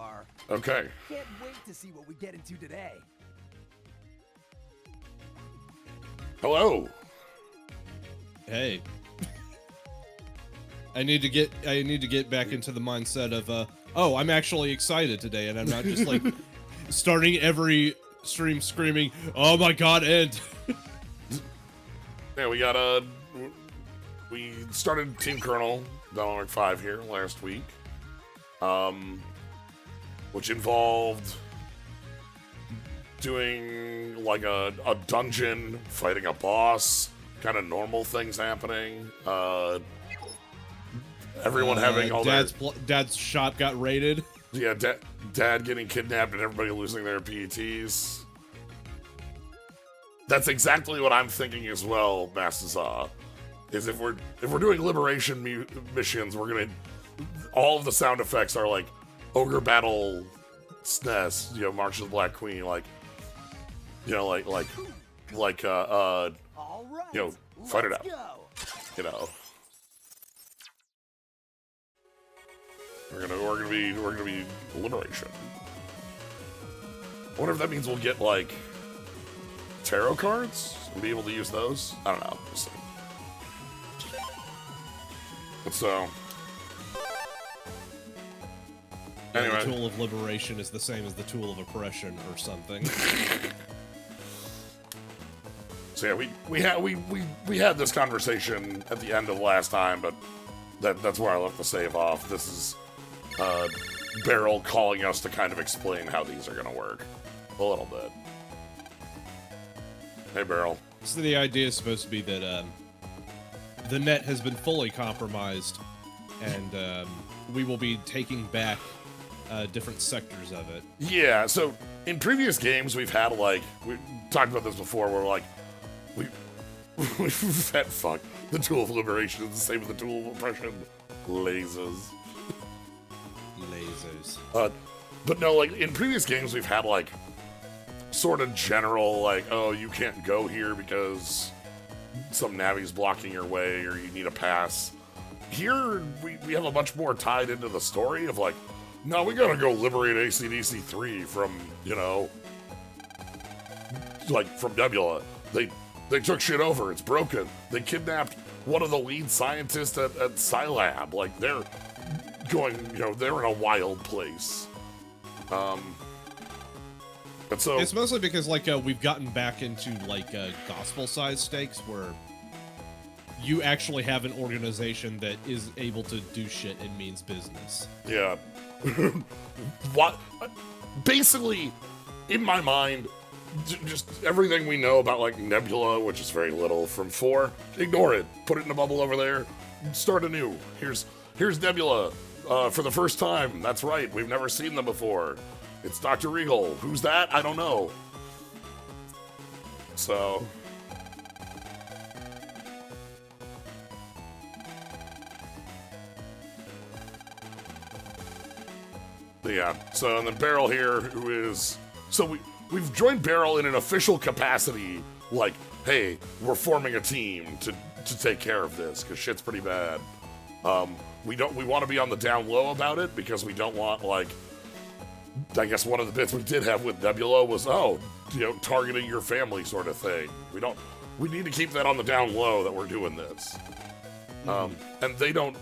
are. Okay. Can't wait to see what we get into today. Hello. Hey. I need to get back into the mindset of oh, I'm actually excited today, and I'm not just like starting every stream screaming, "Oh my god, end!" Yeah, we started Team Colonel Dynamic 5 here last week, which involved doing like a dungeon, fighting a boss, kind of normal things happening. Everyone having all Dad's shop got raided. Yeah, Dad getting kidnapped and everybody losing their PETs. That's exactly what I'm thinking as well, Mastaza. Is if we're doing liberation missions, we're gonna all of the sound effects are like Ogre Battle SNES, March of the Black Queen, like All right, fight it out. go. We're gonna be liberation. I wonder if that means we'll get like tarot cards and be able to use those. I don't know. We'll see. But so anyway, the tool of liberation is the same as the tool of oppression or something. So yeah, we had this conversation at the end of last time, but that's where I left the save off. This is Beryl calling us to kind of explain how these are gonna work a little bit. Hey, Beryl. So the idea is supposed to be that the net has been fully compromised, and we will be taking back different sectors of it. Yeah, so in previous games we've had we talked about this before, where we've had the tool of liberation is the same as the tool of oppression. Lasers. But no, in previous games we've had sort of general oh, you can't go here because some Navi's blocking your way or you need a pass. Here we have a much more tied into the story of no, we gotta go liberate AC/DC 3 from from Nebula. They took shit over. It's broken. They kidnapped one of the lead scientists at Scilab. They're going, they're in a wild place. And so it's mostly because we've gotten back into gospel-sized stakes where you actually have an organization that is able to do shit and means business. Yeah. What? Basically, in my mind, just everything we know about Nebula, which is very little from 4, ignore it. Put it in a bubble over there. Start anew. Here's Nebula for the first time. That's right. We've never seen them before. It's Dr. Regal. Who's that? I don't know. So yeah. So and then Beryl here, who is we've joined Beryl in an official capacity, hey, we're forming a team to take care of this, because shit's pretty bad. We want to be on the down low about it, because we don't want, I guess one of the bits we did have with Nebula was, targeting your family sort of thing. We need to keep that on the down low that we're doing this. And they don't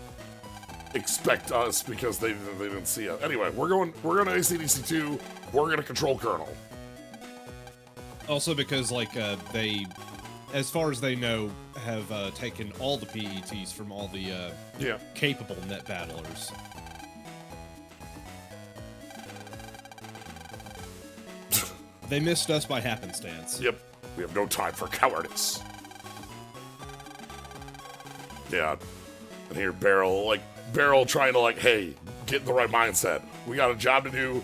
expect us because they didn't see us. Anyway, we're going to AC/DC 2. We're going to control Colonel. Also because, they, as far as they know, have taken all the PETs from all the capable net battlers. They missed us by happenstance. Yep. We have no time for cowardice. Yeah. And here Beryl trying to hey, get in the right mindset. We got a job to do,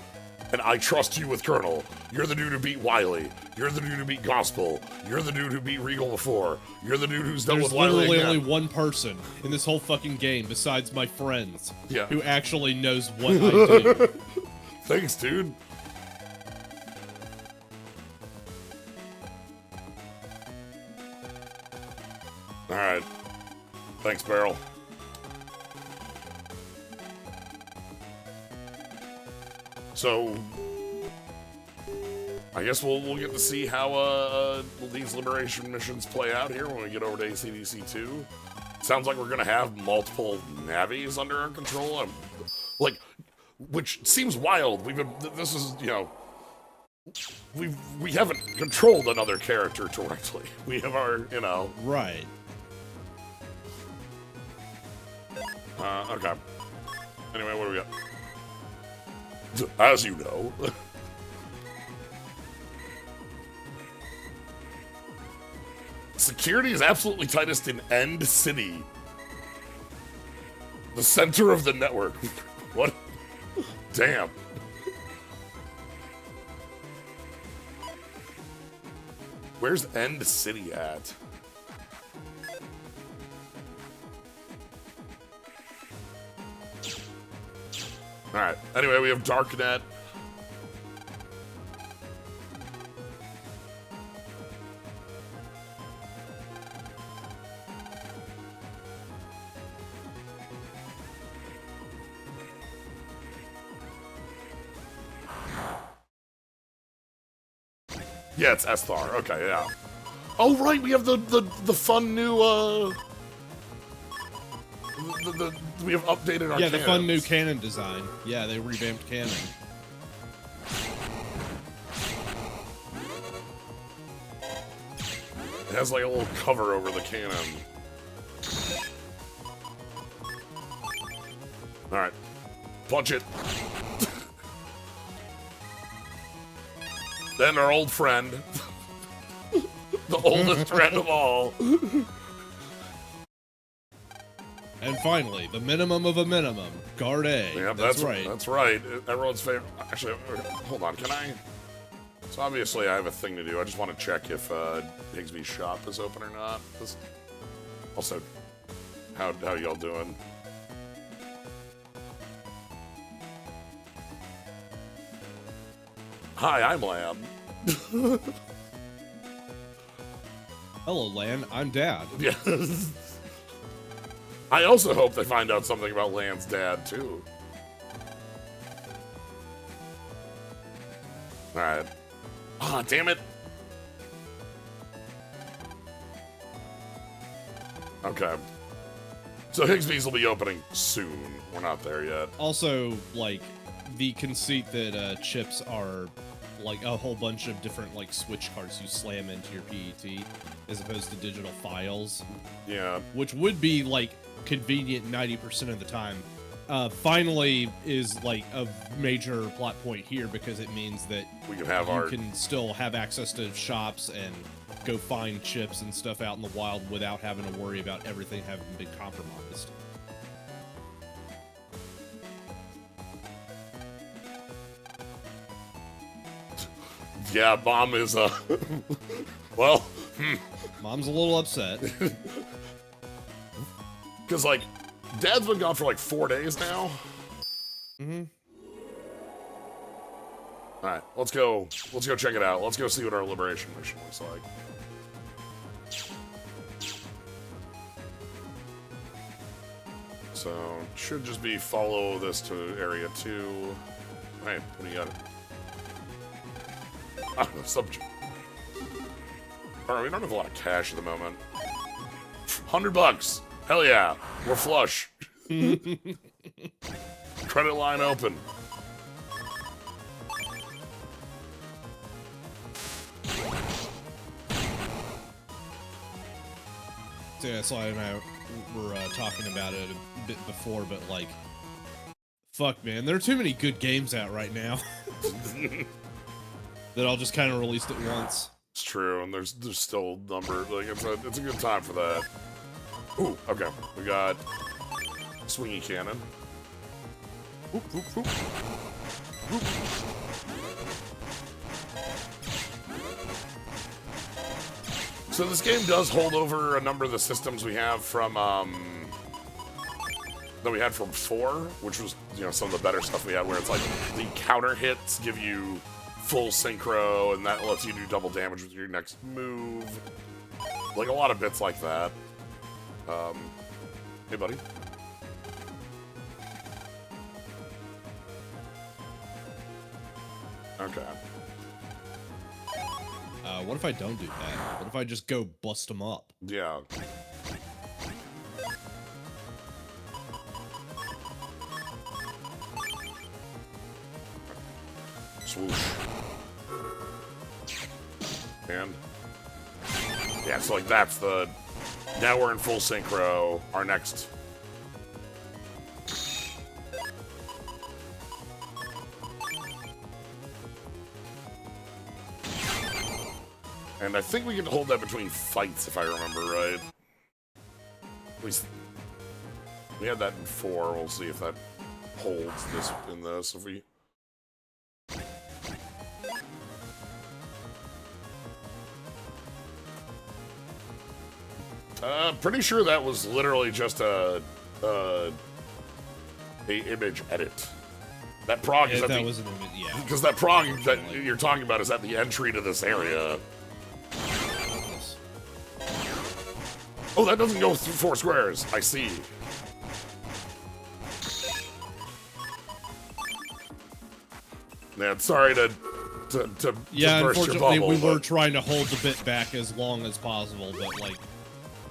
and I trust you with Colonel. You're the dude who beat Wily. You're the dude who beat Gospel. You're the dude who beat Regal before. You're the dude who's dealt with Wily There's again. literally only one person in this whole fucking game besides my friends who actually knows what I do. Thanks, dude. Alright. Thanks, Beryl. So I guess we'll get to see how these liberation missions play out here when we get over to ACDC 2. Sounds like we're gonna have multiple navies under our control. Which seems wild. This is, you know, we haven't controlled another character directly. We have our, you know. Right. Okay. Anyway, what do we got? As you know. Security is absolutely tightest in End City. The center of the network. What? Damn. Where's End City at? Alright, anyway, we have Darknet. Yeah, it's Esthar. Okay, yeah. Oh, right, we have the fun new, we have updated our Yeah, the fun cannons. new cannon design. Yeah, they revamped cannon. It has like a little cover over the cannon. Alright. Punch it. Then our old friend. The oldest friend of all. And finally, the minimum of a minimum. Guard A. Yeah, that's right. That's right. Everyone's favorite. Actually, hold on. Can I? So obviously, I have a thing to do. I just want to check if Higsby's shop is open or not. Also, how y'all doing? Hi, I'm Lamb. Hello, Lan. I'm Dad. Yeah. I also hope they find out something about Lan's dad, too. Alright. Ah, damn it. Okay. So Higsby's will be opening soon. We're not there yet. Also, like, the conceit that chips are like a whole bunch of different like switch cards you slam into your PET as opposed to digital files. Yeah. Which would be like convenient 90% of the time. Finally is like a major plot point here because it means that We can have you can still have access to shops and go find chips and stuff out in the wild without having to worry about everything having been compromised. Yeah, Mom is, well, Mom's a little upset. because, like, Dad's been gone for, like, 4 days now. Mm-hmm. Alright, let's go check it out. Let's go see what our liberation mission looks like. So, should just be follow this to area 2. Hey, what do you got? Ah, subject. Alright, we don't have a lot of cash at the moment. $100! Hell yeah! We're flush. Credit line open. So yeah, Sly and I were talking about it a bit before, but like, fuck, man, there are too many good games out right now that I'll just kind of released at once. It's true, and there's still a number. Like it's a good time for that. Ooh, okay, we got swingy cannon. Whoop, whoop, whoop. Whoop. So this game does hold over a number of the systems we have from that we had from 4, which was, you know, some of the better stuff we had, where it's like the counter hits give you full synchro, and that lets you do double damage with your next move. Like a lot of bits like that. Hey, buddy. Okay. What if I don't do that? What if I just go bust them up? Yeah. Swoosh. And yeah, so like that's the. Now we're in full synchro. Our next. And I think we can hold that between fights, if I remember right. At least we had that in 4. We'll see if that holds this in this. If we. Pretty sure that was literally just a image edit. That prog is at that the, was an image, yeah. because that prog that you're talking about is at the entry to this area. Yes. Oh, that doesn't go through 4 squares. I see. Man, sorry to Yeah, burst your unfortunately, bubble, we were but- trying to hold the bit back as long as possible, but like,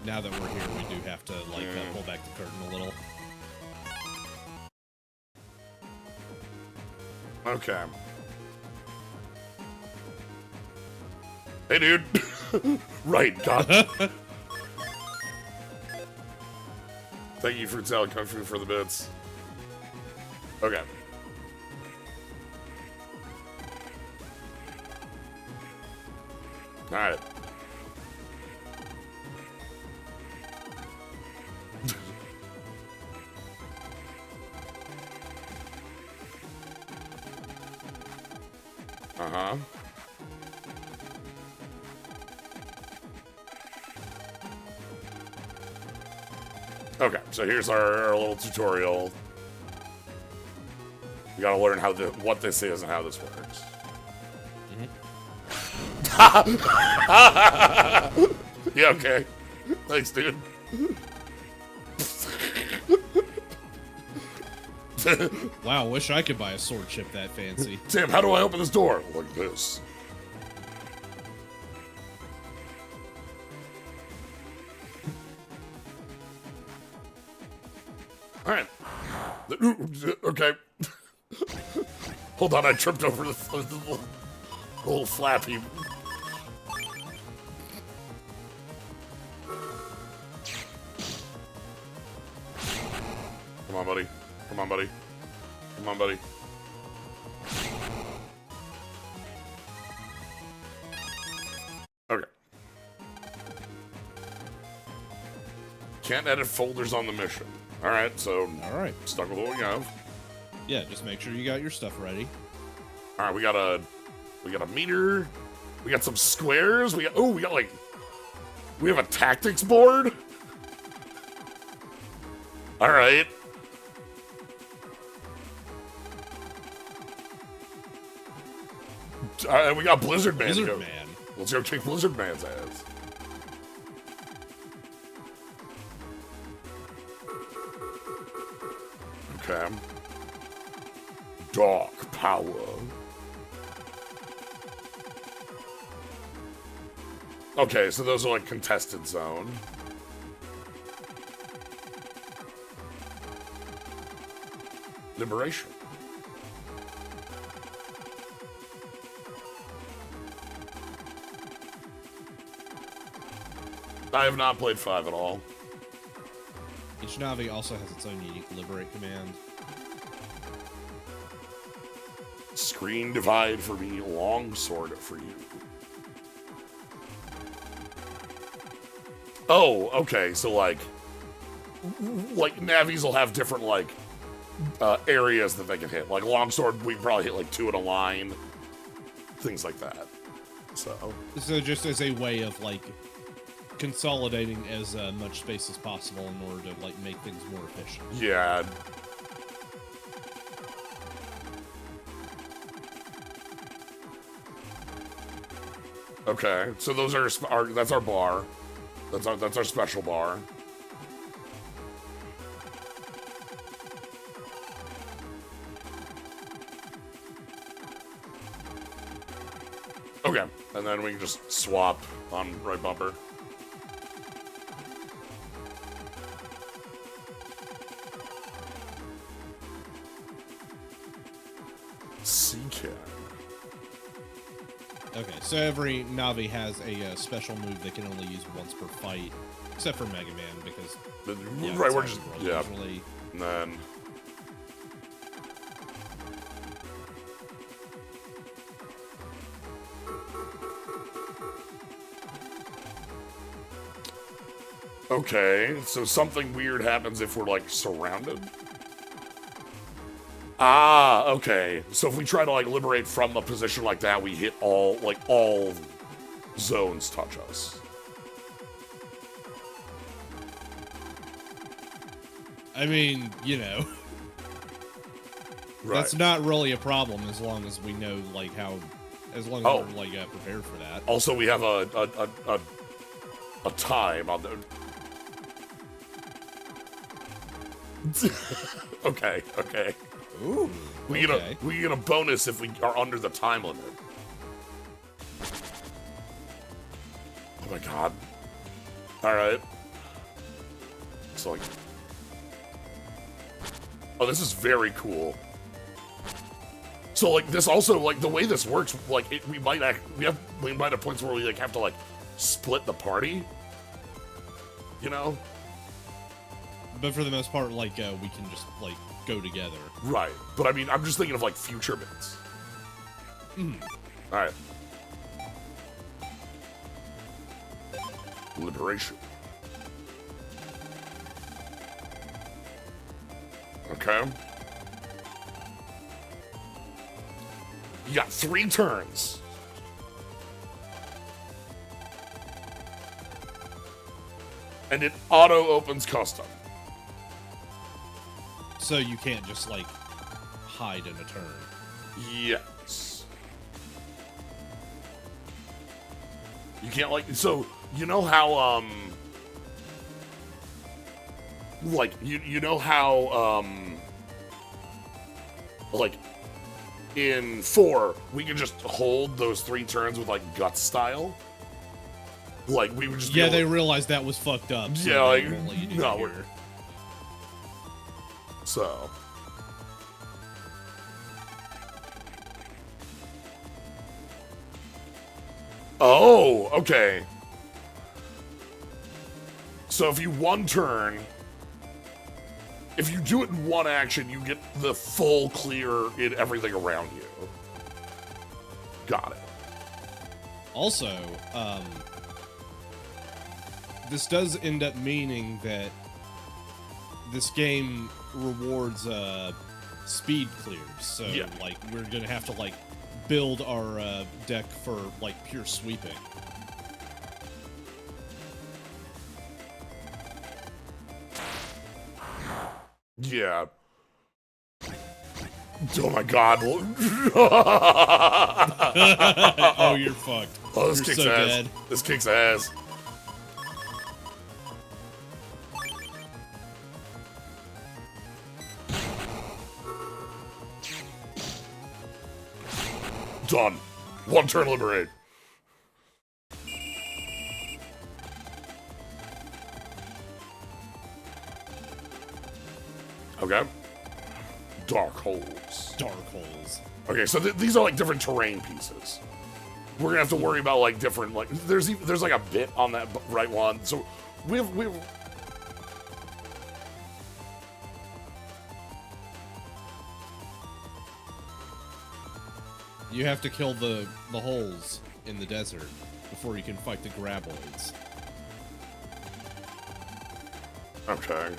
now that we're here, we do have to like pull back the curtain a little. Okay. Hey, dude. Right, God. Thank you, Fruit Salad Kung Fu, for the bits. Okay. Alright. Uh-huh. Okay, so here's our little tutorial. We gotta learn how what this is and how this works. Yeah, okay. Thanks, dude. Wow, wish I could buy a sword chip that fancy. Sam, how do I open this door? Like this. Alright. Okay. Hold on, I tripped over the little flappy. Come on, buddy. Come on, buddy. Come on, buddy. Okay. Can't edit folders on the mission. Alright, so Alright. stuck with what we have. Yeah, just make sure you got your stuff ready. Alright, we got a meter. We got some squares. We have a tactics board. Alright. We got Blizzard Man. Blizzard Man. Let's go kick Blizzard Man's ass. Okay. Dark power. Okay, so those are like contested zone. Liberation. I have not played 5 at all. Each Navi also has its own unique liberate command. Screen divide for me, longsword for you. Oh, okay, so like navies will have different like areas that they can hit. Like longsword, we probably hit like 2 in a line, things like that. So just as a way of like consolidating as much space as possible in order to like make things more efficient. Yeah. Okay, so those are that's our bar. That's our special bar. And then we can just swap on right bumper. Seacat. Okay, so every Navi has a special move they can only use once per fight, except for Mega Man, because Right, we're it's just usually And then okay, so something weird happens if we're like surrounded. Ah, okay. So if we try to like liberate from a position like that, we hit all zones touch us. I mean, you know, Right. that's not really a problem as long as we know like how, as long as Oh. we're like prepared for that. Also, we have a time on the. Okay. Ooh, We get a bonus if we are under the time limit. Oh my god. Alright. So like. Oh, this is very cool. So like this also like the way this works, like we might have points where we like have to like split the party. You know? But for the most part, like we can just like go together. Right. But I mean, I'm just thinking of like future bits. Alright. Liberation. Okay. You got 3 turns. And it auto opens custom. So you can't just like hide in a turn. Yes. You can't like so you know how like you know how like in 4 we can just hold those 3 turns with like gut style. Like we would just be Yeah, able they to- realized that was fucked up. So Yeah, they like, won't let you do no, that we're- here. So oh, okay. So if you one turn, if you do it in one action, you get the full clear in everything around you. Got it. Also, this does end up meaning that this game rewards speed clears. So Yeah. like we're gonna have to like build our deck for like pure sweeping. Yeah. Oh my god. Oh, you're fucked. Oh, this You're kicks so ass. dead. This kicks ass. Done. 1 turn liberate. Okay. Dark holes. Dark holes. Okay, so these are like different terrain pieces. We're gonna have to worry about like different like there's like a bit on that right one. So we've You have to kill the holes in the desert before you can fight the graboids. okay.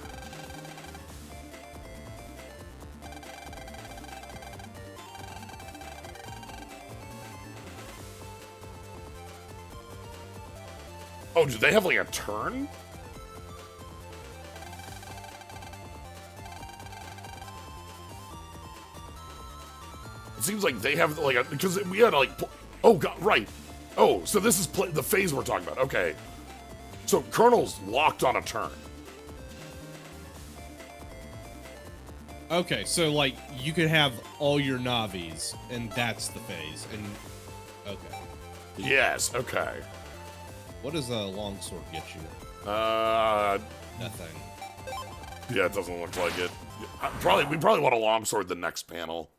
Oh, do they have like a turn? It seems like they have like a because we had like oh god right. Oh, so this is the phase we're talking about. Okay. So Colonel's locked on a turn. Okay, so like you could have all your Navis, and that's the phase. And okay, Yes, okay. What does a longsword get you? Nothing. Yeah, it doesn't look like it. We probably want a longsword the next panel.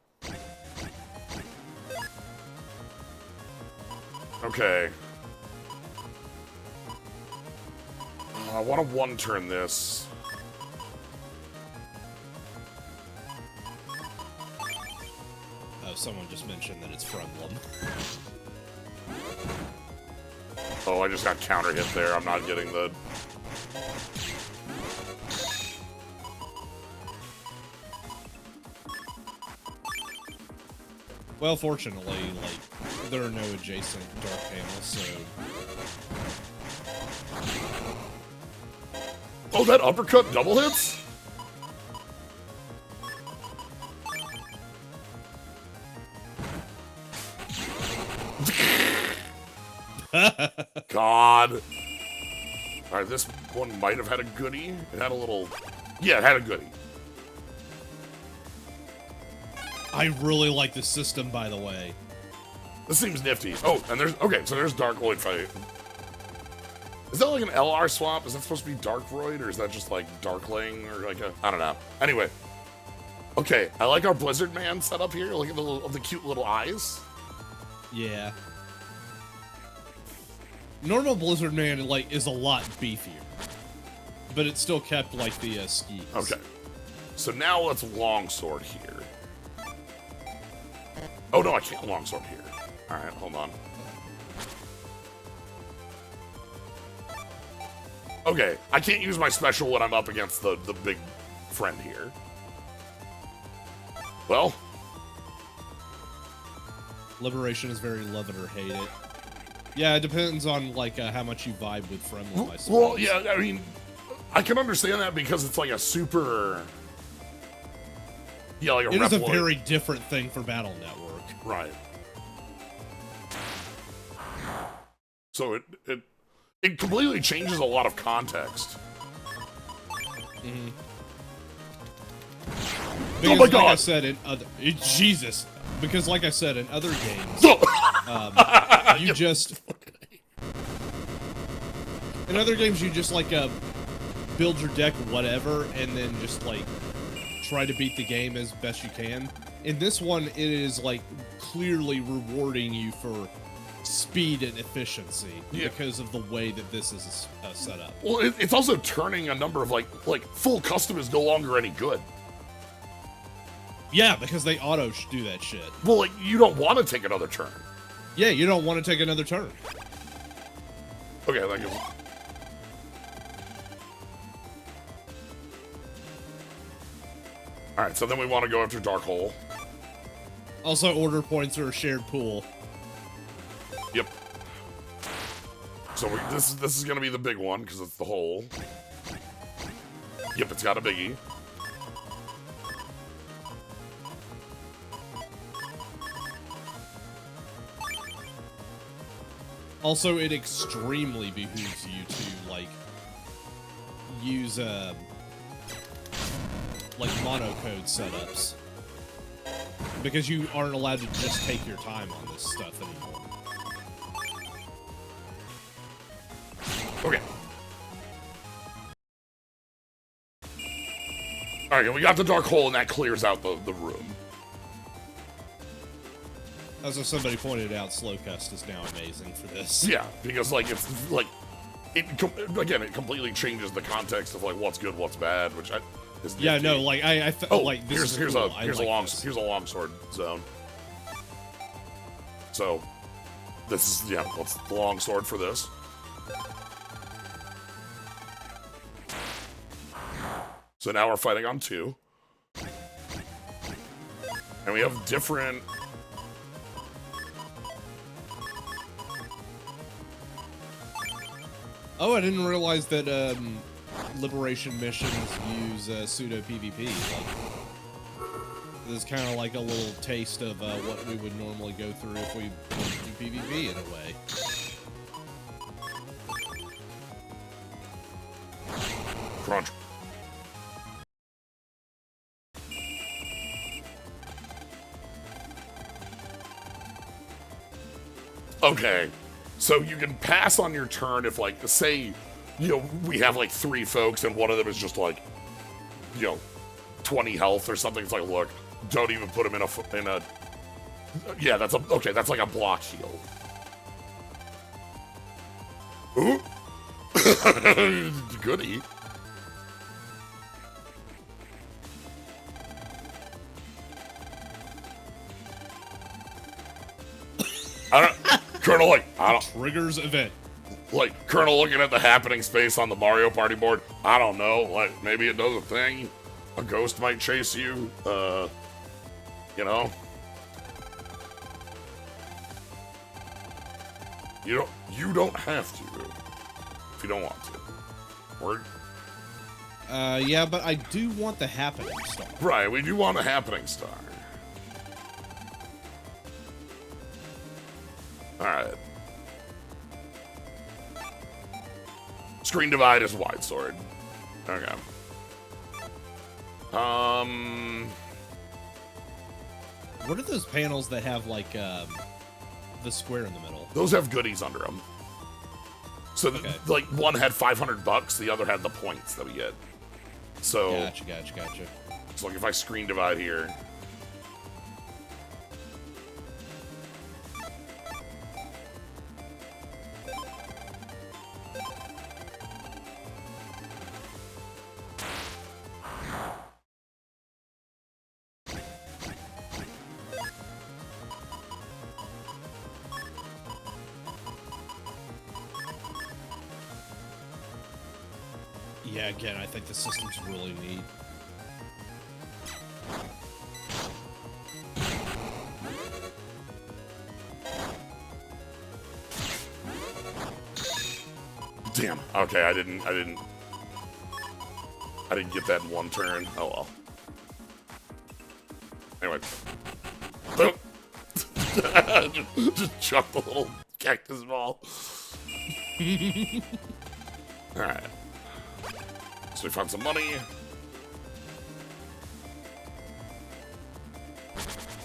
Okay. I want to one-turn this. Oh, someone just mentioned that it's Fremlum. Oh, I just got counter hit there. I'm not getting the... Well, fortunately, like, there are no adjacent dark panels, so... Oh, that uppercut double hits? God. Alright, this one might have had a goodie. It had a little... Yeah, it had a goodie. I really like the system, by the way. This seems nifty. Oh, and there's... Okay, so there's Dark Void fight. Is that like an LR swap? Is that supposed to be Dark Void, or is that just like Darkling, or like a... I don't know. Anyway. Okay, I like our Blizzard Man setup here. Look at the cute little eyes. Yeah. Normal Blizzard Man, like, is a lot beefier. But it still kept, like, the skis. Okay. So now let's longsword here. Oh, no, I can't longsword here. Alright, hold on. Okay, I can't use my special when I'm up against the big friend here. Well. Liberation is very love it or hate it. Yeah, it depends on, like, how much you vibe with Fremlum, I suppose. Well, yeah, I mean, I can understand that because it's like a super... Yeah, like a It is a Reploid. very different thing for Battle Network. Right. So it completely changes a lot of context. Mm-hmm. Oh Because, my like I God! said in other... Jesus! Because, like I said, in other games, you just... In other games, you just, like, build your deck whatever, and then just, like, try to beat the game as best you can. In this one, it is, like, clearly rewarding you for speed and efficiency because of the way that this is set up. Well, it's also turning a number of, like full custom is no longer any good. Yeah, because they auto do that shit. Well, like, you don't want to take another turn. Yeah, you don't want to take another turn. Okay, that goes... Alright, so then we want to go after Dark Hole. Also, order points are a shared pool. Yep. So this is going to be the big one, because it's the hole. Yep, it's got a biggie. Also, it extremely behooves you to, like, use, like, monocode setups. Because you aren't allowed to just take your time on this stuff anymore. Okay. Alright, we got the Dark Hole, and that clears out the room. As somebody pointed out, Slowcast is now amazing for this. Yeah, because, like, it's, like... Again, it completely changes the context of, like, what's good, what's bad, which is Yeah, nifty. no, like, I felt like this here's is cool. here's a longsword zone. So, this is, yeah, what's the longsword for this? So now we're fighting on 2. And we have different... Oh, I didn't realize that Liberation missions use pseudo PvP. Like, this is kind of like a little taste of what we would normally go through if we do PvP in a way. Crunch. Okay. So you can pass on your turn if, like, say, you know, we have like 3 folks and one of them is just like, you know, 20 health or something. It's like, look, don't even put him in a. Yeah, that's okay. That's like a block heal. Ooh, goodie. I don't, Colonel, like, I don't. Triggers event. Like, Colonel looking at the happening space on the Mario Party board. I don't know. Like, maybe it does a thing. A ghost might chase you. You know. You don't have to if you don't want to. Word. Yeah, but I do want the happening star. Right, we do want a happening star. Alright. Screen divide is wide sword. Okay. What are those panels that have, like, the square in the middle? Those have goodies under them. So, Okay. like, one had $500, the other had the points that we get. So, Gotcha. it's like if I screen divide here. Yeah, again, I think the system's really neat. Damn. Okay, I didn't get that in one turn. Oh well. Anyway. Boom. just chuck the little cactus ball. Alright. So we found some money.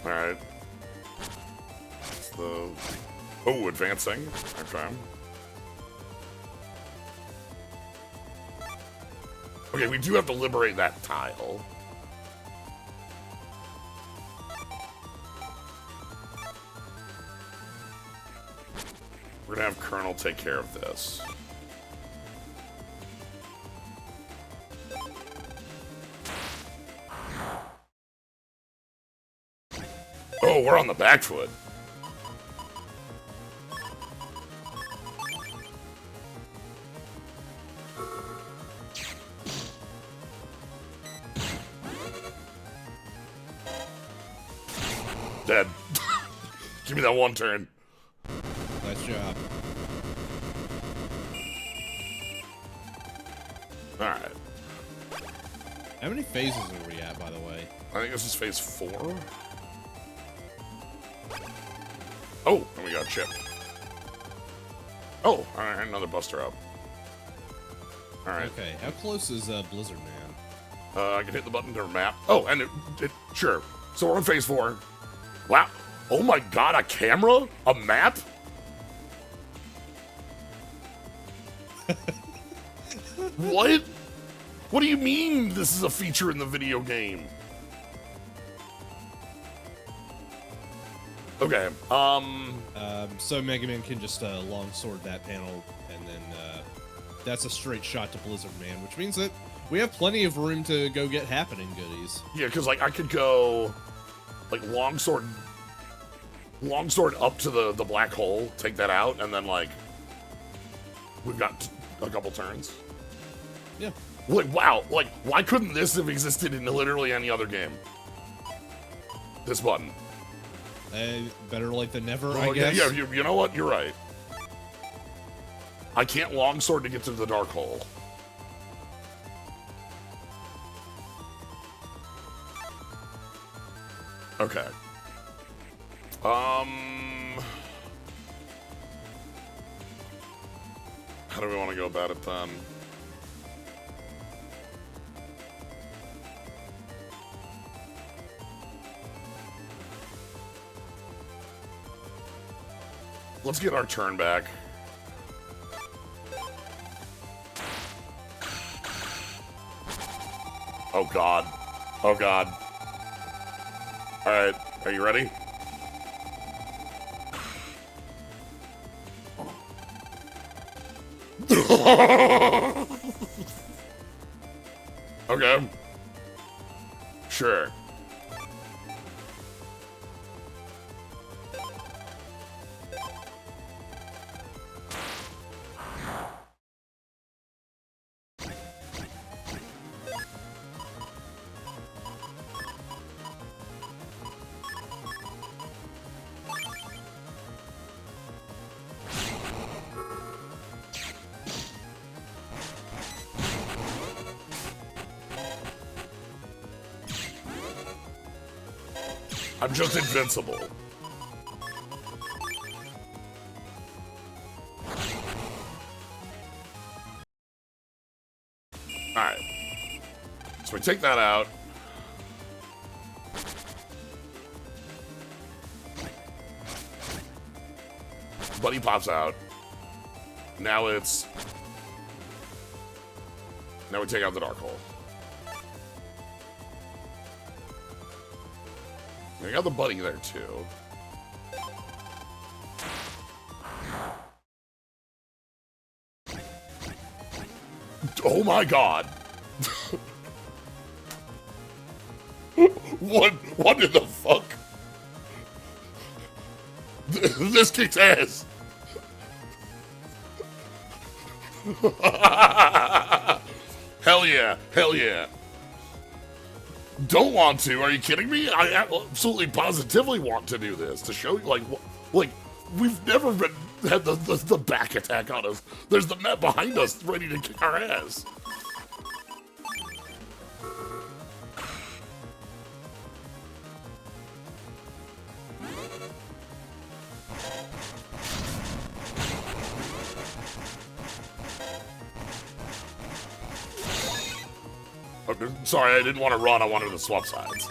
Alright. It's the... Oh, advancing. Okay. Okay, we do have to liberate that tile. We're gonna have Colonel take care of this. Oh, we're on the back foot. Dead. Give me that one turn. Nice job. Alright. How many phases are we at, by the way? I think this is phase 4. Oh, and we got a chip. Oh, alright, another buster up. Alright. Okay, how close is Blizzard Man? I can hit the button to map. Oh, and sure. So we're on phase 4. Wow. Oh my god, a camera? A map? What? What do you mean this is a feature in the video game? Okay, So Megaman can just longsword that panel, and then that's a straight shot to Blizzard Man, which means that we have plenty of room to go get happening goodies. yeah, because like I could go like longsword up to the black hole, take that out, and then like we've got a couple turns. Yeah. Like wow, like why couldn't this have existed in literally any other game? This button. Better late than never, Well, I guess. Yeah, you know what? You're right. I can't longsword to get to the dark hole. Okay. How do we want to go about it then? Let's get our turn back. Oh god. Oh god. Alright, are you ready? Okay. Sure. I'm just invincible. Alright. So we take that out. Buddy pops out. Now it's... Now we take out the dark hole. I got the buddy there too. Oh my god. What in the fuck? This kicks ass. Hell yeah, hell yeah. Don't want to, are you kidding me? I absolutely positively want to do this, to show you, like, we've never had the back attack on us. There's the net behind us ready to kick our ass. Sorry, I didn't want to run. I wanted to swap sides.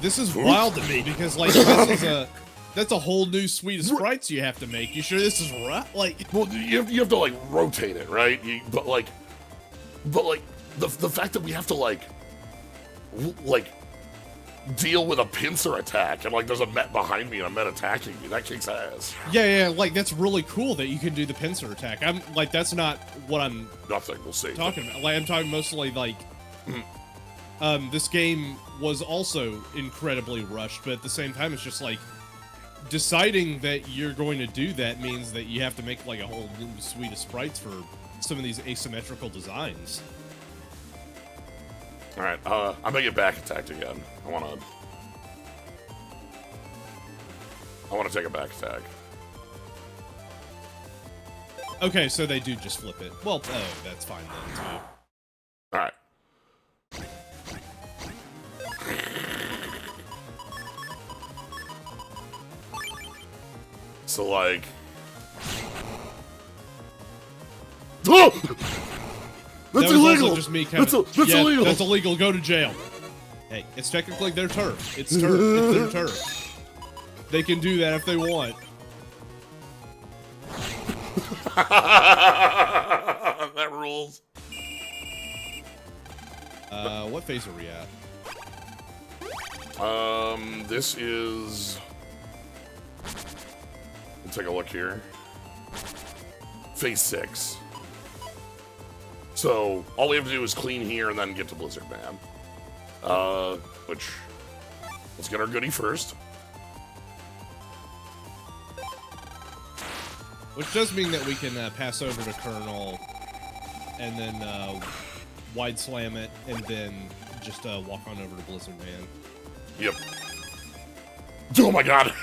This is wild to me because, like, this is that's a whole new suite of sprites you have to make. You sure this is right? Like, well, you have to like rotate it, right? But the fact that we have to like deal with a pincer attack and like there's a Met behind me and a Met attacking me, that kicks ass. Yeah, like that's really cool that you can do the pincer attack. I'm like, that's not what I'm nothing. We'll see. Talking about. Like, I'm talking mostly like, this game was also incredibly rushed, but at the same time, it's just like deciding that you're going to do that means that you have to make like a whole new suite of sprites for some of these asymmetrical designs. All right, I'm gonna get back attacked again. I wanna take a back attack. Okay, so they do just flip it. Well, that's fine then too. All right. So like, oh! That's illegal. Also just me kind of, that's illegal. That's illegal. Go to jail. Hey, it's technically their turf. It's turf. It's their turf. They can do that if they want. That rules. What phase are we at? This is... Let's take a look here. Phase 6. So, all we have to do is clean here and then get to Blizzard Man. Which... Let's get our goodie first. Which does mean that we can pass over to Colonel and then wide slam it and then just walk on over to Blizzard Man. Yep. Oh my god!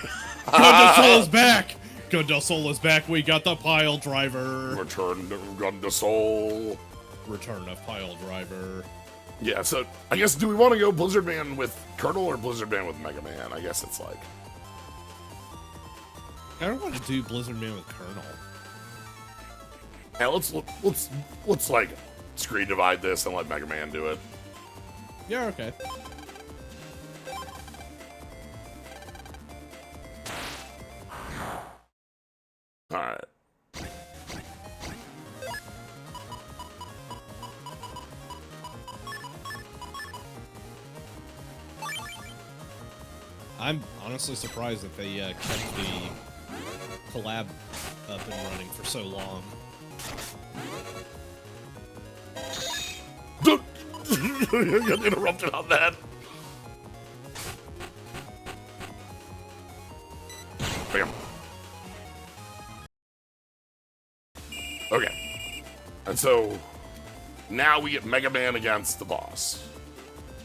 Gun Del Sol's back! Gun Del Sol is back. We got the pile driver. Return to Gun Del Sol. Return of pile driver. Yeah, so I guess, do we want to go Blizzard Man with Colonel or Blizzard Man with Megaman? I guess it's like... I don't want to do Blizzard Man with Colonel. Yeah, let's like screen divide this and let Megaman do it. Yeah, okay. Alright. I'm honestly surprised that they kept the collab up and running for so long. You got interrupted on that. Bam. Okay. And so now we get Mega Man against the boss.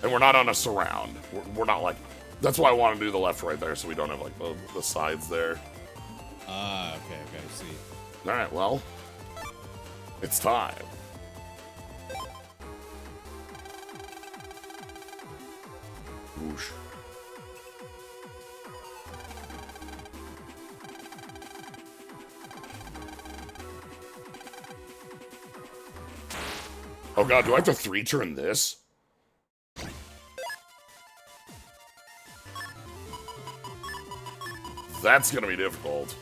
And we're not on a surround. We're not like... That's why I want to do the left right there so we don't have like the sides there. Ah, okay, see. Alright, well. It's time. Whoosh. Oh god, do I have to 3-turn this? That's gonna be difficult.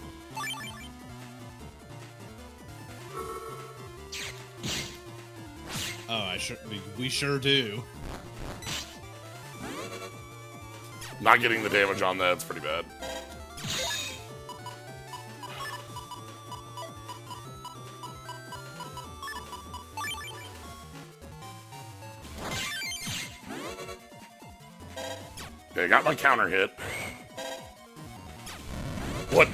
Oh, we sure do. Not getting the damage on that's pretty bad. Okay, got my counter hit. What?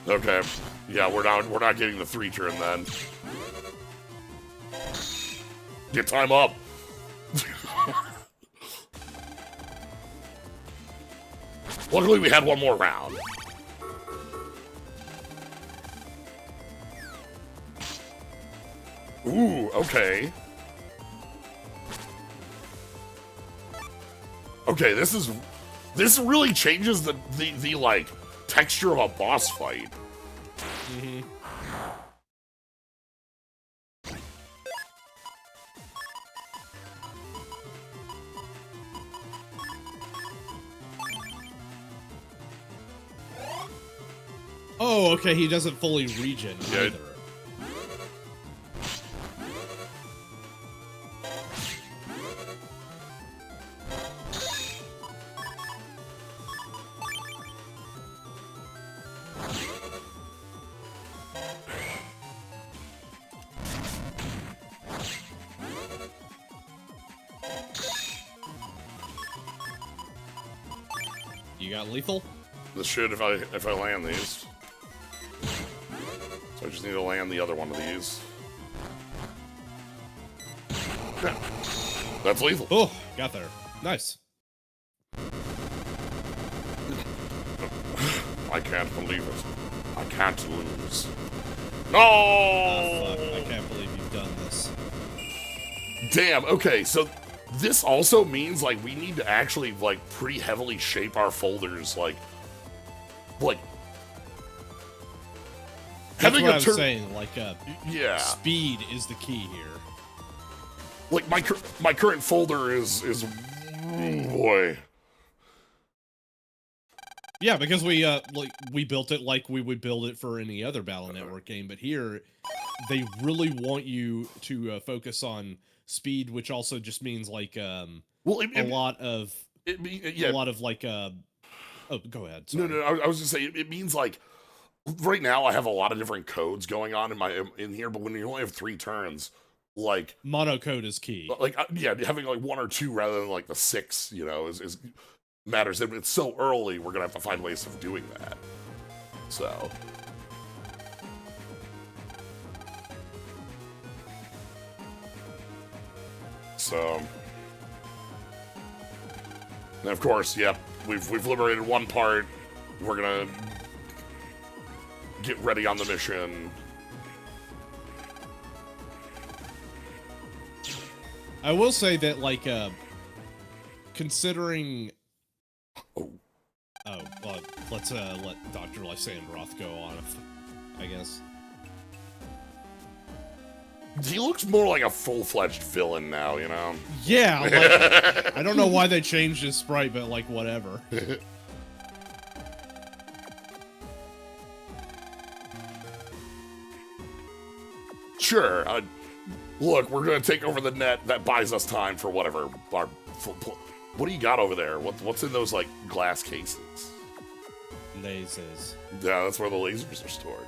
Okay. Yeah, we're not getting the 3-turn then. Get time up. Luckily we had one more round. Ooh, okay. Okay, this really changes the like texture of a boss fight. Mm-hmm. Oh, okay, he doesn't fully regen either. You got lethal? This should if I land these. So I just need to land the other one of these. Yeah. That's lethal. Oh, got there. Nice. I can't believe it. I can't lose. No! Oh, fuck. I can't believe you've done this. Damn, okay, so this also means, like, we need to actually, like, pretty heavily shape our folders, like... That's having what a I'm saying, like, yeah. Speed is the key here. Like, my current folder is... boy... Yeah, because we built it like we would build it for any other Battle Network game, but here they really want you to focus on speed, which also just means like a lot of like oh, go ahead. Sorry. No, I was just saying it means like right now I have a lot of different codes going on in here, but when you only have 3 turns, like mono code is key. Like yeah, having like 1 or 2 rather than like the 6, you know, is matters. And it's so early, we're gonna have to find ways of doing that. So. And of course, yep, we've liberated one part. We're gonna get ready on the mission. I will say that, like, considering... Oh, well, let's let Dr. Lysandroth go on, I guess. He looks more like a full-fledged villain now, you know? Yeah, like, I don't know why they changed his sprite, but, like, whatever. sure. Look, we're gonna take over the net. That buys us time for whatever. What do you got over there? What's in those, like, glass cases? Lasers. Yeah, that's where the lasers are stored.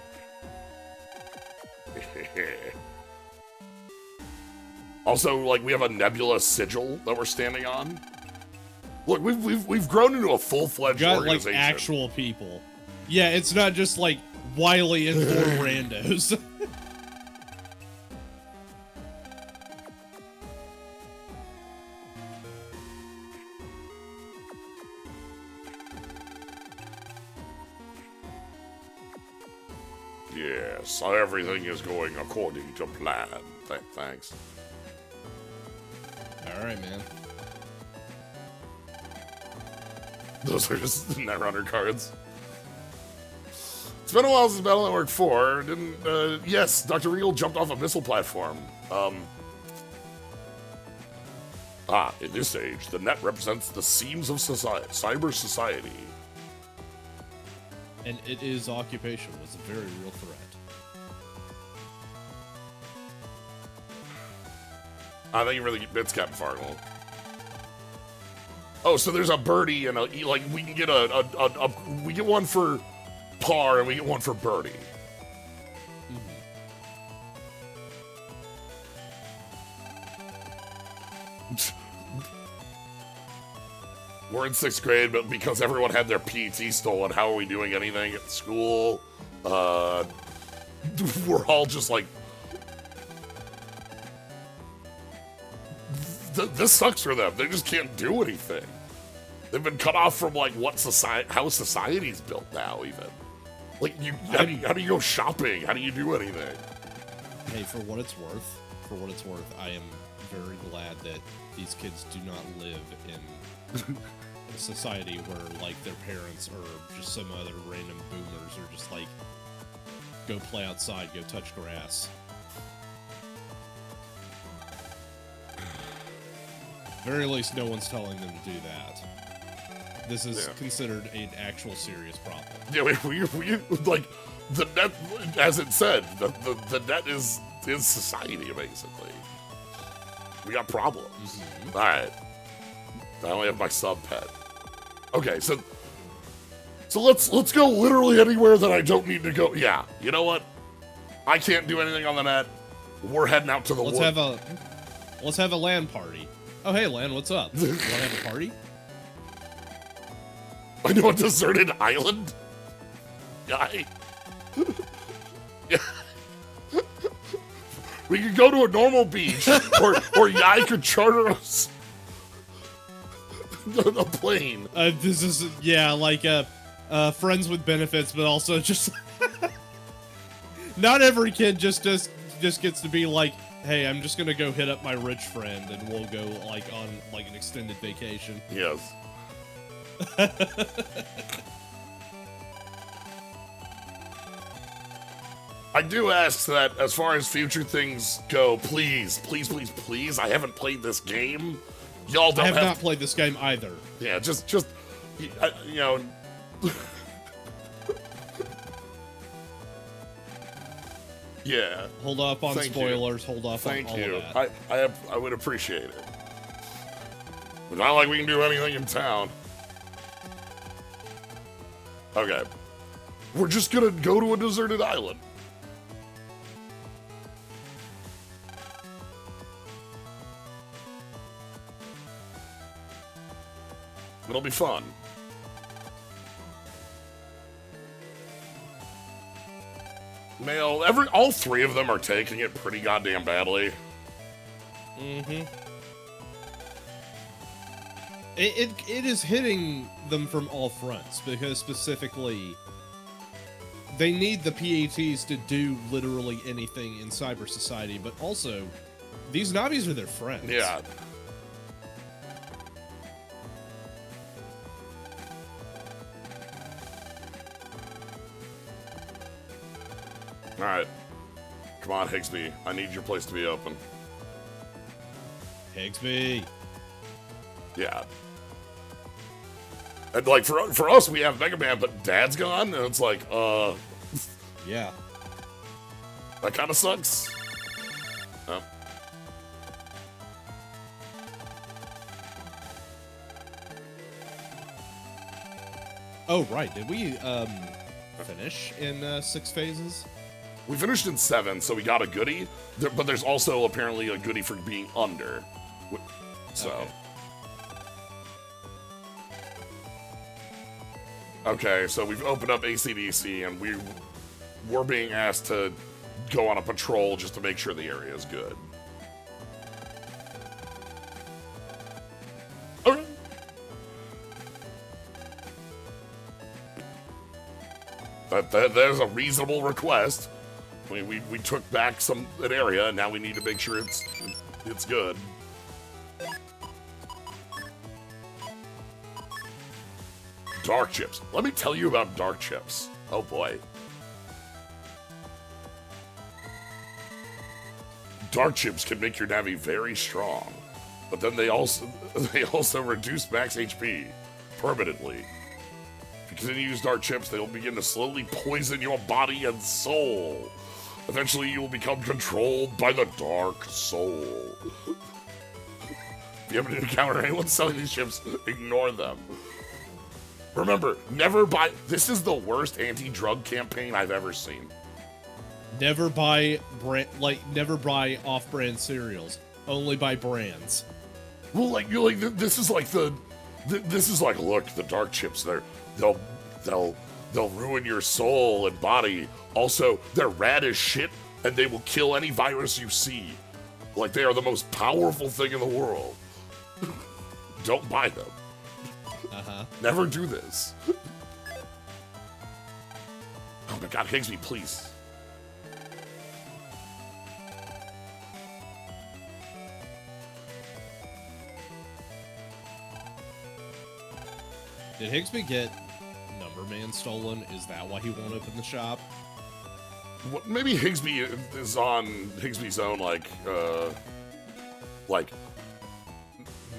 Also, like, we have a nebula sigil that we're standing on. Look, we've grown into a full-fledged Got organization. like actual people. Yeah, it's not just like Wily and 4 randos. Yes, everything is going according to plan. Thanks. All right, man. Those are just Netrunner cards. It's been a while since Battle Network 4. Yes, Dr. Regal jumped off a missile platform. In this age, the net represents the seams of society, cyber society. And it is occupational. It's a very real threat. Thank you for the bits, Captain Fargle. Oh, so there's a birdie and like we can get we get one for par and we get one for birdie. We're in 6th grade, but because everyone had their PT stolen, how are we doing anything at school? We're all just like... This sucks for them. They just can't do anything. They've been cut off from, like, how society's built now, even. Like, how do you go shopping? How do you do anything? Hey, for what it's worth, I am very glad that these kids do not live in a society where, like, their parents or just some other random boomers are just like, go play outside, go touch grass. Very least, no one's telling them to do that. This is considered an actual serious problem. Yeah, we like, the net, as it said, the net is society, basically. We got problems. Mm-hmm. All right. I only have my sub pet. Okay, so let's go literally anywhere that I don't need to go. Yeah, you know what? I can't do anything on the net. We're heading out to the woods. Let's have a LAN party. Oh, hey, Lan, what's up? You want to have a party? I know a deserted island guy. Yeah. We could go to a normal beach, or Yai could charter us a plane. This is like friends with benefits, but also just not every kid just gets to be like, hey, I'm just gonna go hit up my rich friend and we'll go like on like an extended vacation. Yes. I do ask that as far as future things go, please, I haven't played this game. Y'all don't I have not played this game either. Yeah, just you know. Yeah. Hold up on spoilers. Hold off on all of that. I would appreciate it. But not like we can do anything in town. Okay. We're just gonna go to a deserted island. It'll be fun. Mail, all 3 of them are taking it pretty goddamn badly. Mm-hmm. It is hitting them from all fronts, because specifically, they need the PATs to do literally anything in cyber society, but also, these Navis are their friends. Yeah. Alright. Come on, Higsby. I need your place to be open. Higsby. Yeah. And like for us, we have Megaman, but Dad's gone, and it's like, yeah. That kind of sucks. Oh. Oh, right. Did we finish in 6 phases? We finished in 7, so we got a goodie. But there's also apparently a goodie for being under. So. Okay, so we've opened up AC/DC, and we're being asked to go on a patrol just to make sure the area is good. Okay. There's a reasonable request. We took back an area, and now we need to make sure it's good. Dark chips. Let me tell you about dark chips. Oh boy. Dark chips can make your Navi very strong, but then they also reduce max HP permanently. If you continue to use dark chips, they will begin to slowly poison your body and soul. Eventually, you will become controlled by the dark soul. If you ever encounter anyone selling these chips, ignore them. Remember, never buy. This is the worst anti-drug campaign I've ever seen. Never buy never buy off-brand cereals. Only buy brands. Well, this is like look, the dark chips. They'll ruin your soul and body. Also, they're rad as shit, and they will kill any virus you see. Like they are the most powerful thing in the world. Don't buy them. Never do this. Oh my God, Higsby, please. Did Higsby get Numberman stolen? Is that why he won't open the shop? What, maybe Higsby is on Higsby's own, like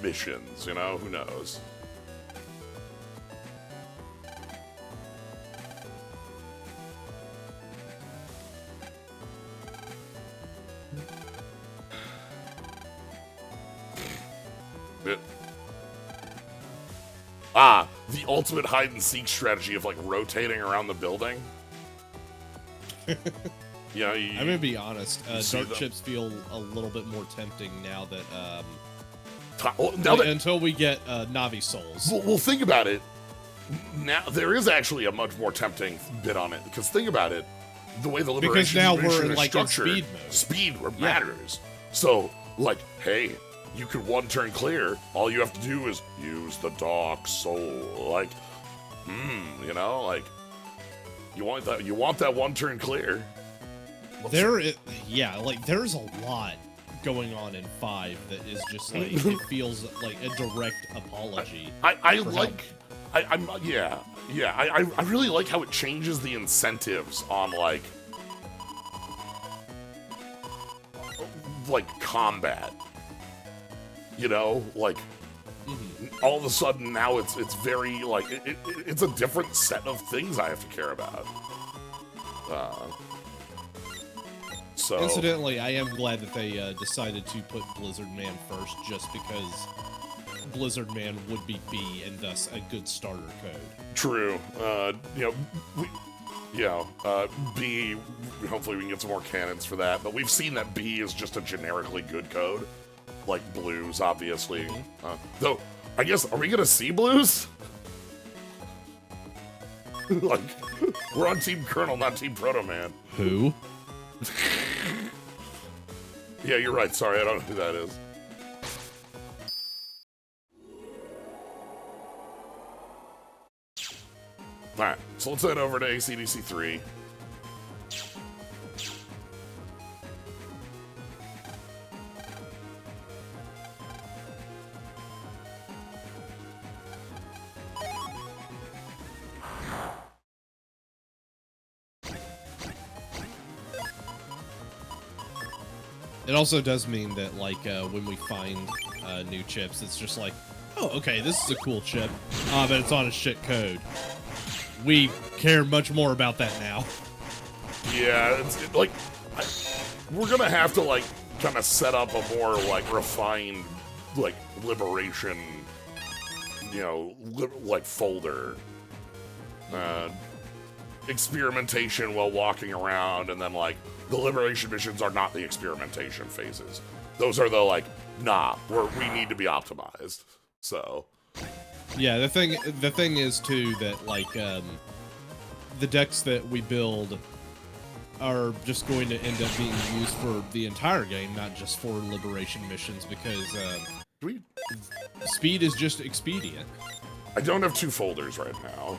missions, you know? Who knows? The ultimate hide-and-seek strategy of, like, rotating around the building. Yeah, I'm gonna be honest. Dark chips feel a little bit more tempting now that until we get Navi souls. Well, think about it. Now there is actually a much more tempting bit on it because think about it, the way the Liberation now mission we're is like structured, in speed mode. Speed matters. So, like, hey, you can one turn clear. All you have to do is use the dark soul. Like, you know, like you want that one turn clear. There's a lot going on in 5 that is just like it feels like a direct apology. I really like how it changes the incentives on like combat. You know, like all of a sudden now it's very like it's a different set of things I have to care about. So incidentally, I am glad that they decided to put Blizzard Man first, just because Blizzard Man would be B and thus a good starter code. True. B. Hopefully we can get some more cannons for that. But we've seen that B is just a generically good code. Like blues, obviously. Though, I guess, are we gonna see blues? Like, we're on Team Colonel, not Team Proto Man. Who? Yeah, you're right. Sorry, I don't know who that is. Alright, so let's head over to AC/DC 3. It also does mean that, like, when we find new chips, it's just like, oh, okay, this is a cool chip, but it's on a shit code. We care much more about that now. Yeah, we're gonna have to, like, kind of set up a more like refined like liberation, you know, like folder. Experimentation while walking around, and then like the liberation missions are not the experimentation phases. Those are the like, nah, we need to be optimized. So yeah, the thing is too that like the decks that we build are just going to end up being used for the entire game, not just for liberation missions, because speed is just expedient. I don't have 2 folders right now.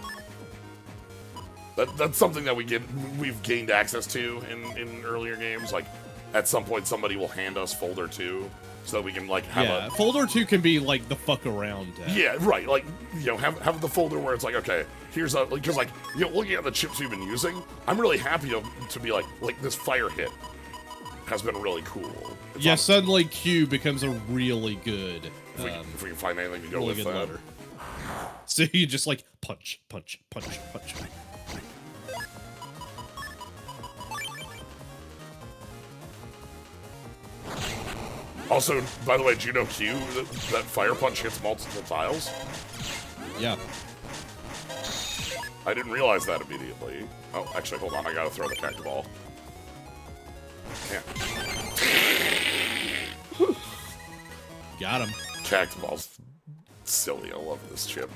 That's something that we've gained access to in earlier games. Like, at some point, somebody will hand us folder 2 so that we can like have folder 2 can be like the fuck around. Yeah, right. Like, you know, have the folder where it's like, okay, here's a, because like, you know, looking at the chips we've been using, I'm really happy to be like this fire hit has been really cool. It's suddenly Q becomes a really good. If we can find anything to go really with good that. letter. So you just like punch, punch, punch, punch. Also, by the way, do you know Q, that fire punch hits multiple tiles? Yeah. I didn't realize that immediately. Oh, actually, hold on, I gotta throw the cactus ball. Yeah. Got him. Cactus ball's silly, I love this chip.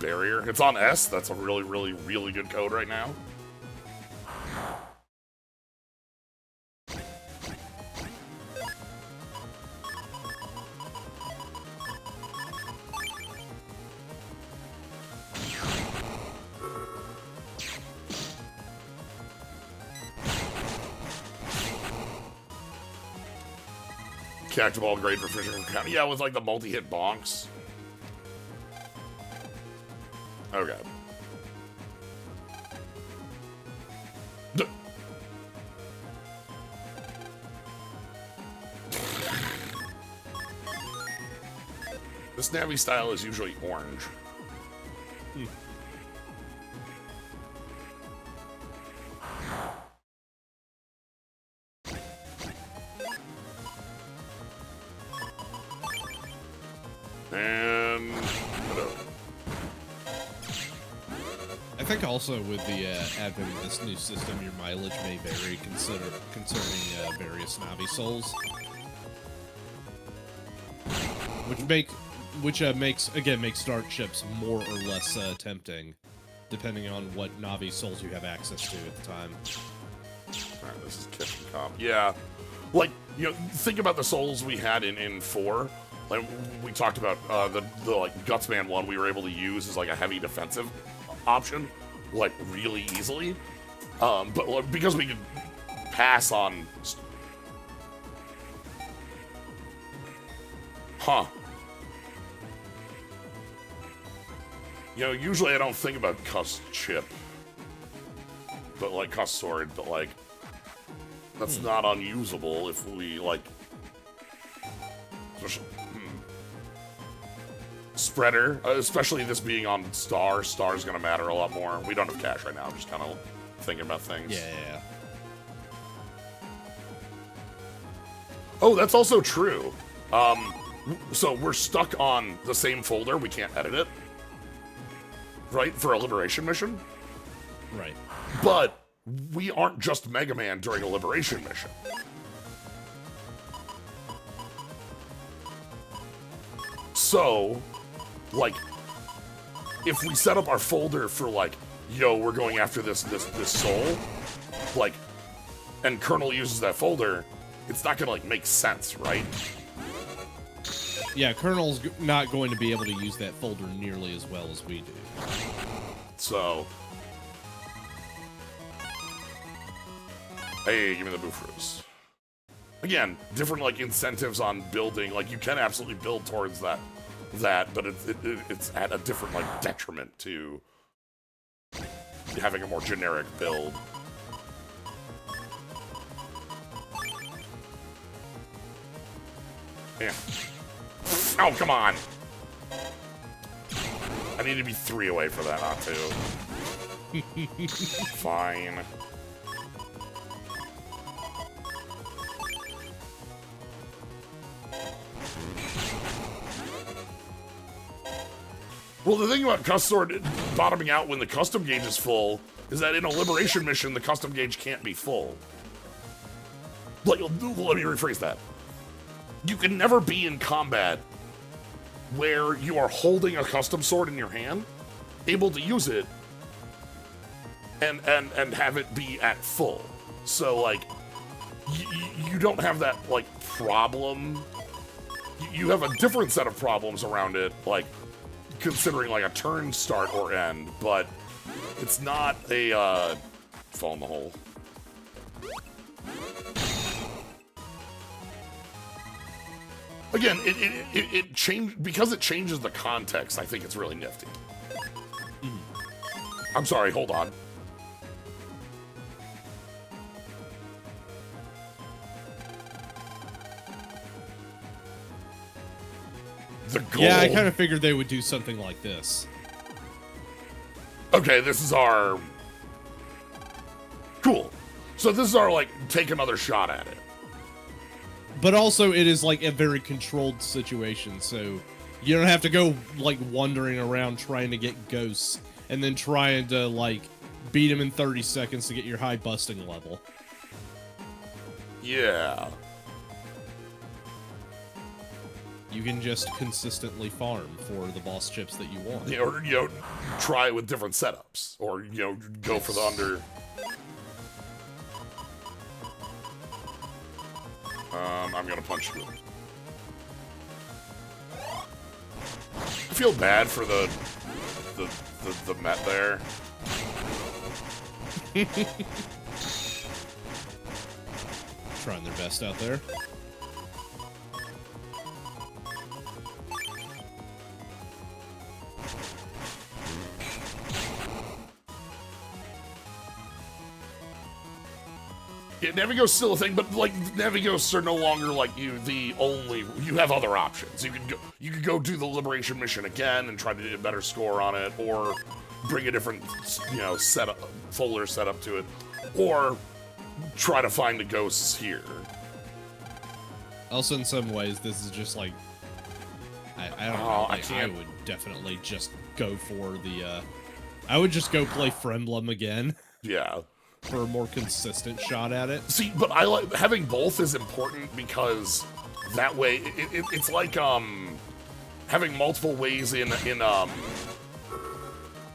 Barrier, it's on S, that's a really, really, really good code right now. Cactus ball, great for fishing. Yeah, with like the multi-hit bonks. Okay. This Navi style is usually orange. And I think also with the advent of this new system, your mileage may vary concerning various Navi souls, which makes start ships more or less tempting, depending on what Navi souls you have access to at the time. Alright, this is kitchen comp. Yeah, like, you know, think about the souls we had in 4. Like, we talked about the like Gutsman one we were able to use as like a heavy defensive option, like really easily. But like, because we could pass on. Huh. You know, usually I don't think about cuss chip, but like cuss sword, but like that's not unusable if we like. Spreader, especially this being on Star's gonna matter a lot more. We don't have cash right now, I'm just kind of thinking about things. Yeah. Oh, that's also true. So we're stuck on the same folder, we can't edit it. Right? For a liberation mission? Right. But we aren't just Megaman during a liberation mission. So, like, if we set up our folder for like, yo, we're going after this soul, like, and Colonel uses that folder, it's not gonna like make sense, right? Yeah, Colonel's not going to be able to use that folder nearly as well as we do. So, hey, give me the Vpris. Again, different like incentives on building. Like, you can absolutely build towards that, but it's at a different like detriment to having a more generic build. Yeah. Oh, come on! I need to be 3 away for that, not 2. Fine. Well, the thing about custom bottoming out when the custom gauge is full is that in a liberation mission, the custom gauge can't be full. Like, let me rephrase that. You can never be in combat where you are holding a custom sword in your hand, able to use it, and have it be at full. So, like, you don't have that, like, problem. You have a different set of problems around it, like, considering, like, a turn start or end, but it's not a, fall in the hole. Again, it changed, because it changes the context, I think it's really nifty. I'm sorry, hold on. The goal. Yeah, I kind of figured they would do something like this. Okay, this is our... Cool. So this is our, like, take another shot at it. But also, it is, like, a very controlled situation, so you don't have to go, like, wandering around trying to get ghosts and then trying to, like, beat them in 30 seconds to get your high busting level. Yeah. You can just consistently farm for the boss chips that you want. You know, or, try it with different setups. Or, go for the under... I'm gonna punch you. I feel bad for the Met there. Trying their best out there. Yeah, Navigo's still a thing, but like Navigos are no longer like the only. You have other options. You could go do the liberation mission again and try to do a better score on it, or bring a different setup folder setup to it, or try to find the ghosts here. Also, in some ways, this is just like I don't know. Like, I would definitely just go for the. I would just go play Fremblem again. Yeah. For a more consistent shot at it. See, but I like having both is important because that way it's like having multiple ways in like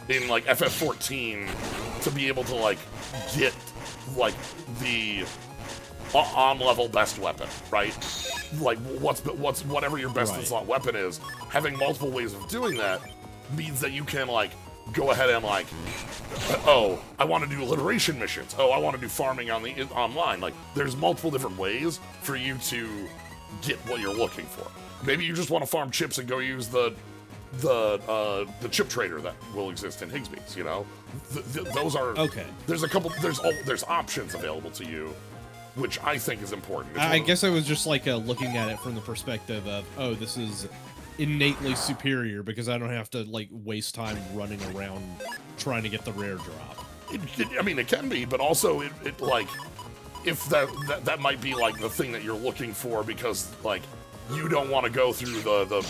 FF14 to be able to like get like the on level best weapon, right? Like what's whatever your best slot weapon is. Having multiple ways of doing that means that you can like go ahead and like, oh, I want to do liberation missions. Oh, I want to do farming on the online. Like, there's multiple different ways for you to get what you're looking for. Maybe you just want to farm chips and go use the chip trader that will exist in Higgsby's. Those are okay. There's a couple. There's options available to you, which I think is important. I guess I was just like looking at it from the perspective of, oh, this is innately superior because I don't have to like waste time running around trying to get the rare drop. I mean, it can be, but also it like if that might be like the thing that you're looking for because like you don't want to go through the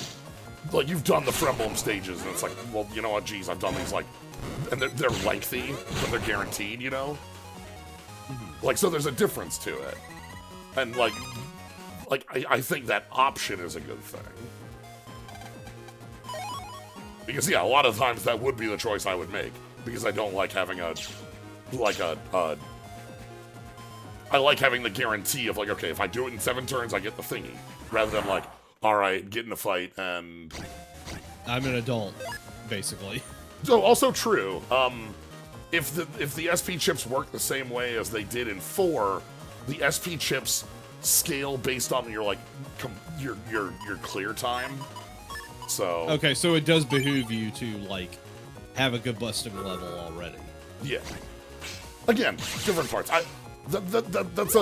like you've done the Fremblem stages and it's like, well, you know what, geez, I've done these like and they're lengthy but they're guaranteed, like so there's a difference to it, and like I think that option is a good thing. Because, yeah, a lot of times that would be the choice I would make. Because I don't like having I like having the guarantee of, like, okay, if I do it in 7 turns, I get the thingy. Rather than, like, alright, get in a fight, and... I'm an adult, basically. So, also true. If the SP chips work the same way as they did in 4, the SP chips scale based on your, like, your clear time. So okay, so it does behoove you to like have a good busting level already. Yeah. Again, different parts. That's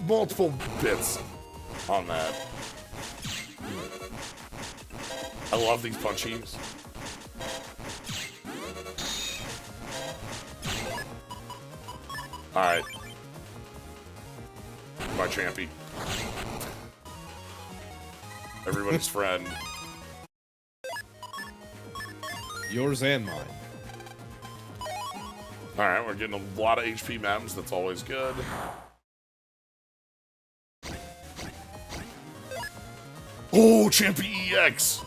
multiple bits on that. I love these punchies. All right. My champy. Everybody's friend. Yours and mine. Alright, we're getting a lot of HP MEMs. That's always good. Oh, Champion EX!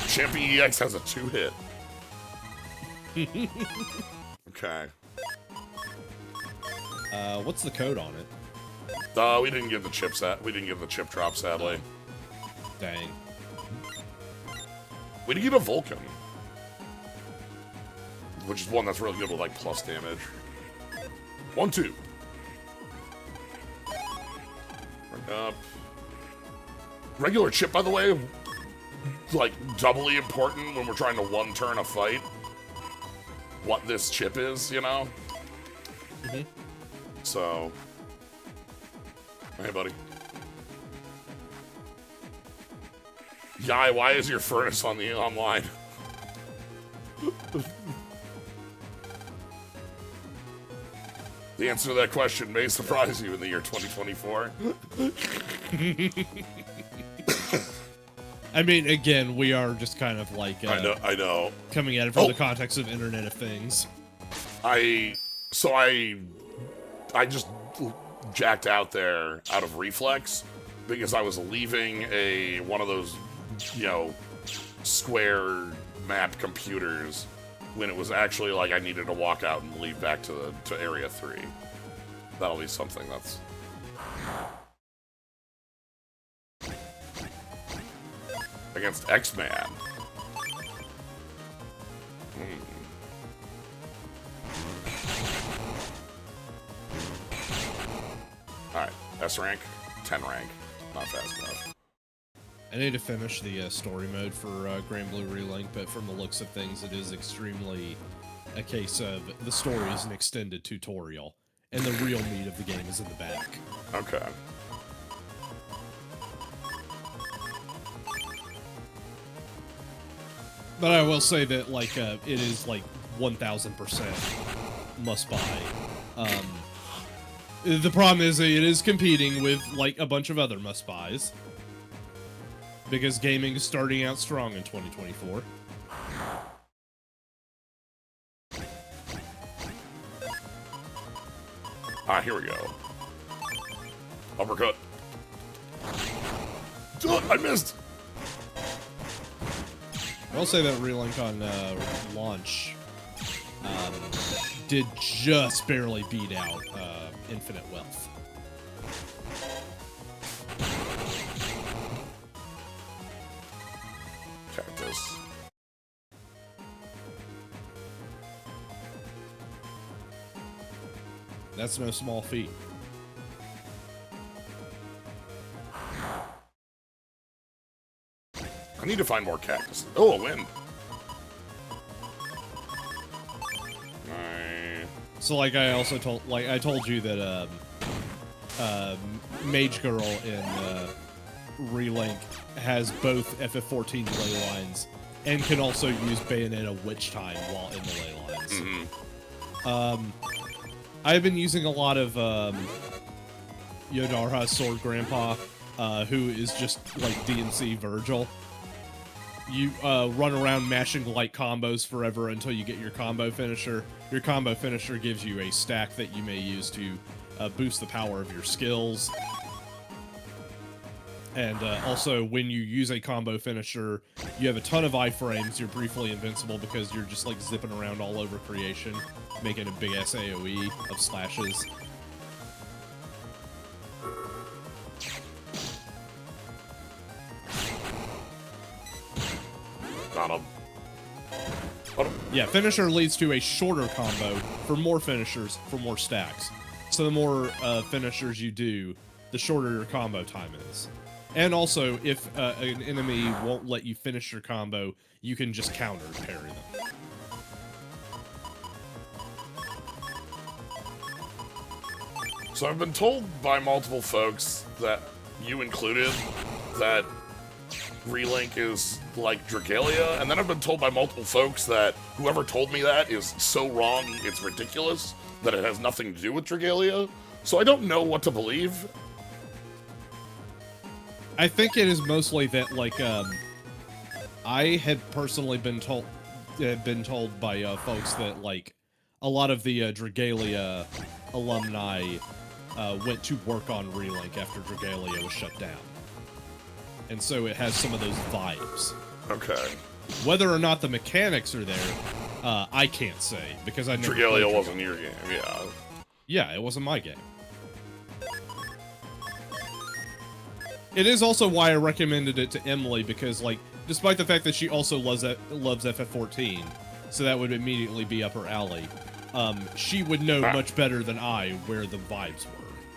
Champion EX has a 2-hit. Okay. What's the code on it? We didn't give the chip set. We didn't give the chip drop, sadly. Dang. We did get a Vulcan, which is one that's really good with like plus damage. 1-2. Bring up. Regular chip, by the way, like doubly important when we're trying to one-turn a fight. What this chip is, you know? Mm-hmm. So, hey, buddy. Yai, why is your furnace on the online? The answer to that question may surprise you in the year 2024. I mean, again, we are just kind of like I know. coming at it from the context of Internet of Things. I just jacked out there out of reflex because I was leaving one of those, you know, square map computers when it was actually like I needed to walk out and leave back to area 3. That'll be something that's against X-Man. Alright, S rank, 10 rank. Not fast enough. I need to finish the story mode for Grand Blue Relink, but from the looks of things, it is extremely a case of the story is an extended tutorial, and the real meat of the game is in the back. Okay. But I will say that, like, it is, like, 1000% must buy. The problem is that it is competing with, like, a bunch of other must buys. Because gaming is starting out strong in 2024. Ah, here we go. Uppercut. I missed! I will say that Relink on launch did just barely beat out Infinite Wealth. Cactus. That's no small feat. I need to find more cactus. Oh, a win. So, like, I also told, like, I told you that, Mage Girl in, Relink has both FF14 ley lines and can also use Bayonetta Witch Time while in the ley lines. Mm-hmm. I've been using a lot of, Yodarha's Sword Grandpa, who is just, like, DMC Virgil. You run around mashing light combos forever until you get your combo finisher. Your combo finisher gives you a stack that you may use to boost the power of your skills. And also, when you use a combo finisher, you have a ton of iframes. You're briefly invincible because you're just like zipping around all over creation, making a big ass AoE of slashes. Got him. Yeah, finisher leads to a shorter combo for more finishers for more stacks. So the more finishers you do, the shorter your combo time is. And also, if an enemy won't let you finish your combo, you can just counter parry them. So I've been told by multiple folks, that you included, that Relink is like Dragalia, and then I've been told by multiple folks that whoever told me that is so wrong, it's ridiculous, that it has nothing to do with Dragalia. So I don't know what to believe. I think it is mostly that, like, I had personally been told by folks that, like, a lot of the Dragalia alumni went to work on Relink after Dragalia was shut down. And so it has some of those vibes. Okay. Whether or not the mechanics are there, I can't say, because I never Dragalia played wasn't your game, yeah. Yeah, it wasn't my game. It is also why I recommended it to Emily, because, like, despite the fact that she also loves FF14, so that would immediately be up her alley, she would know much better than I where the vibes were.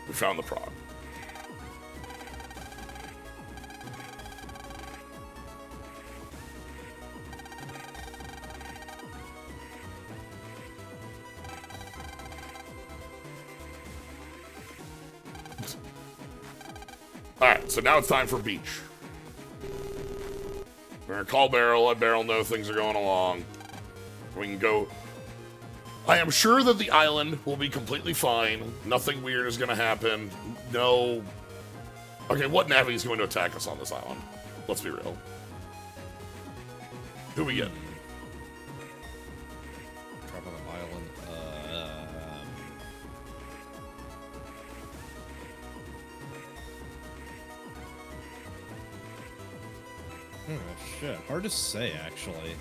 We found the prod. Alright, so now it's time for Beach. We're gonna call Beryl, let Beryl know things are going along. We can go... I am sure that the island will be completely fine. Nothing weird is gonna happen. No... Okay, what Navi is going to attack us on this island? Let's be real. Who we get? Drop on the island. Shit. Hard to say, actually.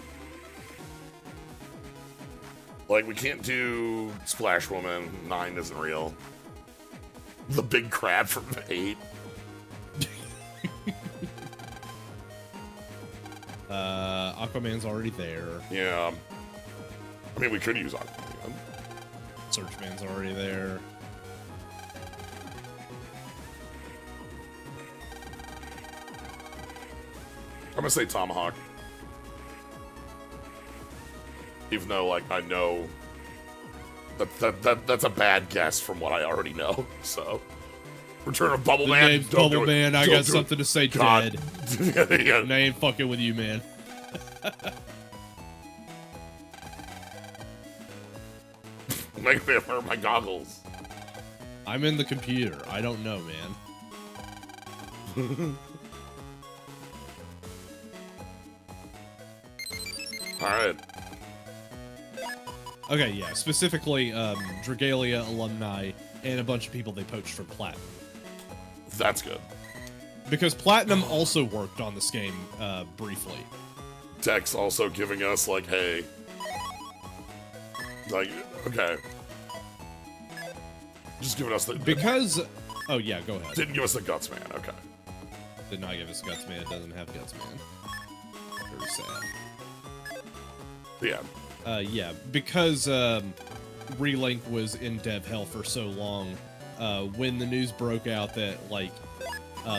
Like, we can't do Splash Woman. 9 isn't real. The big crab from 8. Aquaman's already there. Yeah. I mean, we could use Aquaman. Searchman's already there. I'm gonna say Tomahawk. Even though, like, I know that's a bad guess from what I already know. So, Return of Bubble Man. Name's Bubble Man. I got something to say, God. Dead. Yeah. And I ain't fucking with you, man. Make me wear my goggles. I'm in the computer. I don't know, man. Alright. Okay, yeah. Specifically, Dragalia alumni and a bunch of people they poached from Platinum. That's good. Because Platinum also worked on this game briefly. Tech's also giving us, like, hey. Like, okay. Just giving us the... Because... Oh, yeah, go ahead. Didn't give us the Guts Man, okay. Did not give us Guts Man. It doesn't have Guts Man. Very sad. Yeah. Yeah, because Relink was in dev hell for so long, when the news broke out that, like,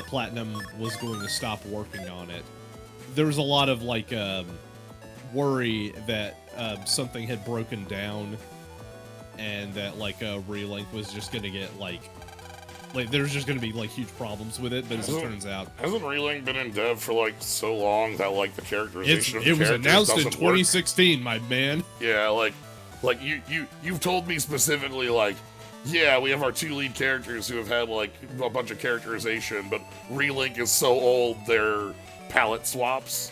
Platinum was going to stop working on it, there was a lot of, like, worry that something had broken down and that, like, Relink was just gonna get, like, there's just gonna be, like, huge problems with it, but as it turns out... Hasn't Relink been in dev for, like, so long that, like, the characterization of the It was characters announced in doesn't 2016, work? my man. Yeah, like you've told me specifically, like, yeah, we have our 2 lead characters who have had, like, a bunch of characterization, but Relink is so old, they're palette swaps.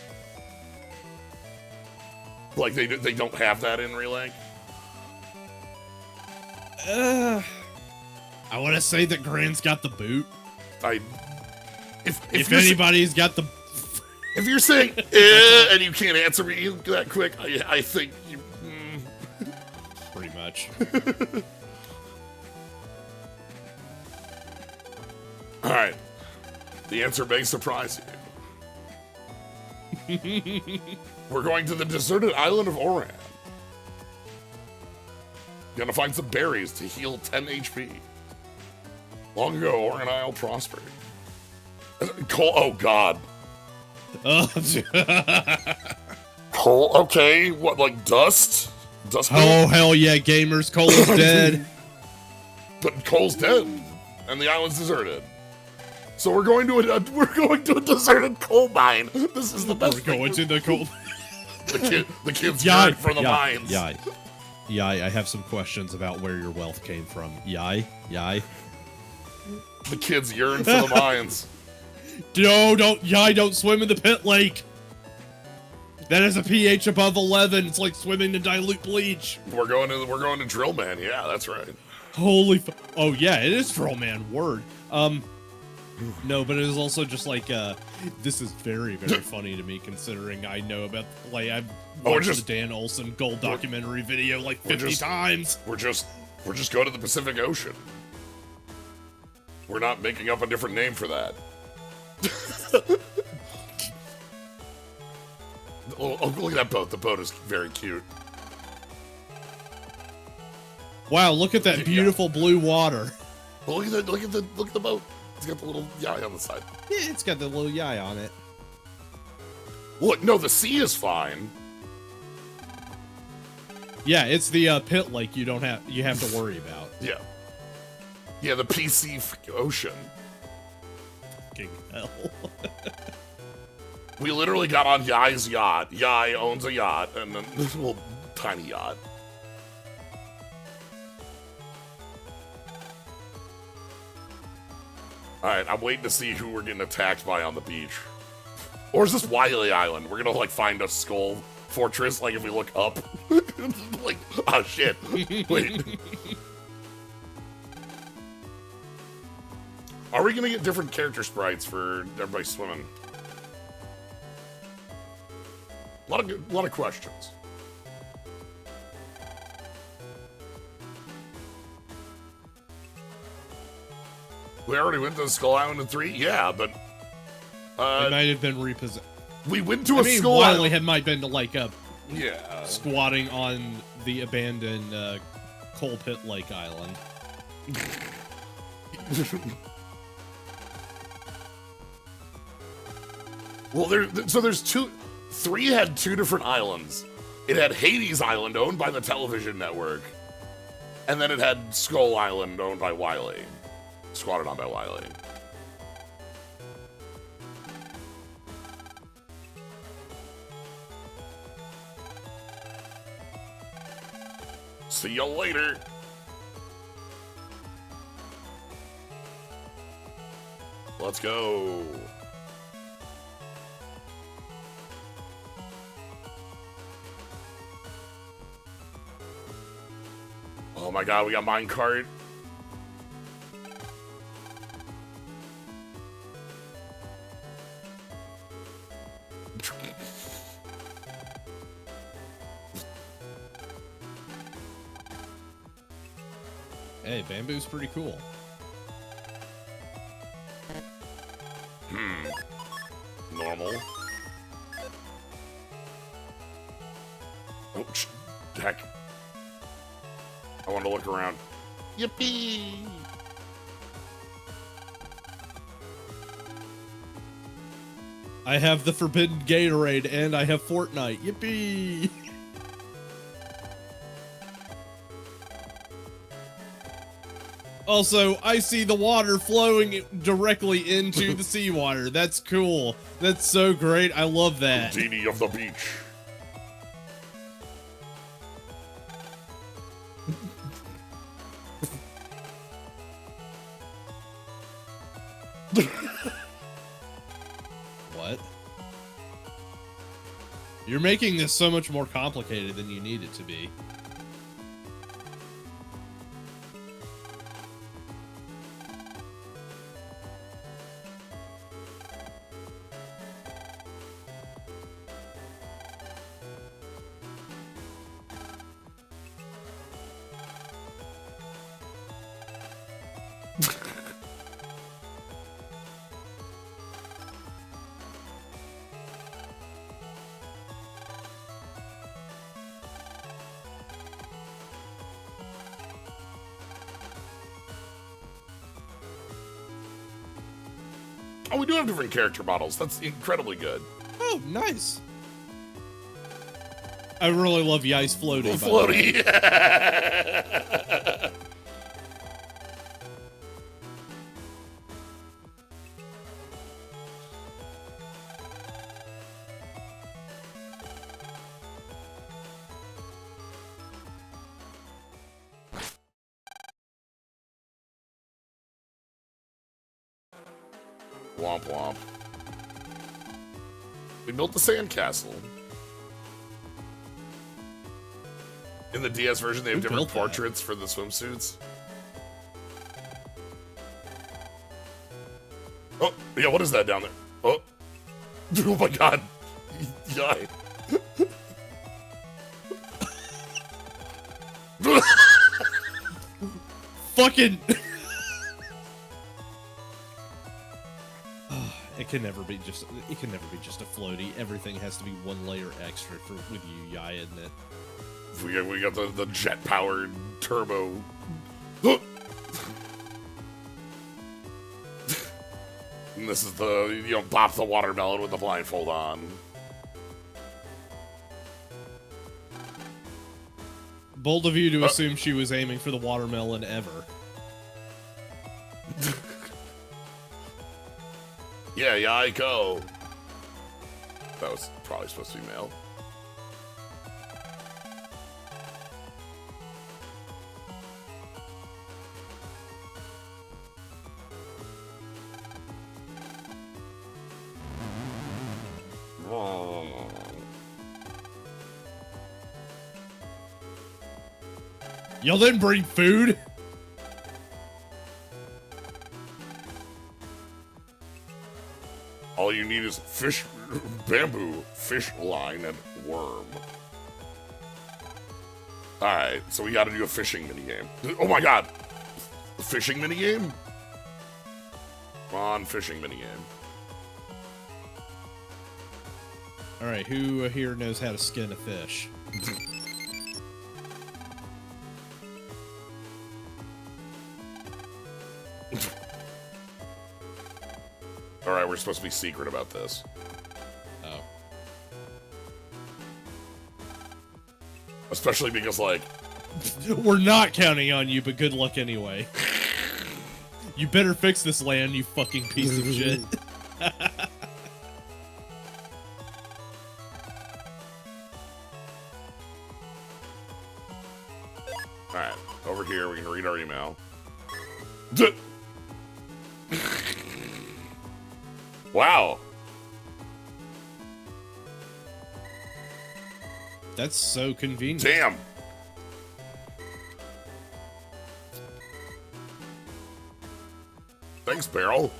Like, they don't have that in Relink. I want to say that Gran's got the boot. If anybody's got the... If you're saying, and you can't answer me that quick, I think you... Pretty much. Alright. The answer may surprise you. We're going to the deserted island of Oran. Gonna find some berries to heal 10 HP. Long ago, Oran Isle prospered. Oh, God. Coal? Okay, what, like dust? Dust? Oh, hell yeah, gamers. Cole is dead. But Cole's dead. and the island's deserted. So we're going to a deserted coal mine. This is the best. We're going to the coal. The kids yearn for the mines. Yai, I have some questions about where your wealth came from. Yai. The kids yearn for the mines. No, don't swim in the pit lake. That is a pH above 11. It's like swimming in dilute bleach. We're going to Drill Man. Yeah, that's right. Holy oh yeah, it is Drill Man. Word. No, but it is also just like this is very funny to me considering I know about like I've watched the Dan Olsen Gold documentary video like 50 times. We're just going to the Pacific Ocean. We're not making up a different name for that. Oh, look at that boat. The boat is very cute. Wow, look at that beautiful blue water. Well, look at the boat. It's got the little yai on the side. Yeah, it's got the little yai on it. Look, no, the sea is fine. Yeah, it's the pit lake you have to worry about. Yeah. Yeah, the PC ocean. Fucking hell. We literally got on Yai's yacht. Yai owns a yacht, and then this little tiny yacht. Alright, I'm waiting to see who we're getting attacked by on the beach. Or is this Wily Island? We're gonna, like, find a skull fortress, like, if we look up. Like, oh, shit. Wait. Are we gonna get different character sprites for everybody swimming? A lot of questions. We already went to Skull Island in 3? Yeah, but... it might have been repossessed. We went to a Skull Island... Wily might have been like a... Yeah. Squatting on the abandoned coal pit lake island. Well, there's two... 3 had 2 different islands. It had Hades Island, owned by the television network. And then it had Skull Island, owned by Wily. Squatted on by Wily. See you later. Let's go. Oh my god, we got minecart. Hey, bamboo's pretty cool. Normal. Oh, heck. I want to look around. Yippee! I have the Forbidden Gatorade and I have Fortnite. Yippee! Also, I see the water flowing directly into the seawater. That's cool. That's so great. I love that. Genie of the beach. What? You're making this so much more complicated than you need it to be. Oh, we do have different character models. That's incredibly good. Oh, nice. I really love Yai's floaty. Floaty. Womp womp. We built the sandcastle. In the DS version, they have different portraits for the swimsuits. Oh, yeah, what is that down there? Oh, oh my god. Yai. Fucking... It can never be just a floaty. Everything has to be one layer extra for with you, Yai, isn't it? We got the jet-powered turbo. And this is the, you know, bop the watermelon with the blindfold on. Bold of you to assume she was aiming for the watermelon ever. Yeah, Yaiko. That was probably supposed to be male. Y'all didn't bring food? All you need is fish, bamboo, fish line, and worm. Alright, so we gotta do a fishing minigame. Oh my god! A fishing minigame? Come on, fishing minigame. Alright, who here knows how to skin a fish? Alright, we're supposed to be secret about this. Oh. Especially because, like... We're not counting on you, but good luck anyway. You better fix this land, you fucking piece of shit. Alright, over here, we can read our email. Wow. That's so convenient. Damn. Thanks, Barrel.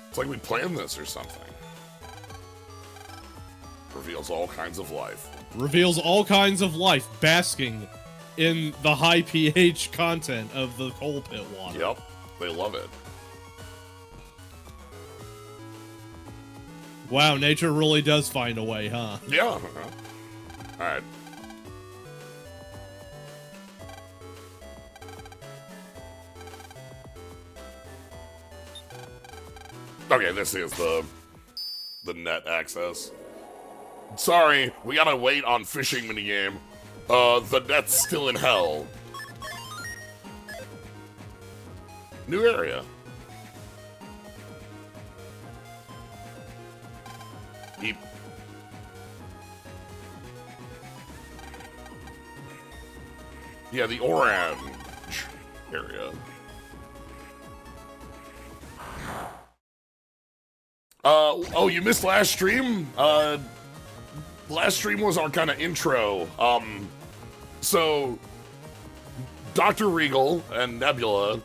It's like we planned this or something. Reveals all kinds of life. Reveals all kinds of life basking in the high pH content of the coal pit water. Yep, they love it. Wow, nature really does find a way, huh? Yeah. Alright. Okay, this is the net access. Sorry, we gotta wait on fishing minigame. The net's still in hell. New area. Eep. Yeah, the orange area. Oh, you missed last stream? Last stream was our kind of intro. So, Dr. Regal and Nebula,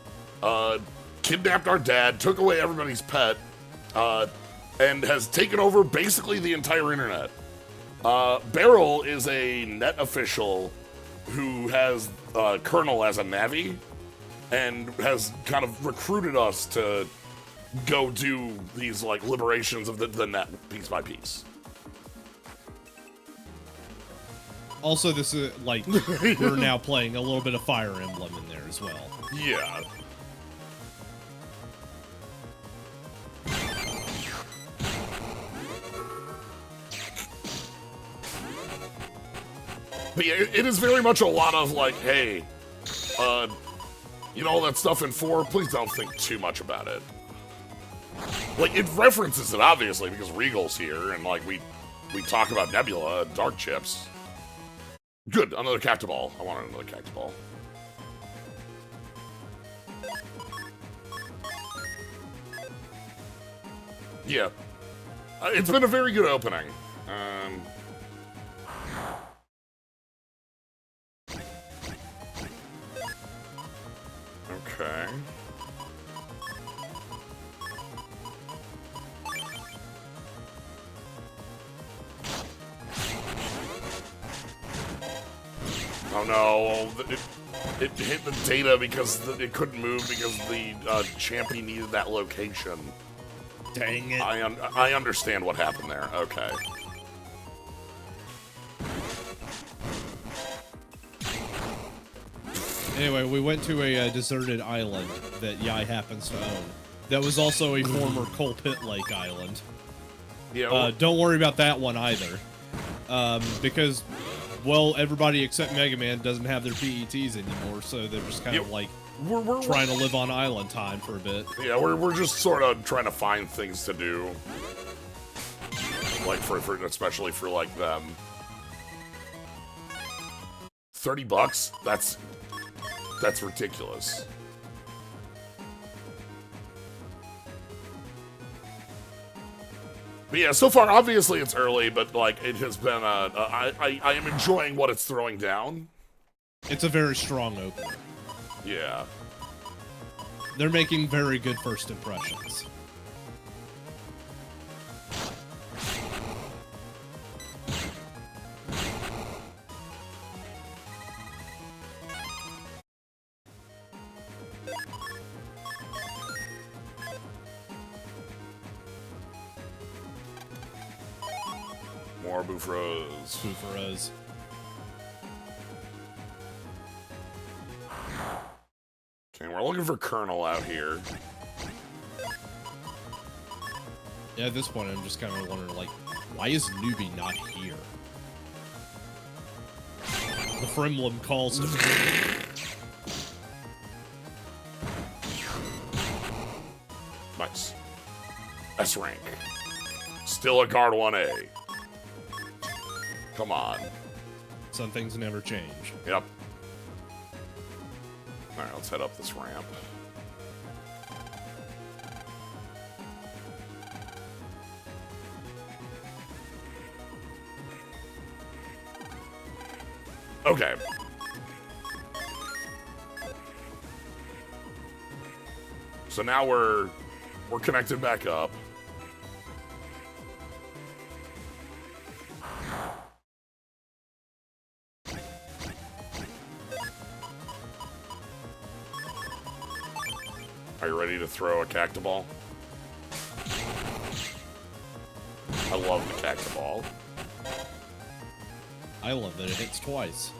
kidnapped our dad, took away everybody's pet, and has taken over basically the entire internet. Beryl is a net official who has Colonel as a Navi, and has kind of recruited us to go do these, like, liberations of the net piece by piece. Also, this is, like, we're now playing a little bit of Fire Emblem in there as well. Yeah. But yeah, it is very much a lot of, like, hey, you know all that stuff in 4? Please don't think too much about it. Like, it references it, obviously, because Regal's here, and, like, we talk about Nebula and Dark Chips. Good, another Cactoball. I wanted another Cactoball. Yeah. It's been a very good opening. Okay. Oh no, it hit the data because it couldn't move because the champion needed that location. Dang it. I understand what happened there. Okay. Anyway, we went to a deserted island that Yai happens to own. That was also a former Coal Pit Lake island. Yeah. Don't worry about that one either. Because, well, everybody except Megaman doesn't have their PETs anymore, so they're just kind of like we're trying to live on island time for a bit. Yeah, we're just sort of trying to find things to do. Like for especially for like them. $30? That's ridiculous. But yeah, so far, obviously it's early, but like it has been I am enjoying what it's throwing down. It's a very strong opener. Yeah. They're making very good first impressions. More Vpris. Vpris. Okay, we're looking for Colonel out here. Yeah, at this point, I'm just kind of wondering, like, why is Newbie not here? The Fremlin calls him. Nice. S rank. Still a guard 1A. Come on. Some things never change. Yep. Alright, let's head up this ramp. Okay. So now we're connected back up. Are you ready to throw a cactoball? I love the cactoball. I love that it hits twice.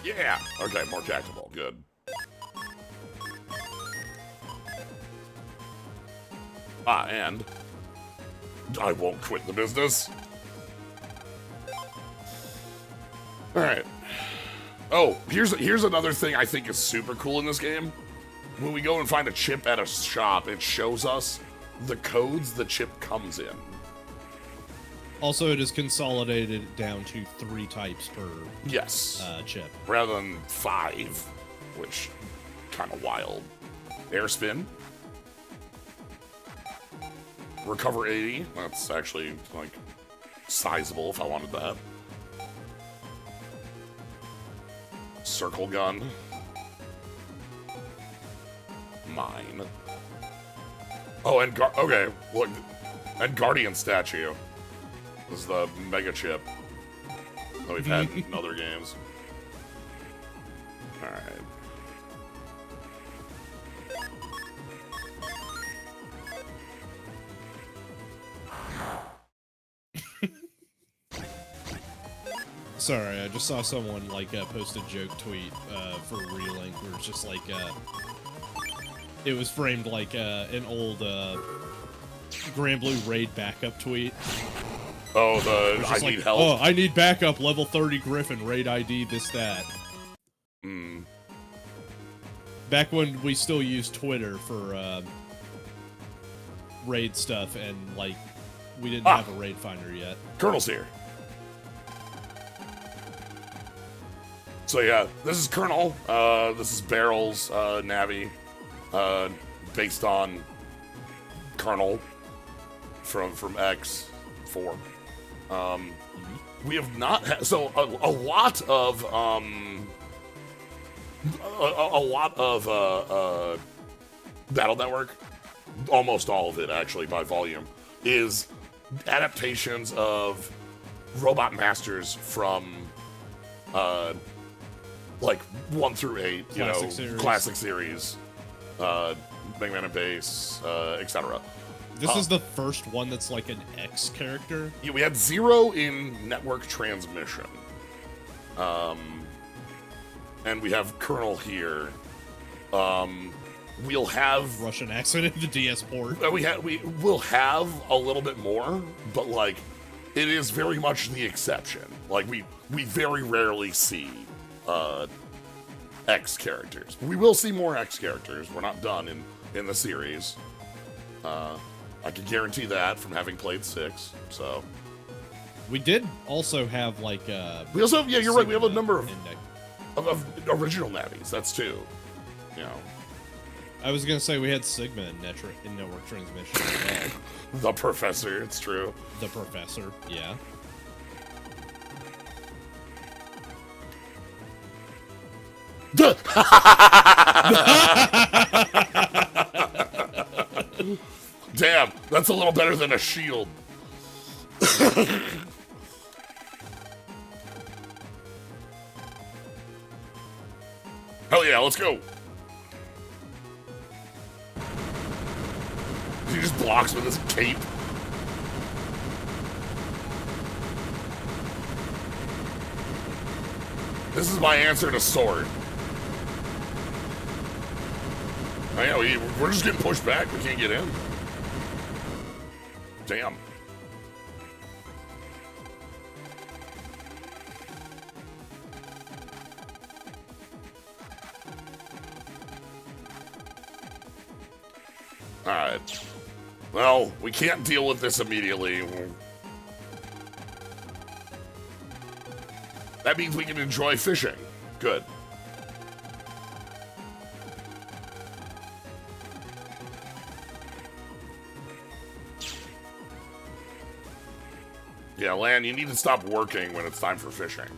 Yeah! Okay, more cactoball. Good. Ah, and I won't quit the business. Alright. Oh, here's another thing I think is super cool in this game. When we go and find a chip at a shop, it shows us the codes the chip comes in. Also, it is consolidated down to 3 types per chip. Rather than 5, which kind of wild. Air spin. Recover 80. That's actually, like, sizable if I wanted that. Circle gun. Mine. Oh, and okay, look. And Guardian statue. This is the mega chip that we've had in other games. Alright. Sorry, I just saw someone, like, post a joke tweet for Relink where it's just like, it was framed like an old Grand Blue Raid backup tweet. Oh, I need help. Oh, I need backup, level 30 Griffin, raid ID, this, that. Hmm. Back when we still used Twitter for raid stuff, and, like, we didn't have a raid finder yet. Colonel's here. So yeah, this is Colonel. This is Barrel's Navi, based on Colonel from X4. We have not had a lot of Battle Network, almost all of it actually by volume, is adaptations of Robot Masters from like 1 through 8, classic series, Megaman and Base, etc. This is the first one that's like an X character. Yeah, we had 0 in Network Transmission, and we have Colonel here. We'll have Russian accent in the DS port. we will have a little bit more, but like it is very much the exception. Like we very rarely see X characters. We will see more X characters. We're not done in the series. I can guarantee that from having played 6. So we did also have like we also have, yeah, you're right. We have a number of original original Navis. That's 2. You know. I was gonna say we had Sigma in Network Transmission as well. The Professor, it's true. The Professor, yeah. Damn, that's a little better than a shield. Hell yeah, let's go. He just blocks with his cape. This is my answer to sword. Oh yeah, we're just getting pushed back. We can't get in. Damn. Alright. Well, we can't deal with this immediately. That means we can enjoy fishing. Good. Yeah, Lan, you need to stop working when it's time for fishing.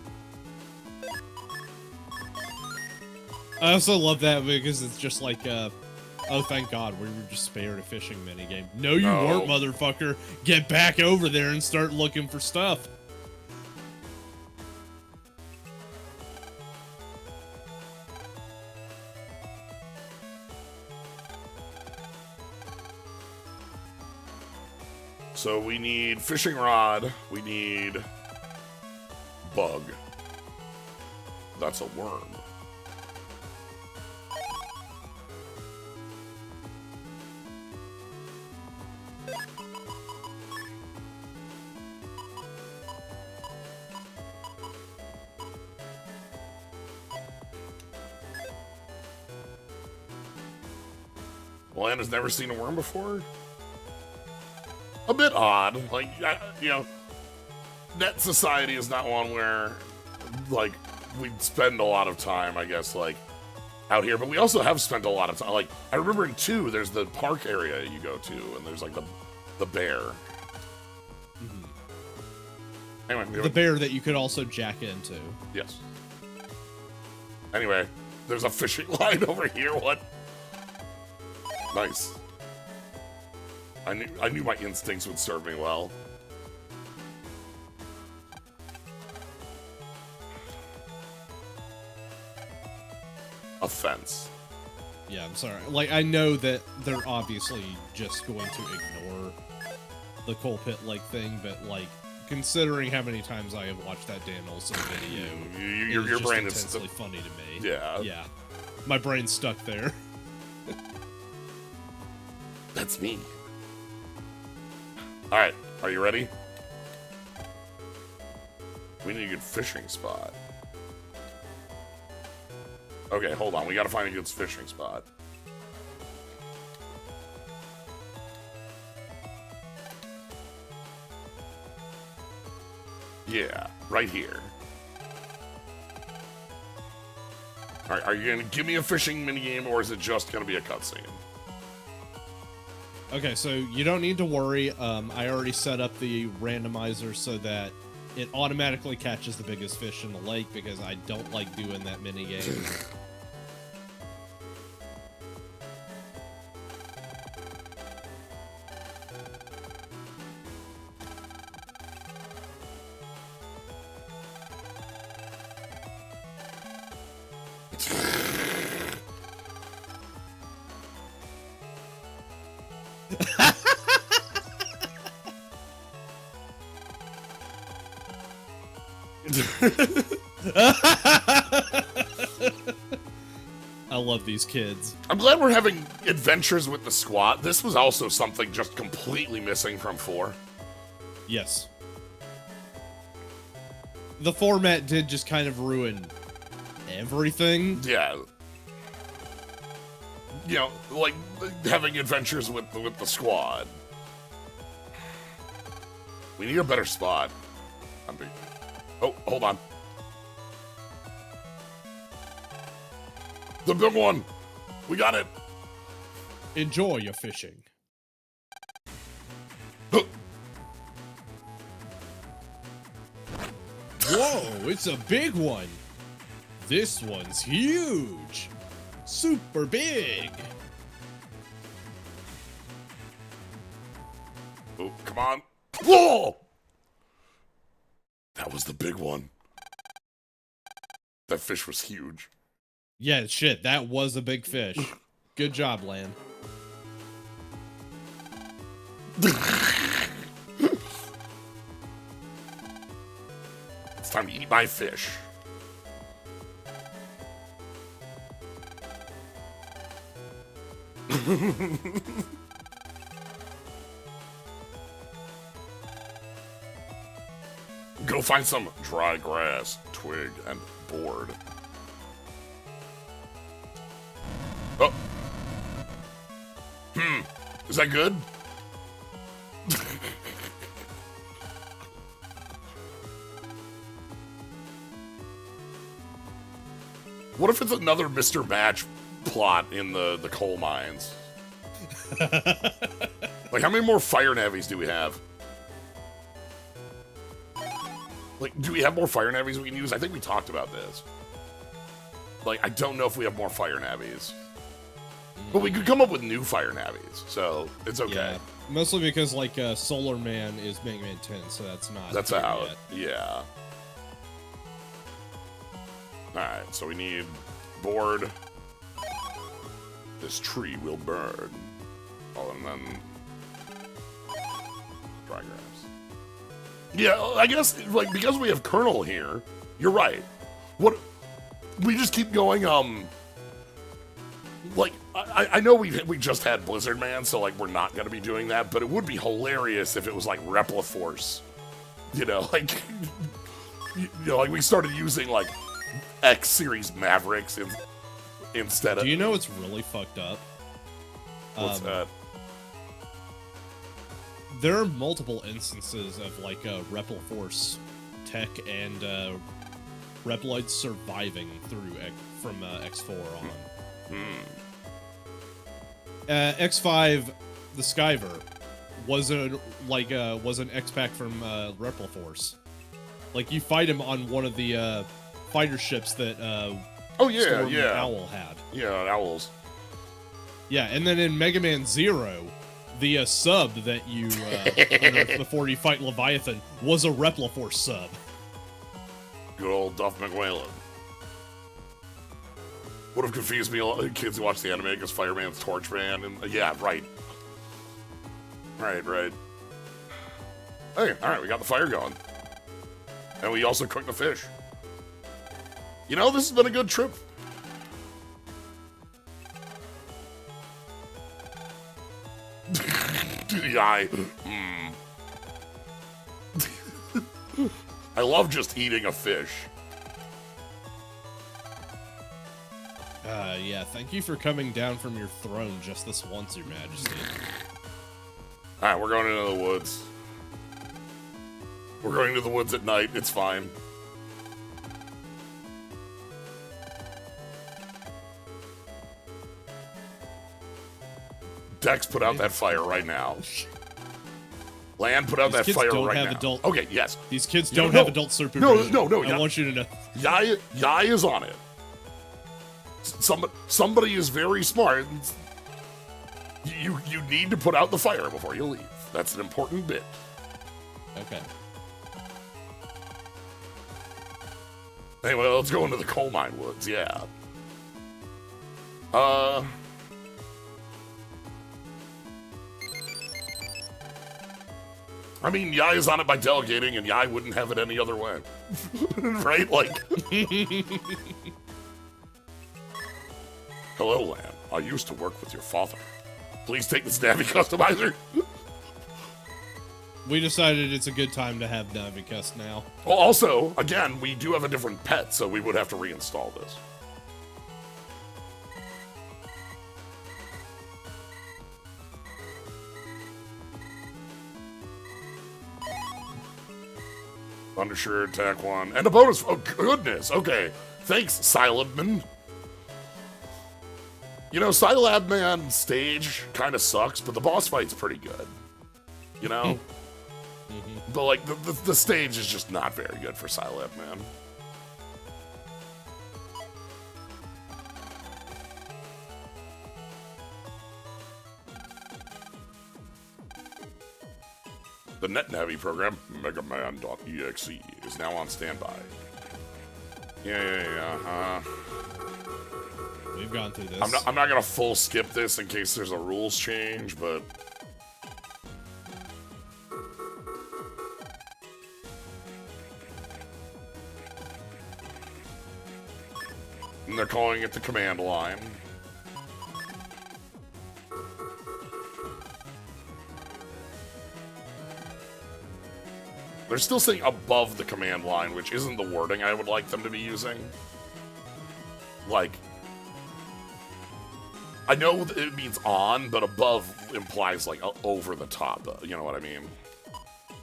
I also love that because it's just like, oh, thank God, we were just spared a fishing minigame. No, you weren't, motherfucker. Get back over there and start looking for stuff. So we need fishing rod. We need bug. That's a worm. Well, Anna's never seen a worm before? A bit odd. Like, you know, Net Society is not one where, like, we'd spend a lot of time, I guess, like, out here. But we also have spent a lot of time. Like, I remember in 2, there's the park area you go to, and there's, like, the bear. Mm-hmm. Anyway. The bear that you could also jack into. Yes. Anyway, there's a fishing line over here. What? Nice. I knew my instincts would serve me well. A fence. Yeah, I'm sorry. Like, I know that they're obviously just going to ignore the coal pit-like thing, but, like, considering how many times I have watched that Dan Olsen video, your brain is intensely funny to me. Yeah. Yeah. My brain's stuck there. That's me. Alright, are you ready? We need a good fishing spot. Okay, hold on. We gotta find a good fishing spot. Yeah, right here. Alright, are you gonna give me a fishing minigame, or is it just gonna be a cutscene? Okay, so you don't need to worry. I already set up the randomizer so that it automatically catches the biggest fish in the lake because I don't like doing that minigame. I love these kids. I'm glad we're having adventures with the squad. This was also something just completely missing from 4. Yes. The format did just kind of ruin everything. Yeah. You know, like having adventures with the squad. We need a better spot. Oh, hold on. The big one. We got it. Enjoy your fishing. Whoa, it's a big one. This one's huge. Super big. Oh, come on. Whoa! That was the big one. That fish was huge. Yeah, shit, that was a big fish. Good job, Lan. It's time to eat my fish. Go find some dry grass, twig, and board. Oh. Is that good? What if it's another Mr. Match plot in the coal mines? Like, how many more fire navies do we have? Like, do we have more fire navies we can use? I think we talked about this. Like, I don't know if we have more fire navies. But we could come up with new fire navies, so it's okay. Yeah, mostly because, like, Solar Man is Megaman 10, so that's not... That's out. Yeah. Alright, so we need board. This tree will burn. Oh, and then... dry grass. Yeah, I guess, like, because we have Colonel here, you're right. What... We just keep going, like, I know we just had Blizzard Man, so, like, we're not gonna be doing that, but it would be hilarious if it was, like, Repliforce. You know, like... You know, like, we started using, like, X-Series Mavericks instead of... Do you know what's really fucked up? What's that? There are multiple instances of, like, Repliforce tech and Reploids surviving from X4 on. X5, the Skyver, was an X-Pack from Repliforce. Like, you fight him on one of the fighter ships that Oh yeah, Storm yeah. Owl had. Yeah, owls. Yeah, and then in Mega Man Zero, the sub that you unearthed before you fight Leviathan was a Repliforce sub. Good old Duff McWhalen. Would have confused me a lot. Kids who watch the anime because Fireman's Torchman, and yeah, right. Right. Hey, alright, we got the fire going. And we also cooked the fish. You know, this has been a good trip. To the eye. I love just eating a fish. Yeah, thank you for coming down from your throne just this once, Your Majesty. Alright, we're going into the woods. We're going to the woods at night. It's fine. Dex, put out that fire right now. Land, put out that fire right now. Okay, yes. These kids don't have adult supervision. No. I want you to know. Yai is on it. Somebody is very smart. You need to put out the fire before you leave. That's an important bit. Okay. Anyway, let's go into the coal mine woods. Yeah. I mean, Yai is on it by delegating, and Yai wouldn't have it any other way. Right? Like... Hello, Lamb. I used to work with your father. Please take this Navi customizer. We decided it's a good time to have Navicust now. Well, also, again, we do have a different pet, so we would have to reinstall this. Undershirt, attack 1, and a bonus. Oh, goodness. Okay. Thanks, Silabman. You know, Silabman stage kind of sucks, but the boss fight's pretty good. You know? But, like, the stage is just not very good for Silabman. The NetNavi program, Megaman.exe, is now on standby. Yeah. We've gone through this. I'm not gonna full skip this in case there's a rules change, but... And they're calling it the command line. They're still saying above the command line, which isn't the wording I would like them to be using. Like, I know that it means on, but above implies, like, over the top. You know what I mean?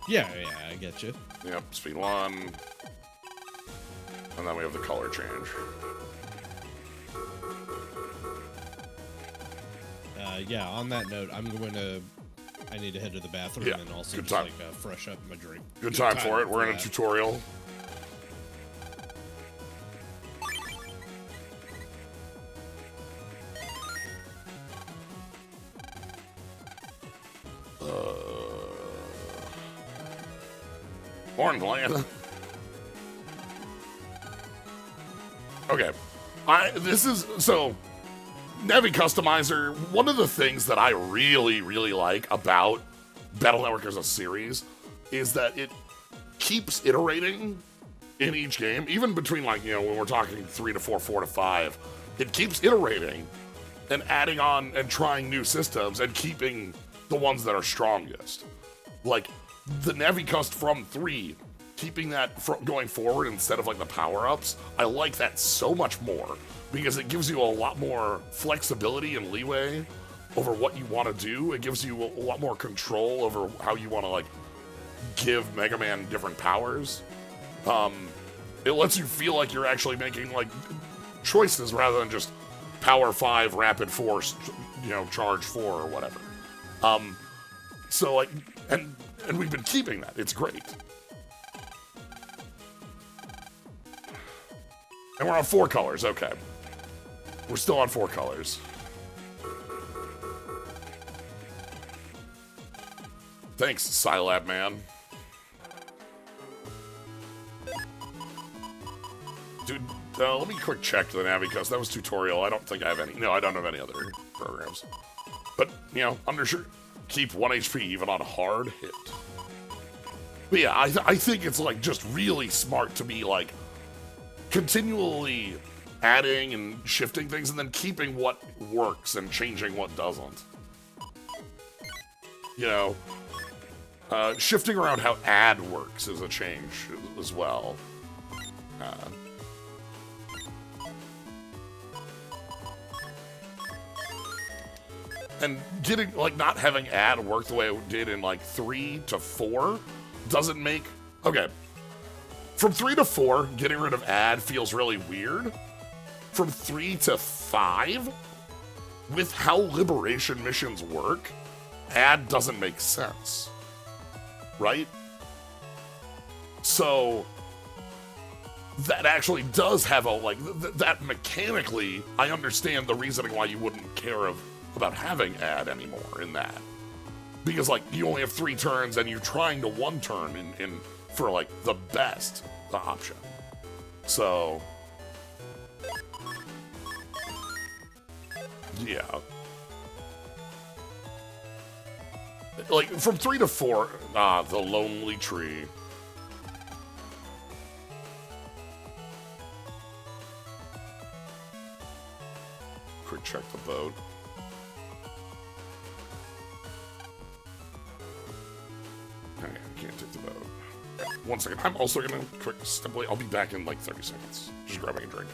Yeah, I get you. Yep, speed 1. And then we have the color change. Yeah, on that note, I need to head to the bathroom and also just like fresh up my drink. Good time for it. We're in a tutorial. Orange land. Okay. Navi Customizer, one of the things that I really, really like about Battle Network as a series is that it keeps iterating in each game, even between, like, you know, when we're talking 3 to 4, 4 to 5, it keeps iterating and adding on and trying new systems and keeping the ones that are strongest. Like, the Navicust from 3, keeping that going forward instead of, like, the power-ups, I like that so much more. Because it gives you a lot more flexibility and leeway over what you want to do. It gives you a lot more control over how you want to, like, give Mega Man different powers. It lets you feel like you're actually making, like, choices rather than just power 5, rapid force, you know, charge 4 or whatever. So, like, and we've been keeping that. It's great. And we're on 4 colors, okay. We're still on 4 colors. Thanks, Scilab man. Dude, let me quick check the Navicust. That was tutorial. I don't think I have any. No, I don't have any other programs. But, you know, undershirt, keep 1 HP even on a hard hit. But yeah, I think it's, like, just really smart to be, like, continually adding and shifting things and then keeping what works and changing what doesn't. You know, shifting around how add works is a change as well. And getting, like, not having add work the way it did in, like, 3 to 4 doesn't make Okay. From 3 to 4, getting rid of add feels really weird. From 3 to 5, with how liberation missions work, add doesn't make sense. Right? So, that actually does have a, like, that mechanically, I understand the reasoning why you wouldn't care about having add anymore in that. Because, like, you only have 3 turns and you're trying to 1 turn in for, like, the best option. So, yeah. Like, from 3 to 4, the lonely tree. Quick check the boat. Okay, I can't take the boat. 1 second. I'm also gonna quick step away. I'll be back in like 30 seconds. Just grabbing a drink.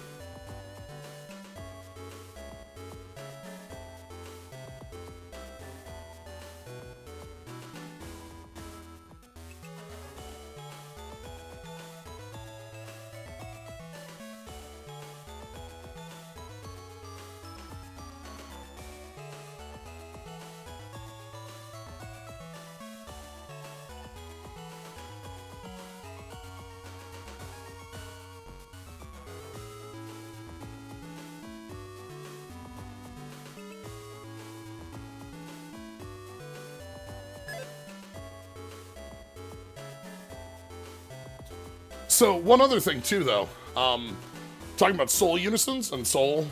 So, one other thing, too, though. Talking about Soul Unisons and Soul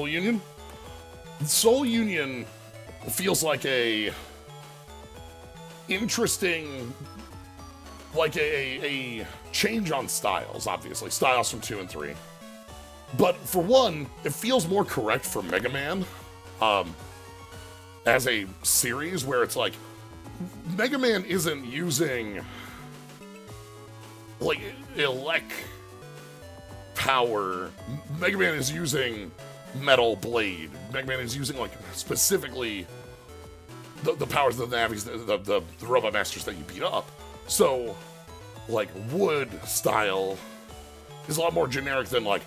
Union. Soul Union feels like a interesting, like a change on styles, obviously. Styles from 2 and 3. But, for one, it feels more correct for Megaman as a series where it's like, Megaman isn't using like elect power. Megaman is using metal blade. Megaman is using like specifically the powers of the navies, the robot masters that you beat up. So like wood style is a lot more generic than like,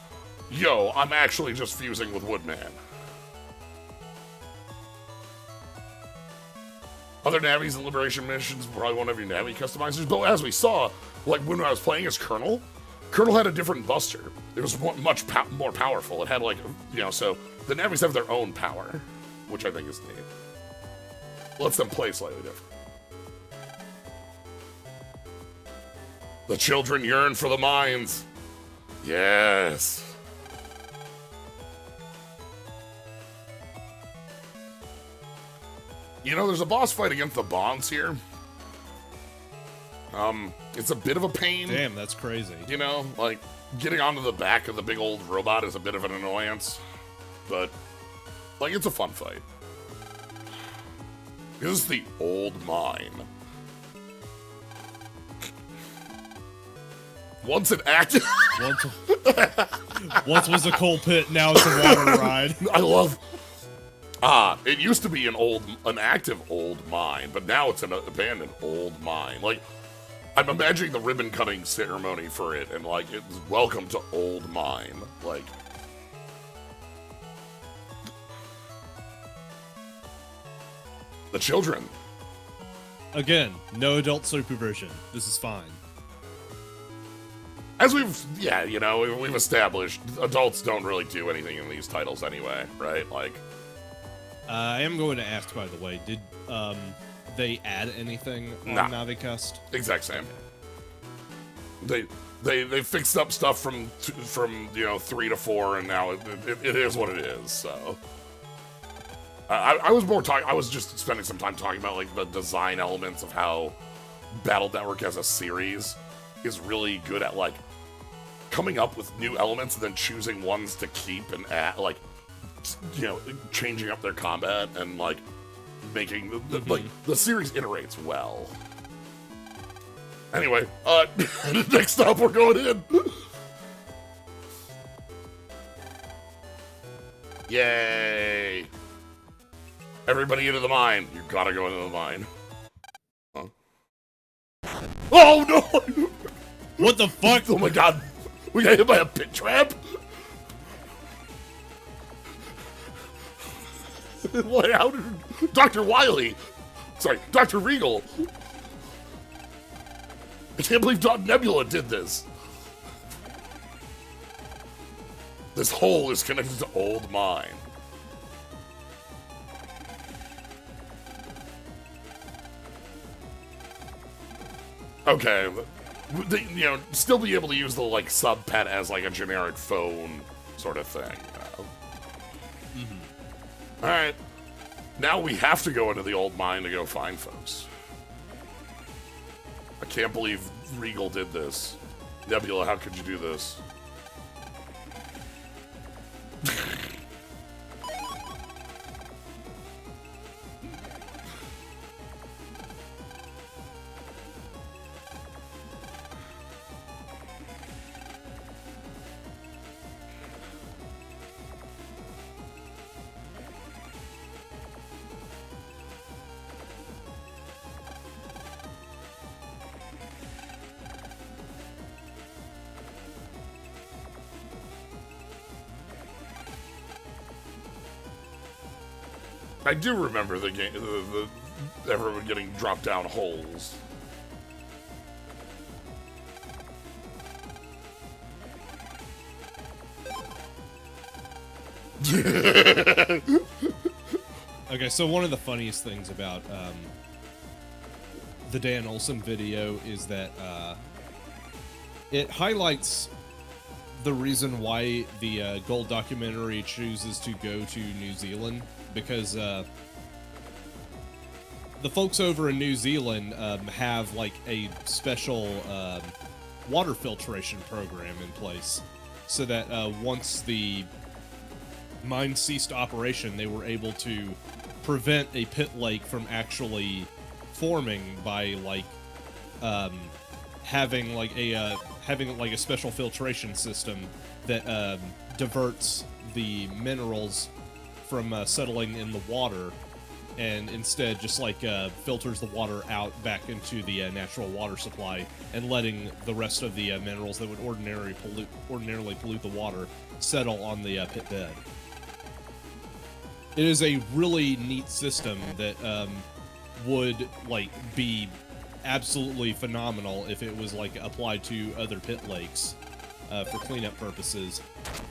yo, I'm actually just fusing with Woodman. Other navies and liberation missions probably won't have your navi customizers, but as we saw, like when I was playing as Colonel had a different buster. It was much more powerful. It had like, you know, so the navies have their own power, which I think is neat. Lets them play slightly different. The children yearn for the mines. Yes. You know, there's a boss fight against the Bonds here. It's a bit of a pain. Damn, that's crazy. You know, like, getting onto the back of the big old robot is a bit of an annoyance. But, like, it's a fun fight. This is the old mine. Once it acted... Once was a coal pit, now it's a water ride. I love... it used to be an active old mine, but now it's an abandoned old mine. Like, I'm imagining the ribbon cutting ceremony for it, and like, it's welcome to old mine. Like, the children. Again, no adult supervision. This is fine. As we've established, adults don't really do anything in these titles anyway, right? Like, I am going to ask, by the way, did they add anything on Navicast? Exact same. They fixed up stuff from 3 to 4, and now it is what it is. So I was just spending some time talking about like the design elements of how Battle Network as a series is really good at like coming up with new elements and then choosing ones to keep and add, like, you know, changing up their combat and like making the series iterates well. Anyway, next up we're going in. Yay! Everybody into the mine. You gotta go into the mine. Huh? Oh no! What the fuck? Oh my god. We got hit by a pit trap? What? How did Dr. Wily? Sorry, Dr. Regal. I can't believe Nebula did this. This hole is connected to Old Mine. Okay, you know, still be able to use the like sub pet as like a generic phone sort of thing. All right, now we have to go into the Old Mine to go find folks. I can't believe Regal did this. Nebula, how could you do this? I do remember the game, everyone getting dropped down holes. Okay, so one of the funniest things about the Dan Olsen video is that it highlights the reason why the Gold documentary chooses to go to New Zealand, because the folks over in New Zealand have like a special water filtration program in place, so that once the mine ceased operation, they were able to prevent a pit lake from actually forming by like having like a special filtration system that diverts the minerals from settling in the water, and instead just like filters the water out back into the natural water supply, and letting the rest of the minerals that would ordinarily pollute the water settle on the pit bed. It is a really neat system that would like be absolutely phenomenal if it was like applied to other pit lakes for cleanup purposes.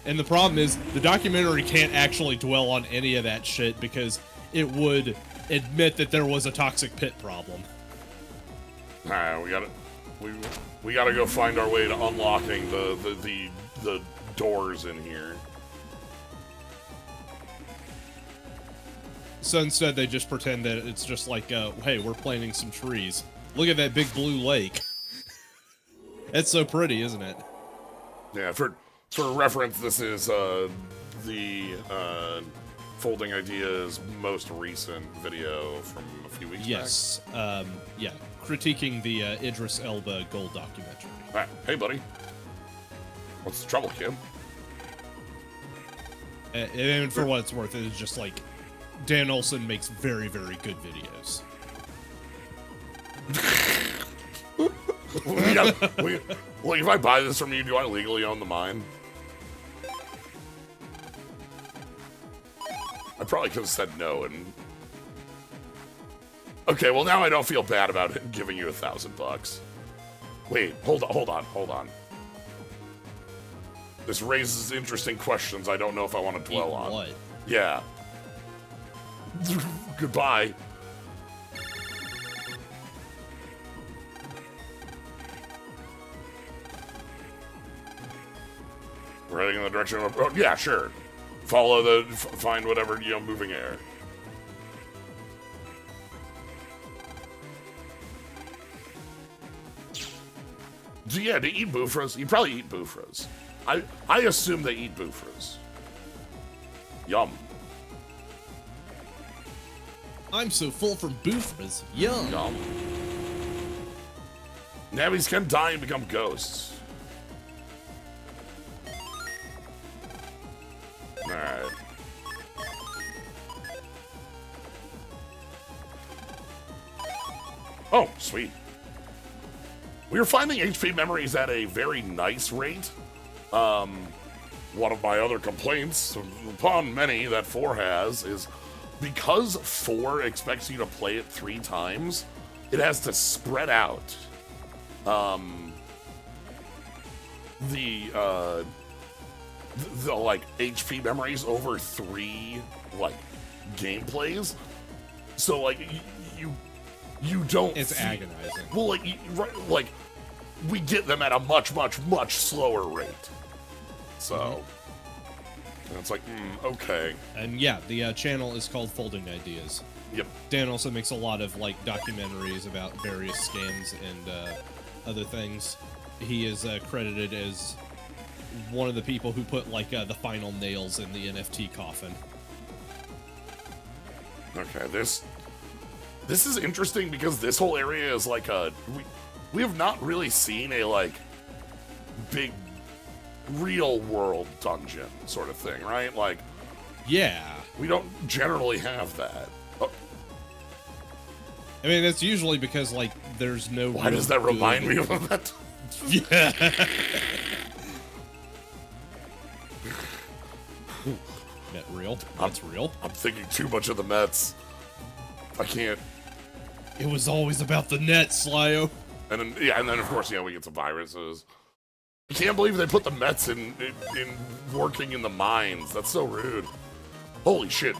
And the problem is the documentary can't actually dwell on any of that shit because it would admit that there was a toxic pit problem. All right, we gotta go find our way to unlocking the doors in here. So instead they just pretend that it's just like, hey, we're planting some trees. Look at that big blue lake. It's so pretty, isn't it? Yeah, for reference, this is the Folding Ideas most recent video from a few weeks back. Yes, yeah, critiquing the Idris Elba Gold documentary. All right, hey buddy, what's the trouble, kid? And for what it's worth, it's just like Dan Olsen makes very, very good videos. Well, if I buy this from you, do I legally own the mine? I probably could have said no and... Okay, well now I don't feel bad about it giving you $1,000. Wait, hold on. This raises interesting questions I don't know if I want to dwell on. What? Yeah. Goodbye. We're heading in the direction of... Oh, yeah, sure. Follow the... Find whatever, moving air. Yeah, to eat Vpris. You probably eat Vpris. I assume they eat Vpris. Yum. I'm so full from Vpris. Yum. Yum. Nabbies can die and become ghosts. Alright. Oh, sweet. We are finding HP memories at a very nice rate. One of my other complaints, upon many that 4 has, is because 4 expects you to play it 3 times, it has to spread out the like HP memories over 3 like gameplays. So like you don't. It's agonizing. Well, like we get them at a much slower rate. So and it's like, okay. And yeah, the channel is called Folding Ideas. Yep. Dan also makes a lot of like documentaries about various scams and other things. He is credited as one of the people who put like the final nails in the NFT coffin. Okay, this is interesting because this whole area is like we have not really seen a like big real world dungeon sort of thing, right? Like, yeah, we don't generally have that. Oh. I mean, that's usually because like there's no. Why does that remind me of that? Yeah. Met real? That's real? I'm thinking too much of the Mets. I can't. It was always about the net, Slyo. And then and then of course we get some viruses. I can't believe they put the Mets in working in the mines. That's so rude. Holy shit.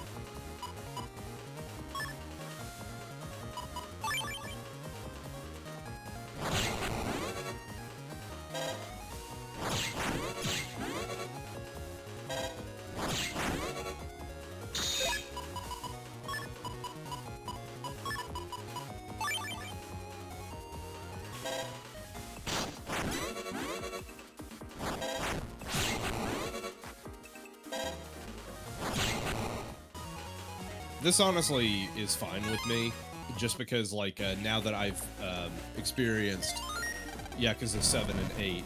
This honestly is fine with me, just because, like, now that I've experienced Yakuza 7 and 8,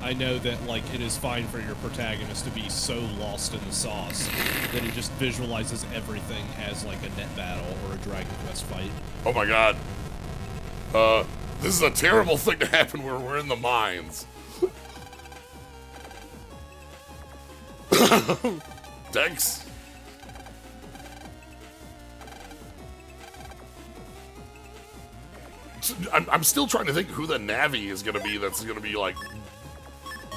I know that, like, it is fine for your protagonist to be so lost in the sauce that it just visualizes everything as, like, a net battle or a Dragon Quest fight. Oh my god. This is a terrible thing to happen where we're in the mines. Thanks. I'm still trying to think who the Navi is going to be that's going to be, like,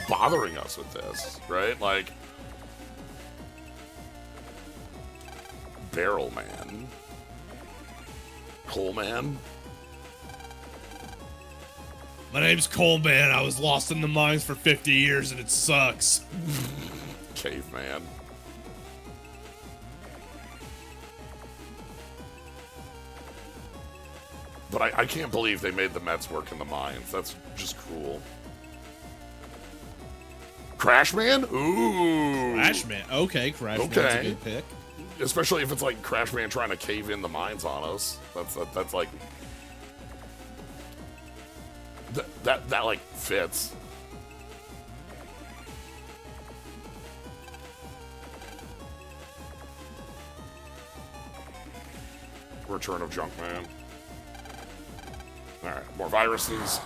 bothering us with this, right? Like, Barrel Man. Coleman. My name's Coleman. I was lost in the mines for 50 years and it sucks. Caveman. But I can't believe they made the Mets work in the mines. That's just cruel. Crashman? Ooh. Crashman. Okay, Crashman's a good pick. Especially if it's like Crashman trying to cave in the mines on us. That's like... That like fits. Return of Junkman. Alright, more viruses.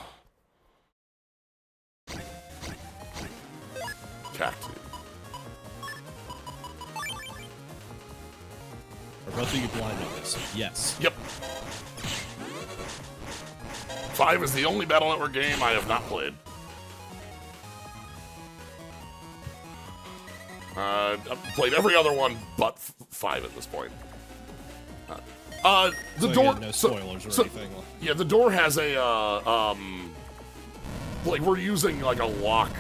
Cacti. Are both of you blind on this? Yes. Yep. 5 is the only Battle Network game I have not played. I've played every other one but 5 at this point. The so door. No spoilers or anything. Yeah, the door has a like we're using like a lock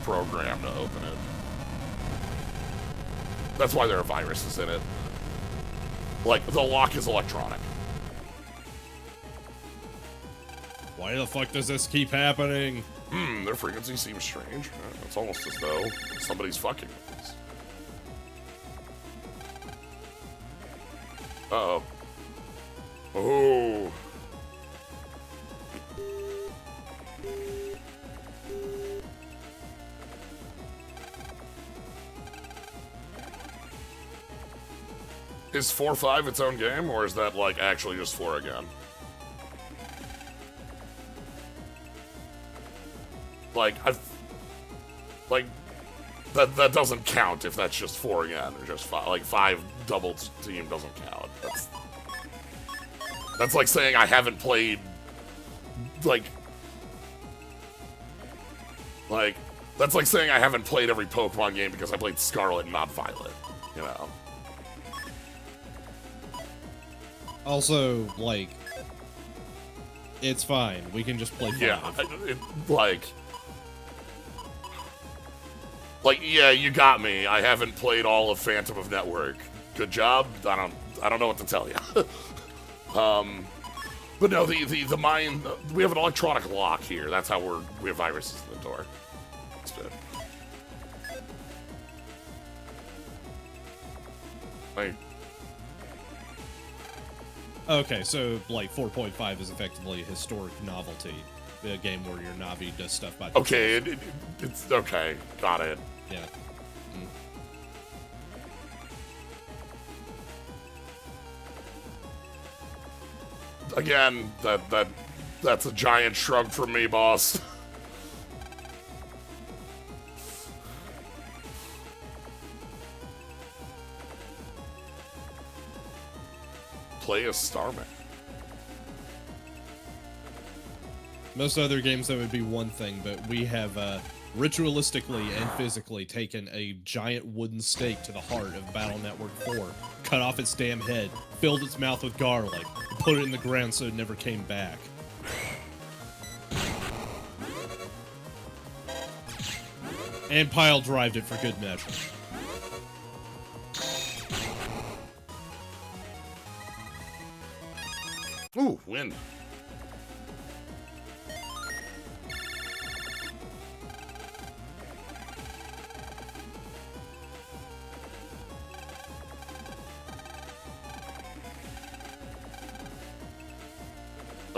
program to open it. That's why there are viruses in it. Like the lock is electronic. Why the fuck does this keep happening? Their frequency seems strange. It's almost as though somebody's fucking with us. Uh-oh. Oh. Is 4-5 its own game, or is that, like, actually just 4 again? like, like, that doesn't count if that's just 4 again, or just 5. Like, 5 double team doesn't count. That's like saying I haven't played, like, that's like saying I haven't played every Pokemon game because I played Scarlet and not Violet, you know? Also, like, it's fine. We can just play 5. Yeah, like, yeah, you got me. I haven't played all of Phantom of Network. Good job. I don't know what to tell you. But no, the mine, we have an electronic lock here. That's how we have viruses in the door. That's good. Like, Okay, so, like, 4.5 is effectively a historic novelty. A game where your Navi does stuff by themselves. okay, it's okay. Got it. Yeah. Again, that's a giant shrug from me, boss. Play as Starman. Most other games, that would be one thing, but we have ritualistically and physically taken a giant wooden stake to the heart of Battle Network 4, cut off its damn head, filled its mouth with garlic, and put it in the ground so it never came back. And pile drived it for good measure. Ooh, wind.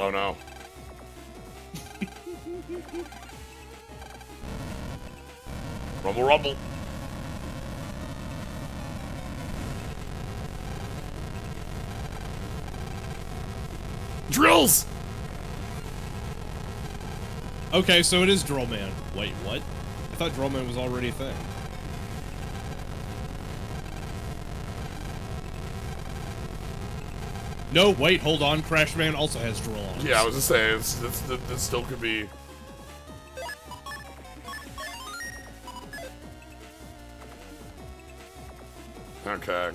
Oh no. Rumble, rumble. Drills! Okay, so it is Drillman. Wait, what? I thought Drillman was already a thing. No, wait, hold on. Crashman also has drill arms. Yeah, I was just saying, this still could be... Okay.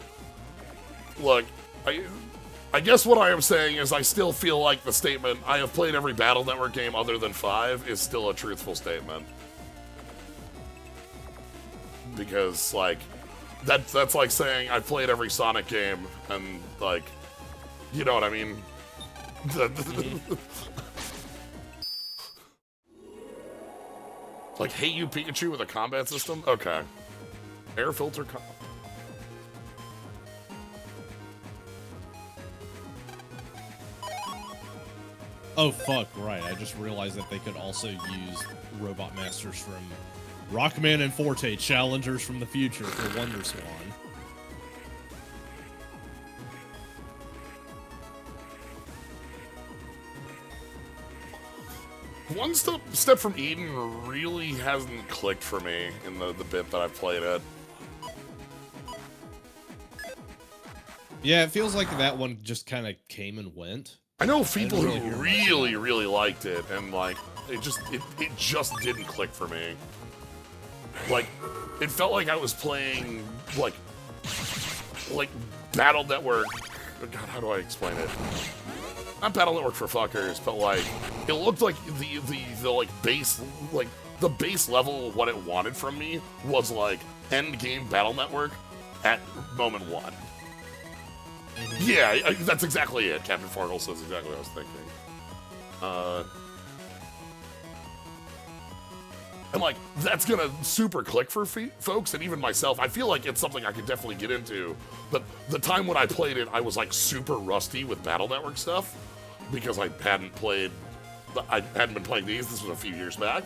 Look, I guess what I am saying is I still feel like the statement, I have played every Battle Network game other than 5, is still a truthful statement. Because, like, that's like saying I've played every Sonic game, and, like, you know what I mean? Like, Hey You Pikachu with a combat system? Okay. Air filter Oh, fuck, right. I just realized that they could also use Robot Masters from Rockman and Forte, challengers from the future for Wonder Swan. One step from Eden really hasn't clicked for me in the bit that I've played it. Yeah, it feels like that one just kind of came and went. I know people really who hear really liked it, and like it just didn't click for me. Like, it felt like I was playing like Battle Network. Oh God, how do I explain it? Not Battle Network for fuckers, but like it looked like the like base, like the base level of what it wanted from me was like end game Battle Network at moment 1. Yeah, that's exactly it. Captain Fargle says exactly what I was thinking. And like, that's gonna super click for folks, and even myself. I feel like it's something I could definitely get into. But the time when I played it, I was like super rusty with Battle Network stuff because I hadn't been playing these. This was a few years back,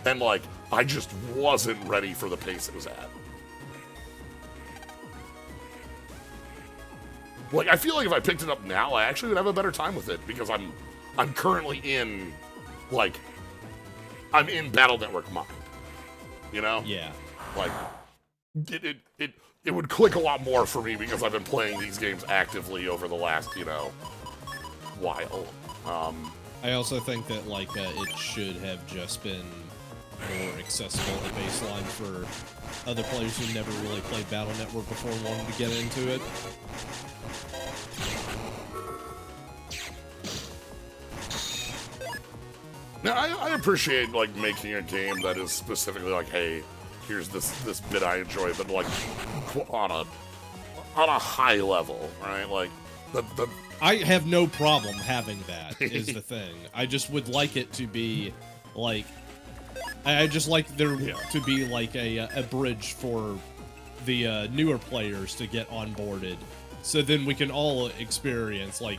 and like, I just wasn't ready for the pace it was at. Like, I feel like if I picked it up now, I actually would have a better time with it because I'm currently in, like, I'm in Battle Network mind. You know? Yeah. Like, it would click a lot more for me because I've been playing these games actively over the last, you know, while. I also think that, like, it should have just been more accessible at baseline for other players who never really played Battle Network before and wanted to get into it. Now, I appreciate, like, making a game that is specifically like, hey, here's this bit I enjoy, but, like, on a high level, right? Like, the I have no problem having that, is the thing. I just would like it to be, like... I just like there to be, like, a bridge for the newer players to get onboarded. So then we can all experience, like,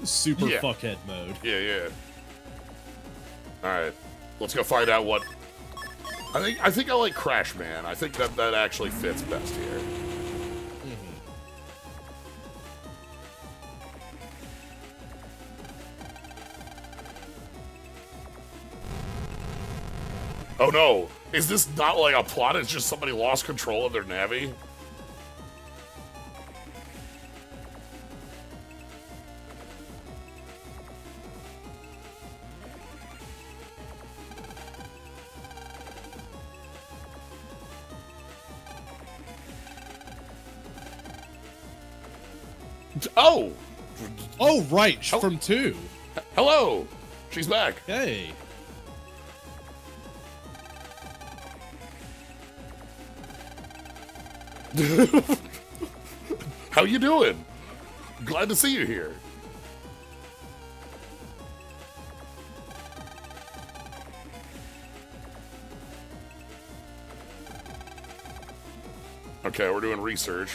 super fuckhead mode. Yeah. Alright. Let's go find out what... I think I like Crash Man. I think that actually fits best here. Oh no! Is this not like a plot? It's just somebody lost control of their Navi? Oh! Oh, right! From 2. Hello! She's back. Hey. How you doing? Glad to see you here. Okay, we're doing research.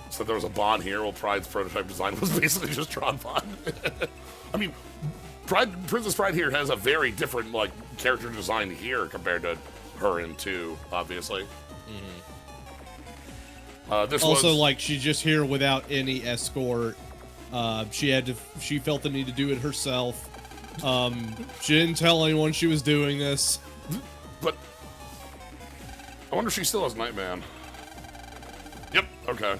So there was a Bond here. Well, Pride's prototype design was basically just Tron Bond. I mean, Princess Pride here has a very different, like, character design here compared to her in 2, obviously. This also, was... like, she's just here without any escort. She felt the need to do it herself. She didn't tell anyone she was doing this. But I wonder if she still has Nightman. Yep, okay.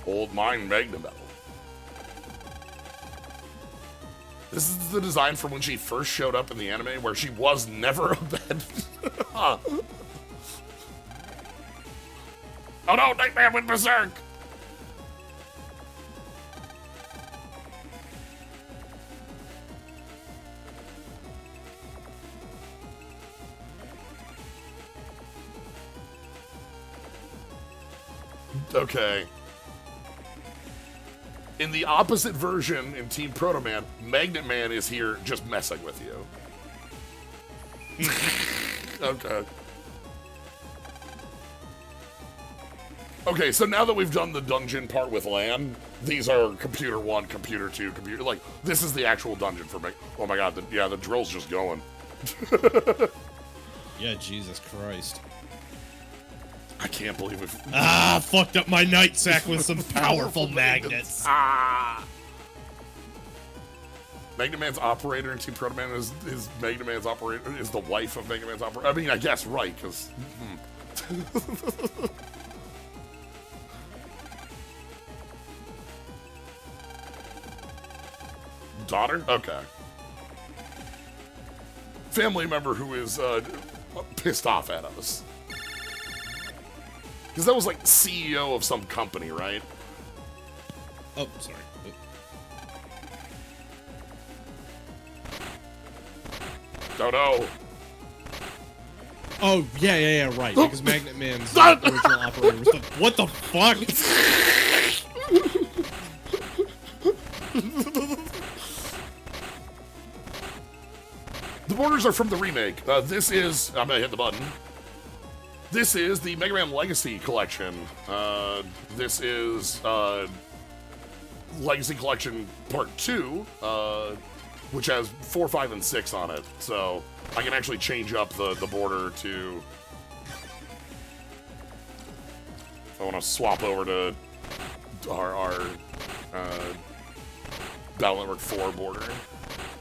Old Mine Megaman. This is the design from when she first showed up in the anime, where she was never a bad... Oh no, Nightman went berserk! Okay. In the opposite version in Team Proto Man, Magnet Man is here just messing with you. Okay. Okay, so now that we've done the dungeon part with Lan, these are Computer 1, Computer 2, Computer... Like, this is the actual dungeon for me. Oh my god, the drill's just going. Yeah, Jesus Christ. I can't believe it. Fucked up my nightsack with some powerful magnets. Magnet Man's operator in Team Proto Man is Magnet Man's operator, is the wife of Magnet Man's operator. I mean, I guess, right, because... Daughter? Okay. Family member who is pissed off at us. Because that was like CEO of some company, right? Oh, sorry. Don't know. Oh, yeah, right. Because Magnet Man's original operator was the... What the fuck? The borders are from the remake. This is... I'm gonna hit the button. This is the Mega Man Legacy Collection. This is Legacy Collection Part 2, which has 4, 5, and 6 on it. So I can actually change up the border to... If I want to swap over to our Battle Network 4 border.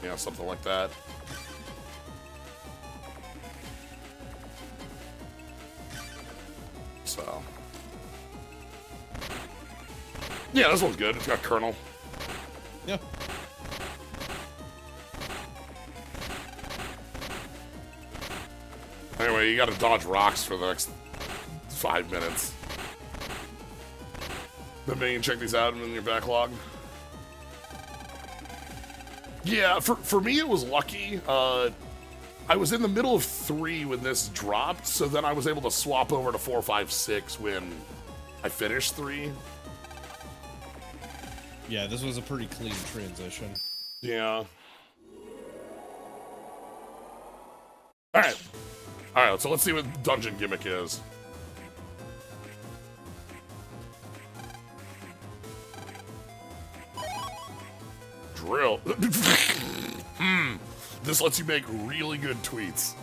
Yeah, something like that. So. Yeah, this one's good. It's got Colonel. Yeah. Anyway, you gotta dodge rocks for the next 5 minutes. Then maybe you can check these out in your backlog. Yeah, for me it was lucky. I was in the middle of 3 when this dropped, so then I was able to swap over to 4, 5, 6 when I finished 3. Yeah, this was a pretty clean transition. Yeah. Alright. Alright, so let's see what dungeon gimmick is. Drill. This lets you make really good tweets.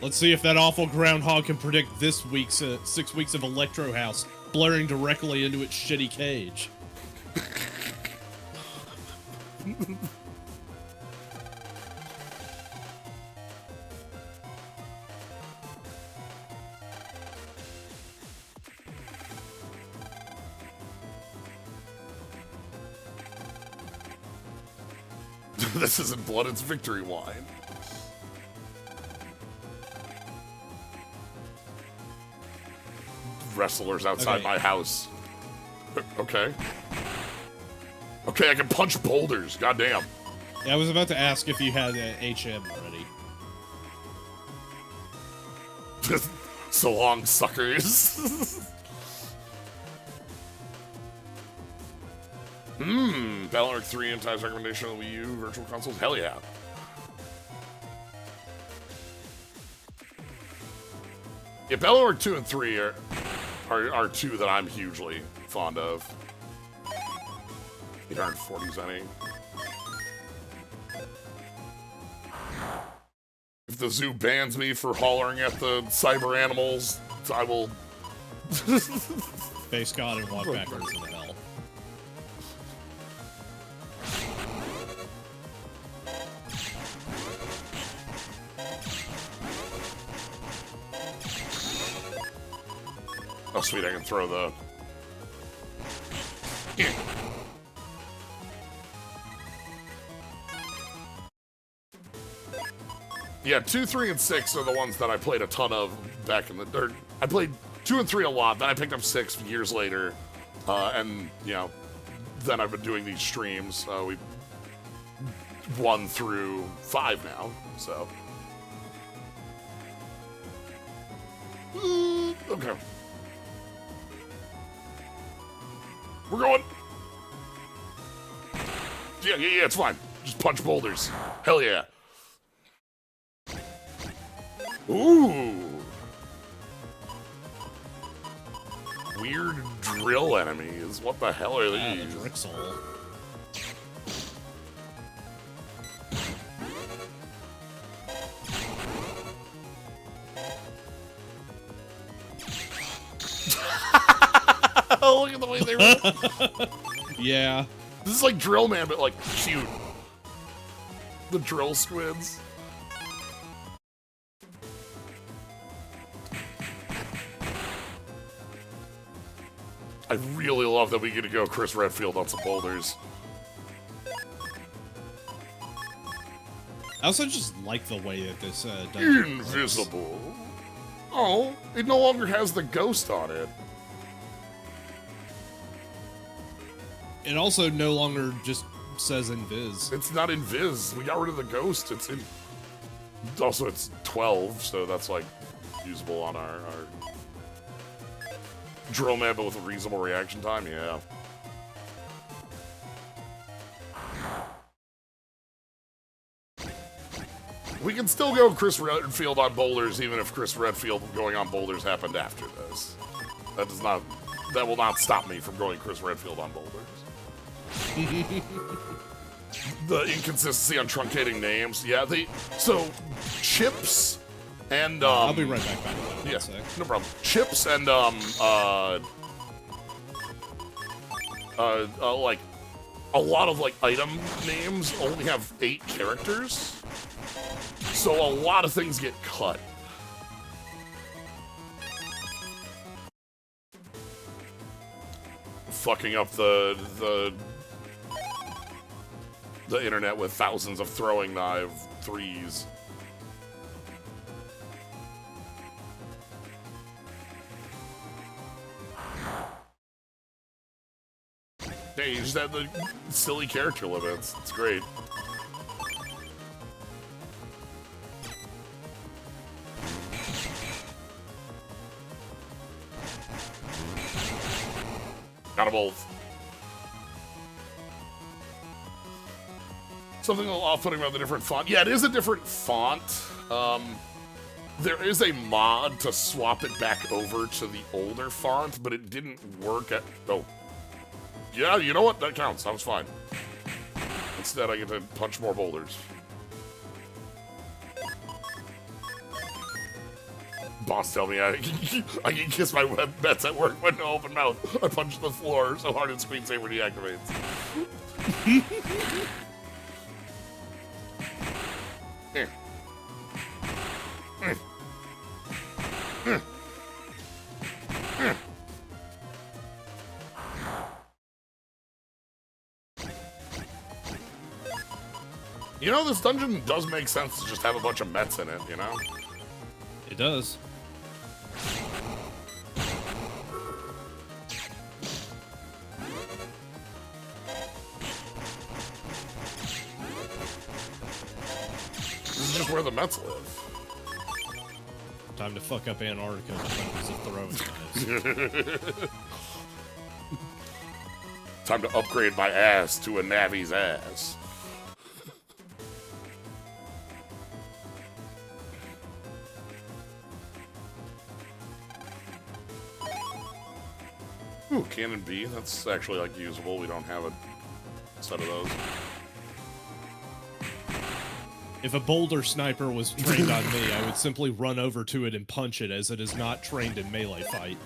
Let's see if that awful groundhog can predict this week's 6 weeks of Electro House, blaring directly into its shitty cage. This isn't blood, it's victory wine. Wrestlers outside my house. Okay. Okay, I can punch boulders. Goddamn. Yeah, I was about to ask if you had HM already. So long, suckers. Battle Network 3 and Ty's recommendation on Wii U Virtual Consoles? Hell yeah. Yeah, Battle Network 2 and 3 are two that I'm hugely fond of. You aren't 40s any. If the zoo bans me for hollering at the cyber animals, I will Face God and walk backwards into hell. Oh, sweet, I can throw the... Yeah, 2, 3, and 6 are the ones that I played a ton of back in the... Or, I played 2 and 3 a lot, then I picked up 6 years later. And, you know, then I've been doing these streams. We 1 through 5 now, so... Okay. We're going. Yeah, it's fine. Just punch boulders. Hell yeah. Ooh. Weird drill enemies. What the hell are these? Drixel. Oh, look at the way they run. Yeah. This is like Drill Man, but like cute. The drill squids. I really love that we get to go Chris Redfield on some boulders. I also just like the way that this dungeon Invisible. Oh, it no longer has the ghost on it. It also no longer just says invis. It's not invis. We got rid of the ghost. It's in. Also, it's 12, so that's like usable on our drill man, but with a reasonable reaction time. Yeah. We can still go Chris Redfield on boulders, even if Chris Redfield going on boulders happened after this. That will not stop me from going Chris Redfield on boulders. The inconsistency on truncating names. Yeah, so Chips And I'll be right back. Yeah, no problem. Chips and like a lot of like item names only have 8 characters, so a lot of things get cut. Fucking up the internet with thousands of throwing knife threes. Hey, you just have the silly character limits. It's great. Got them both. Something a little off-putting about the different font. Yeah, it is a different font. There is a mod to swap it back over to the older font, but it didn't work at... Oh. Yeah, you know what? That counts. That was fine. Instead, I get to punch more boulders. Boss tell me I can kiss my web bets at work with no open mouth. I punch the floor so hard and screensaver deactivates. Here. You know, this dungeon does make sense to just have a bunch of Mets in it, you know? It does. This is just where the Mets live. Time to fuck up Antarctica with throwing knives. Time to upgrade my ass to a Navi's ass. Ooh, Cannon B. That's actually, like, usable. We don't have a set of those. If a boulder sniper was trained on me, I would simply run over to it and punch it, as it is not trained in melee fight.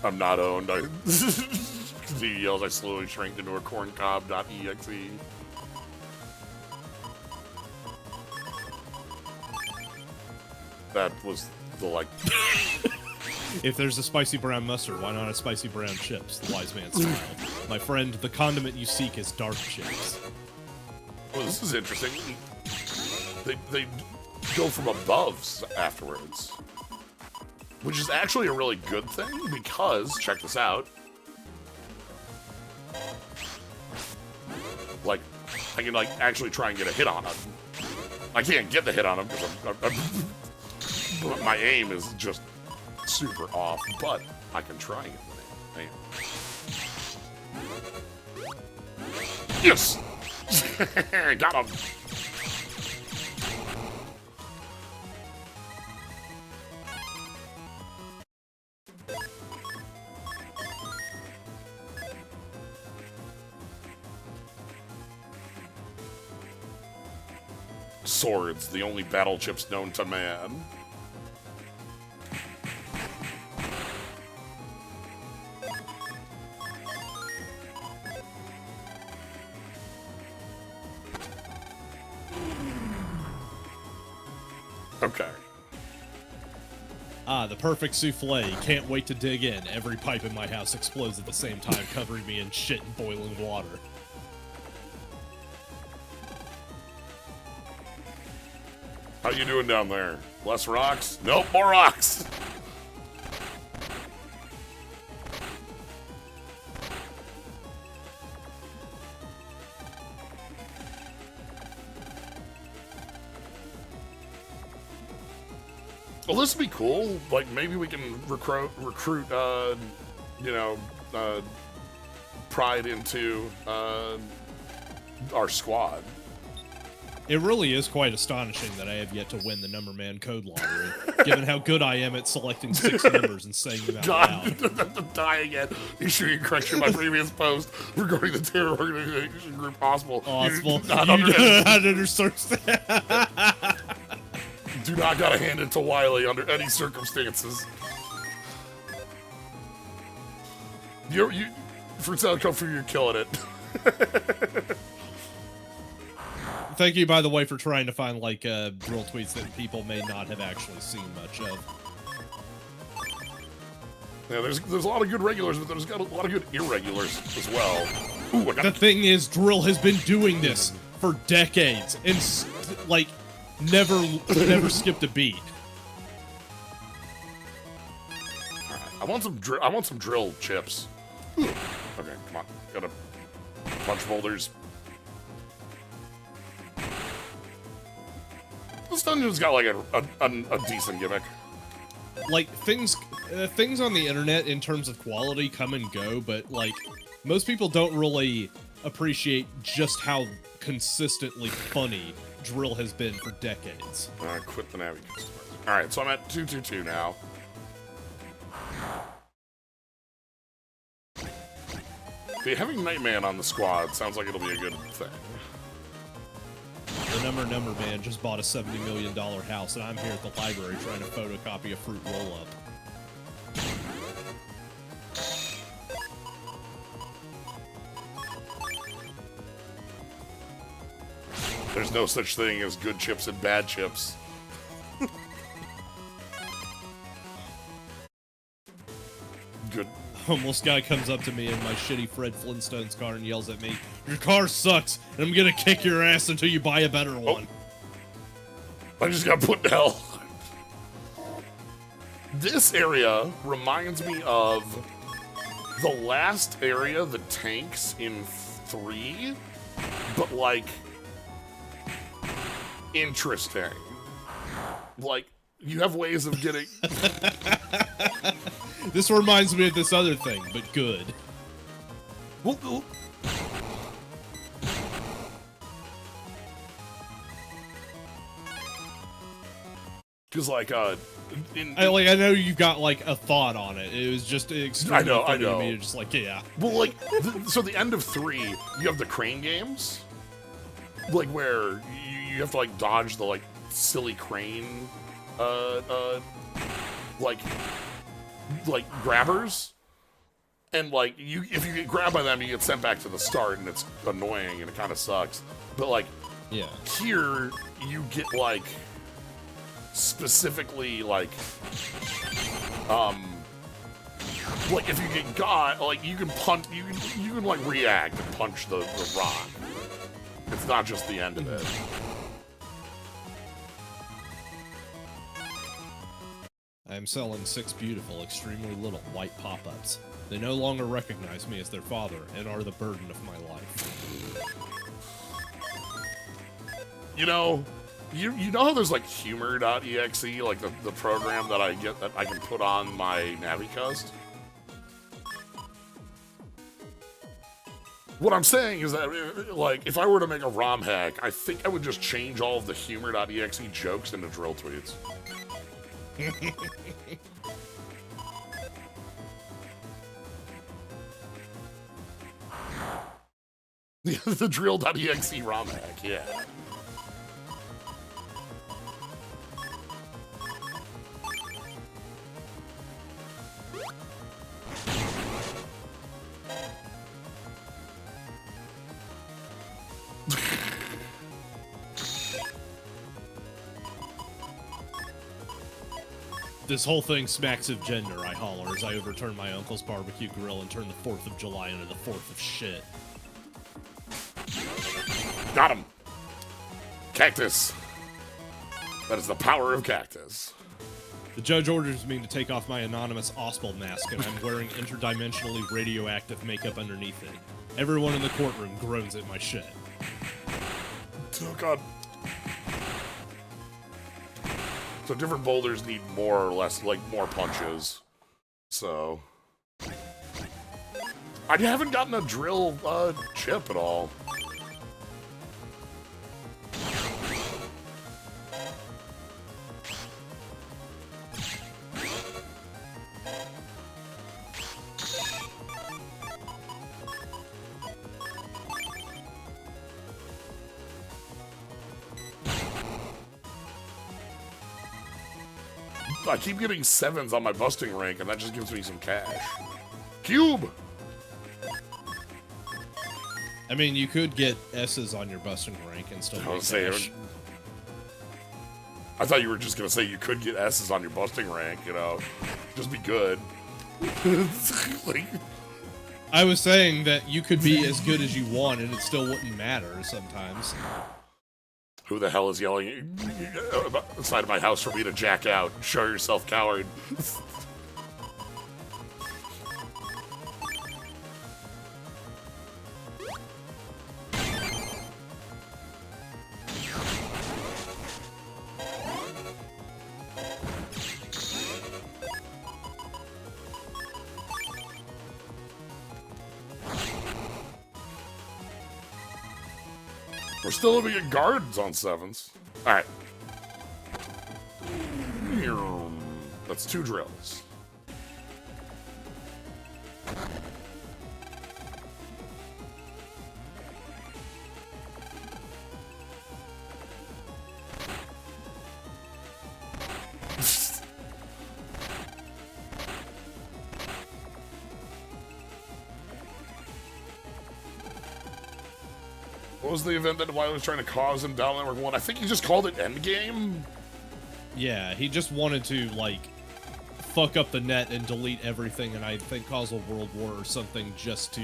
I'm not owned. He yells, I slowly shrinked into a corncob.exe. That was the, like... If there's a spicy brown mustard, why not a spicy brown chips? The wise man smiled. My friend, the condiment you seek is dark chips. Well, this is interesting. They go from above afterwards. Which is actually a really good thing, because, check this out. Like, I can, like, actually try and get a hit on him. I can't get the hit on him, because my aim is just super off, but I can try and get the aim. Yes! Got him! Swords, the only battle chips known to man. Okay. Ah, the perfect souffle. Can't wait to dig in. Every pipe in my house explodes at the same time, covering me in shit and boiling water. How you doing down there? Less rocks? Nope, more rocks! Well, this would be cool. Like, maybe we can recruit, you know, Pride into our squad. It really is quite astonishing that I have yet to win the Number Man code lottery, given how good I am at selecting 6 numbers and saying them out loud. Die again. You sure you corrected my previous post regarding the terror organization group Possible. Possible. You You do not understand. do not gotta hand it to Wily under any circumstances. You for Code for you're killing it. Thank you, by the way, for trying to find, like, drill tweets that people may not have actually seen much of. Yeah, there's a lot of good regulars, but there's got a lot of good irregulars as well. Ooh, I got The thing is, Drill has been doing this for decades, and, like, never skipped a beat. I want some drill chips. Okay, come on. Gotta punch boulders. This dungeon's got like a decent gimmick. Like, things on the internet in terms of quality come and go, but, like, most people don't really appreciate just how consistently funny Drill has been for decades. Quit the Navi customizer. Alright, so I'm at 222 now. Having Nightman on the squad sounds like it'll be a good thing. The number man just bought a $70 million house, and I'm here at the library trying to photocopy a fruit roll-up. There's no such thing as good chips and bad chips. Good. Homeless guy comes up to me in my shitty Fred Flintstone's car and yells at me, "Your car sucks, and I'm gonna kick your ass until you buy a better one." I just got put in hell. This area reminds me of the last area, the tanks in 3, but like interesting. Like, you have ways of getting... This reminds me of this other thing, but good. Because, like, I know you've got, like, a thought on it. It was just extremely funny to me. Just like, yeah. Well, like, so the end of 3, you have the crane games, like, where you have to, like, dodge the, like, silly crane, like grabbers, and like if you get grabbed by them, you get sent back to the start, and it's annoying and it kind of sucks. But like, yeah, here you get like specifically like if you get got, like you can punch, you can like react and punch the rock. It's not just the end of it. I am selling 6 beautiful, extremely little white pop-ups. They no longer recognize me as their father and are the burden of my life. You know how there's like humor.exe, like the program that I get that I can put on my NaviCust? What I'm saying is that, like, if I were to make a ROM hack, I think I would just change all of the humor.exe jokes into drill tweets. The drill.exe ROM hack, yeah. This whole thing smacks of gender, I holler as I overturn my uncle's barbecue grill and turn the 4th of July into the 4th of shit. Got him! Cactus. That is the power of cactus. The judge orders me to take off my anonymous Ospel mask, and I'm wearing interdimensionally radioactive makeup underneath it. Everyone in the courtroom groans at my shit. Oh god. So different boulders need more or less, like, more punches. So... I haven't gotten a drill chip at all. I keep getting 7s on my busting rank, and that just gives me some cash. Cube! I mean, you could get S's on your busting rank and still make cash. I thought you were just gonna say you could get S's on your busting rank, you know. Just be good. Like, I was saying that you could be as good as you want and it still wouldn't matter sometimes. who the hell is yelling outside of my house for me to jack out? Show yourself, coward. We're still looking at guards on 7s. Alright. That's 2 drills. What was the event that Wily was trying to cause him down Network 1? I think he just called it Endgame. Yeah, he just wanted to, like, fuck up the net and delete everything, and I think cause a world war or something just to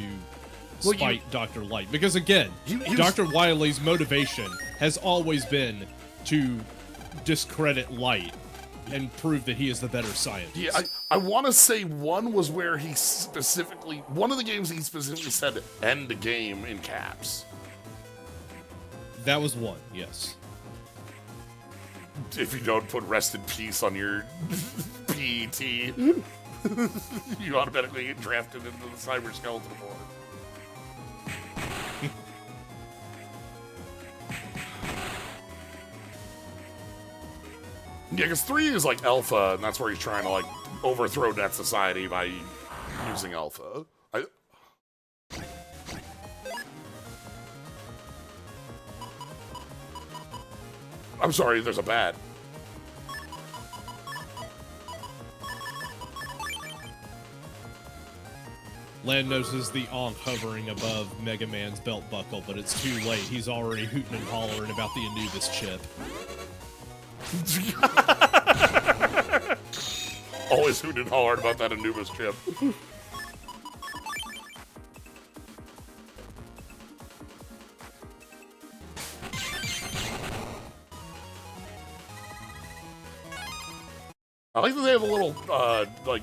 spite Dr. Light. Because, again, Dr. Wily's motivation has always been to discredit Light and prove that he is the better scientist. Yeah, I want to say one was where he specifically... One of the games he specifically said, end the game in caps. That was one, yes. If you don't put rest in peace on your PET, you automatically get drafted into the Cyber Skeleton War. Yeah, because 3 is like Alpha, and that's where he's trying to like overthrow Net Society by using Alpha. I'm sorry, there's a bat. Land notices the Ankh hovering above Mega Man's belt buckle, but it's too late. He's already hooting and hollering about the Anubis chip. Always hooting and hollering about that Anubis chip. I like that they have a little, like,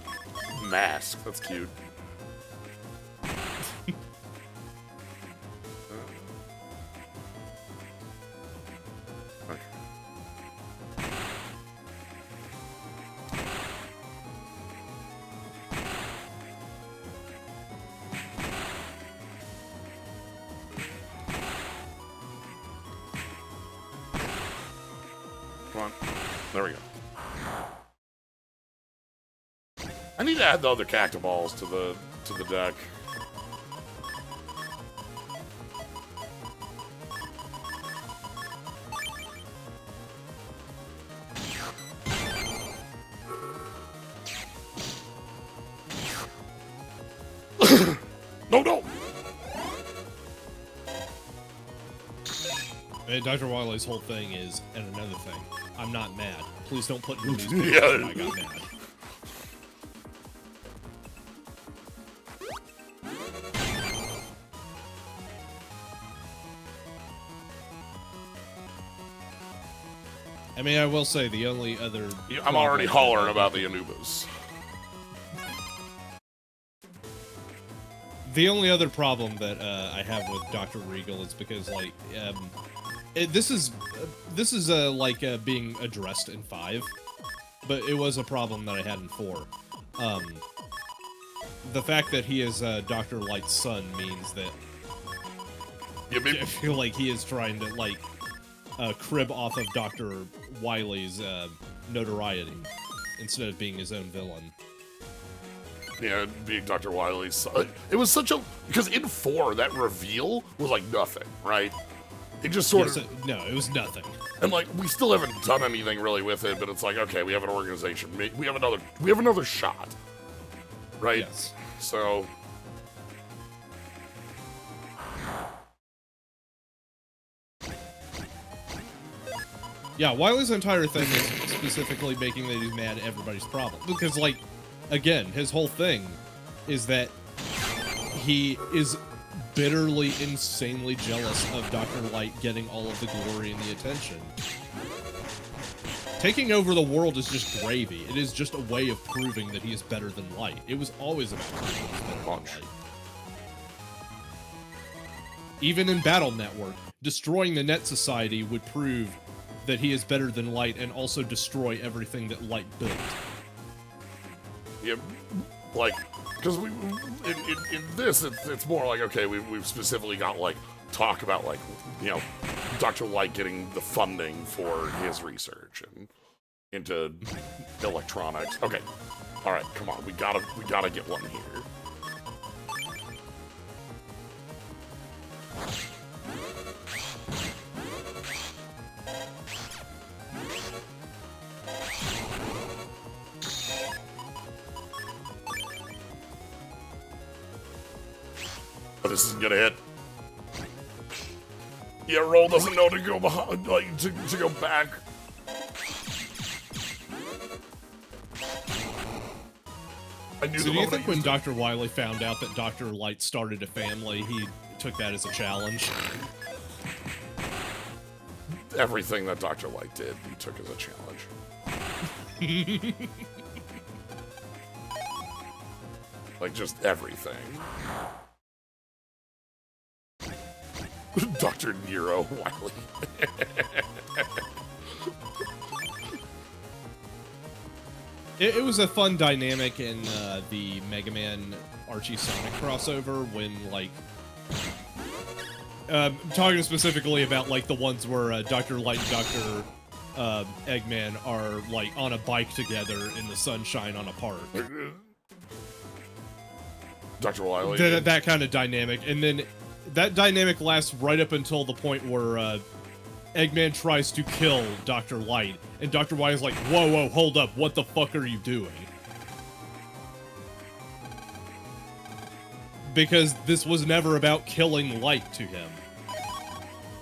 mask. That's cute. Okay. Come on. There we go. I need to add the other cacti-balls to the deck. No! And Dr. Wily's whole thing is, and another thing, I'm not mad. Please don't put in these pictures that I got mad. I mean, I will say the only other... I'm already hollering about the Anubis. The only other problem that I have with Dr. Regal is because, like, this is being addressed in 5, but it was a problem that I had in 4. The fact that he is Dr. Light's son means that I feel like he is trying to, like, crib off of Dr. Wily's notoriety instead of being his own villain. Yeah, being Dr. Wily's son. It was such a... Because in 4, that reveal was like nothing, right? It just sort of... No, it was nothing. And like, we still haven't done anything really with it, but it's like, okay, we have an organization. We have another shot. Right? Yes. So yeah, Wily's entire thing is specifically making that he's mad at everybody's problem. Because, like, again, his whole thing is that he is bitterly, insanely jealous of Dr. Light getting all of the glory and the attention. Taking over the world is just gravy. It is just a way of proving that he is better than Light. It was always about proving he's better than Light. Even in Battle Network, destroying the Net Society would prove that he is better than Light and also destroy everything that Light built. yeah, like, because in this, it's more like, okay, we've specifically got like talk about like, you know, Dr. Light getting the funding for his research and into electronics. Okay, all right, come on, we gotta get one here. But this isn't gonna hit. Yeah, Roll doesn't know to go behind, like to go back. I knew. So do you think when Dr. Wily found out that Dr. Light started a family, he took that as a challenge? Everything that Dr. Light did, he took as a challenge. Like, just everything. Dr. Nero Wily. It was a fun dynamic in the Megaman Archie Sonic crossover when, like, talking specifically about, like, the ones where Dr. Light and Dr. Eggman are, like, on a bike together in the sunshine on a park. Dr. Wily. That kind of dynamic. And then that dynamic lasts right up until the point where Eggman tries to kill Dr. Light, and Dr. Wily's like, whoa, hold up, what the fuck are you doing? Because this was never about killing Light to him.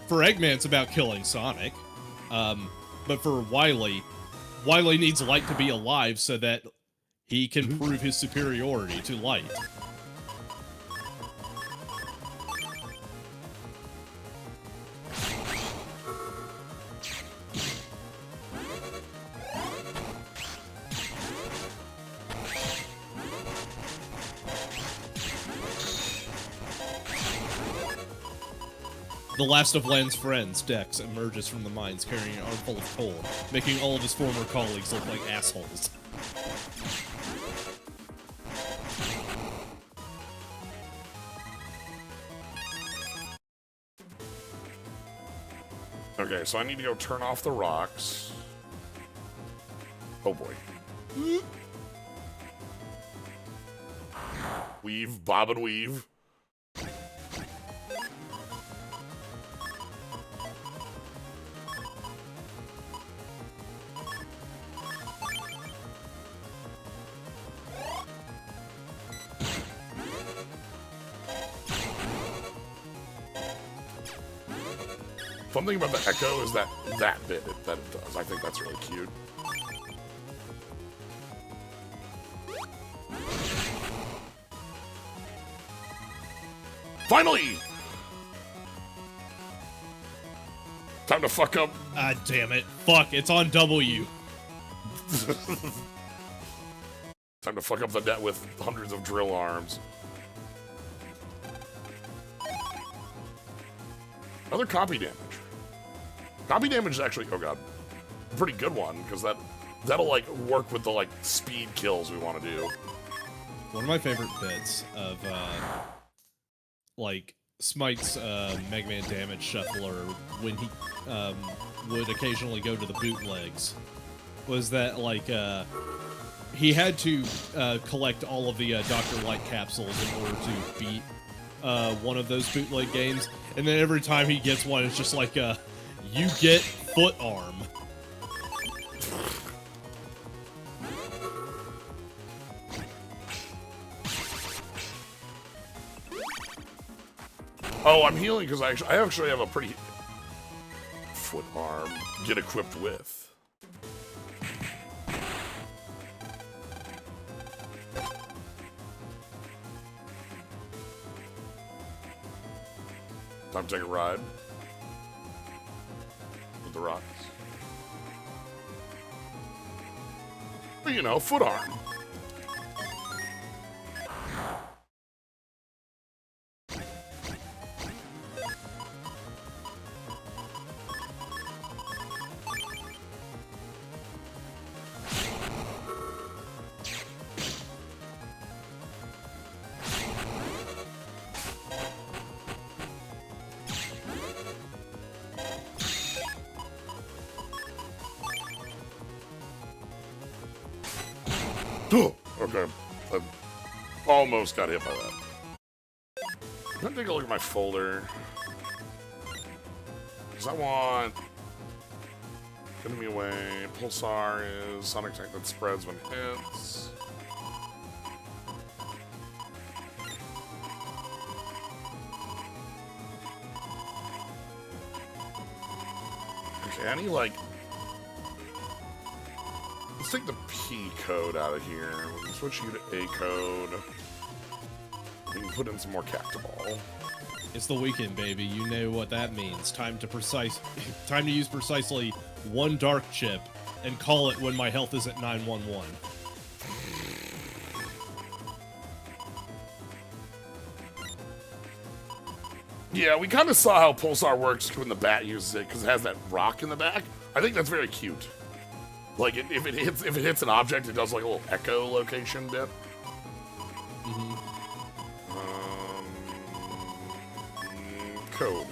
For Eggman, it's about killing Sonic. But for Wily needs Light to be alive so that he can prove his superiority to Light. The last of Lan's friends, Dex, emerges from the mines carrying an armful of coal, making all of his former colleagues look like assholes. Okay, so I need to go turn off the rocks. Oh boy. Weave, bob and weave. Fun thing about the echo is that bit that it does. I think that's really cute. Finally! Time to fuck up. Ah, damn it. Fuck, it's on W. Time to fuck up the net with hundreds of drill arms. Another copy damage. Copy damage is actually, oh god, a pretty good one, because that'll like work with the like speed kills we want to do. One of my favorite bits of like Smite's Mega Man damage shuffler when he would occasionally go to the bootlegs was that like he had to collect all of the Dr. Light capsules in order to beat one of those bootleg games, and then every time he gets one, it's just like You get foot arm. Oh, I'm healing because I actually have a pretty foot arm get equipped with. Time to take a ride with the rocks. But you know, foot arm. Okay. I almost got hit by that. I'm gonna take a look at my folder. Because I want... Enemy away. Pulsar is sonic attack that spreads when hits. Okay, I need like... Let's take the P code out of here. We can switch you to A code. We can put in some more Cactoball. It's the weekend, baby. You know what that means. Time to use precisely one dark chip and call it when my health is at 911. Yeah, we kind of saw how Pulsar works when the bat uses it because it has that rock in the back. I think that's very cute. Like if it hits an object, it does like a little echo location bit. Code.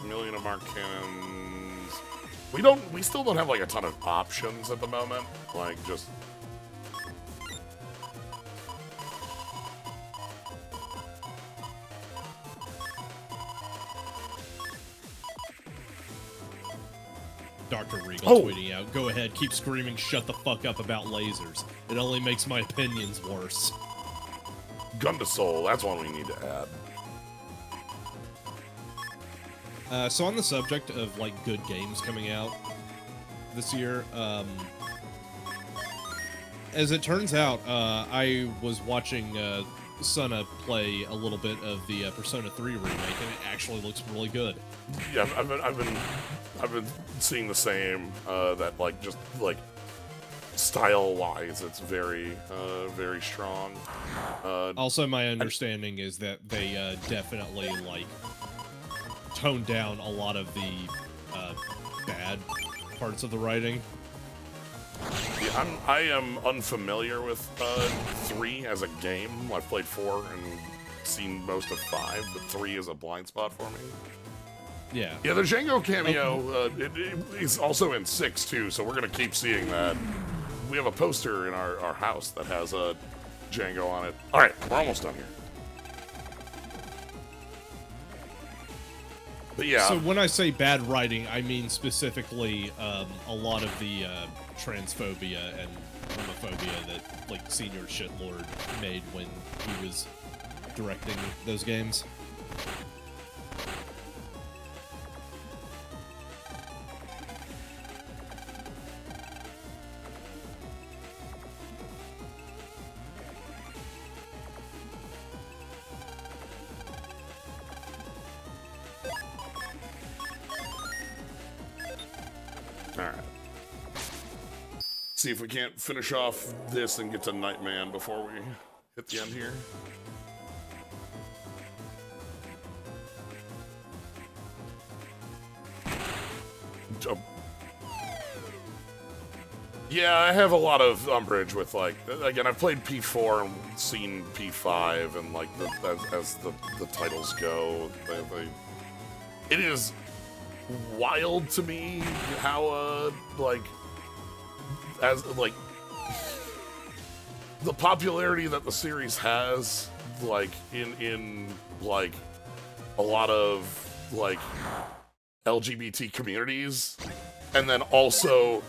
A million of arc cannons. We still don't have like a ton of options at the moment. Like just. Dr. Regal tweeting out, go ahead, keep screaming, shut the fuck up about lasers. It only makes my opinions worse. Gun to Soul, that's one we need to add. So on the subject of, like, good games coming out this year, as it turns out, I was watching Sana play a little bit of the Persona 3 remake, and it actually looks really good. Yeah, I've been seeing the same. That like just like style-wise, it's very very strong. Also, my understanding is that they definitely like toned down a lot of the bad parts of the writing. Yeah, I am unfamiliar with 3 as a game. I've played 4 and seen most of 5, but 3 is a blind spot for me. Yeah. Yeah, the Django cameo is also in 6 too, so we're gonna keep seeing that. We have a poster in our house that has a Django on it. All right, we're almost done here. But yeah. So when I say bad writing, I mean specifically a lot of the transphobia and homophobia that like Senior Shitlord made when he was directing those games. See if we can't finish off this and get to Nightman before we hit the end here. Yeah, I have a lot of umbrage with, like, again, I've played P4 and seen P5, and, like, as the titles go, it is wild to me how, like, as, like, the popularity that the series has, like, in like, a lot of like LGBT communities, and then also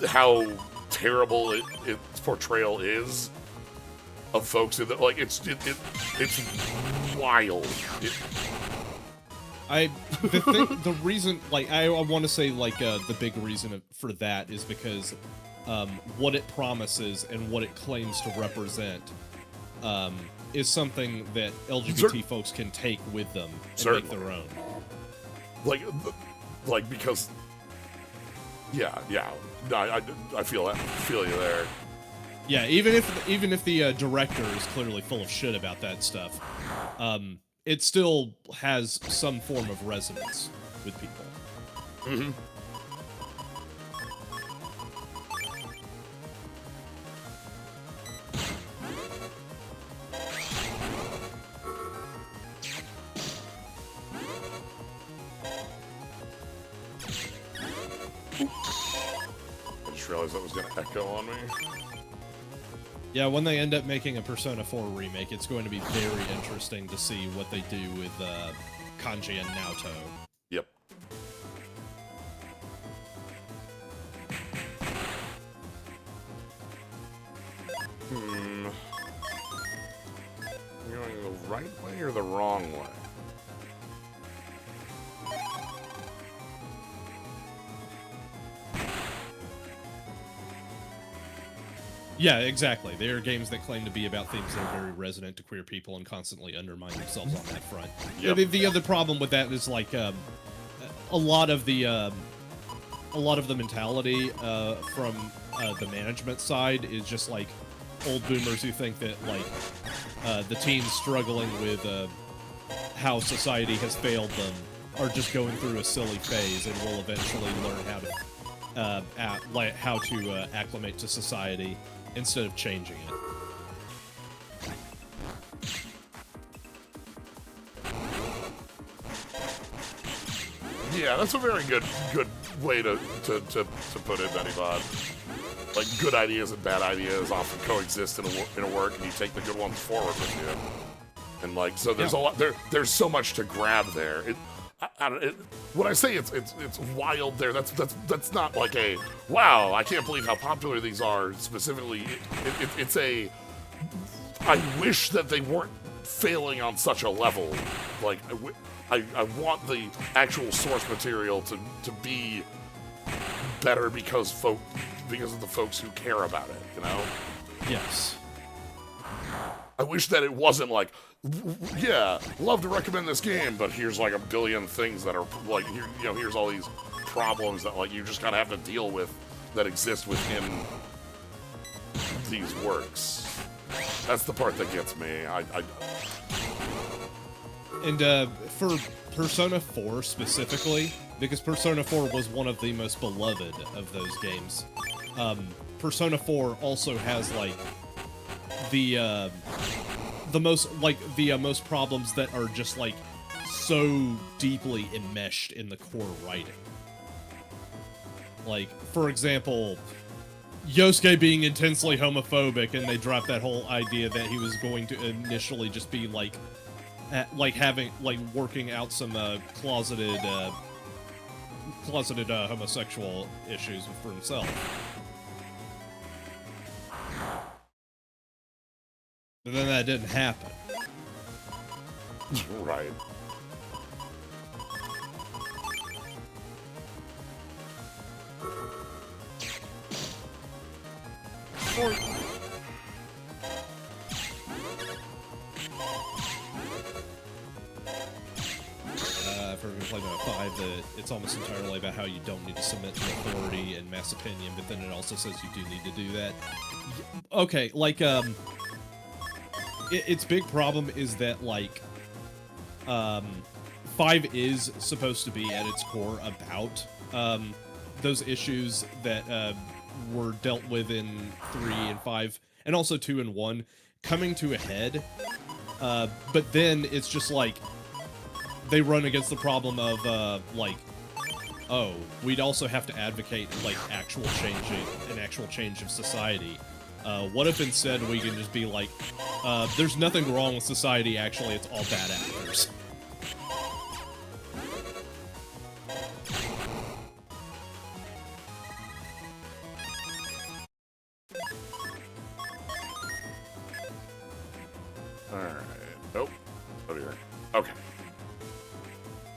how terrible its portrayal is of folks in the, like it's wild. The reason, like, I want to say, like, the big reason for that is because what it promises and what it claims to represent is something that LGBT folks can take with them and make their own. Like because, yeah, I feel that, feel you there. Yeah, even if the director is clearly full of shit about that stuff, it still has some form of resonance with people. Mm-hmm. I just realized that was going to echo on me. Yeah, when they end up making a Persona 4 remake, it's going to be very interesting to see what they do with Kanji and Naoto. Yep. You going the right way or the wrong way? Yeah, exactly. They are games that claim to be about themes that are very resonant to queer people and constantly undermine themselves on that front. Yep. The other problem with that is like a lot of the mentality from the management side is just like old boomers who think that like the teens struggling with how society has failed them are just going through a silly phase and will eventually learn how to acclimate to society instead of changing it. Yeah, that's a very good way to put it, Benny Bod. Like, good ideas and bad ideas often coexist in a work, and you take the good ones forward with you. And like, so there's a lot there's so much to grab there. When I say it's wild there, that's not like a wow, I can't believe how popular these are. Specifically, it's a I wish that they weren't failing on such a level. Like I want the actual source material to be better because of the folks who care about it, you know? Yes. I wish that it wasn't like, yeah, love to recommend this game, but here's like a billion things that are like, here's all these problems that like you just kind of have to deal with that exist within these works. That's the part that gets me. And for Persona 4 specifically, because Persona 4 was one of the most beloved of those games, Persona 4 also has like the most problems that are just like so deeply enmeshed in the core writing. Like, for example, Yosuke being intensely homophobic, and they dropped that whole idea that he was going to initially just be like working out some closeted homosexual issues for himself. But then that didn't happen. Right. If we're going to play Meta 5, it's almost entirely about how you don't need to submit to authority and mass opinion, but then it also says you do need to do that. Okay, like, its big problem is that, like, 5 is supposed to be, at its core, about those issues that were dealt with in 3 and 5, and also 2 and 1, coming to a head. But then it's just like, they run against the problem of, like, oh, we'd also have to advocate, like, an actual change of society. What if instead we can just be like, there's nothing wrong with society, actually, it's all bad actors.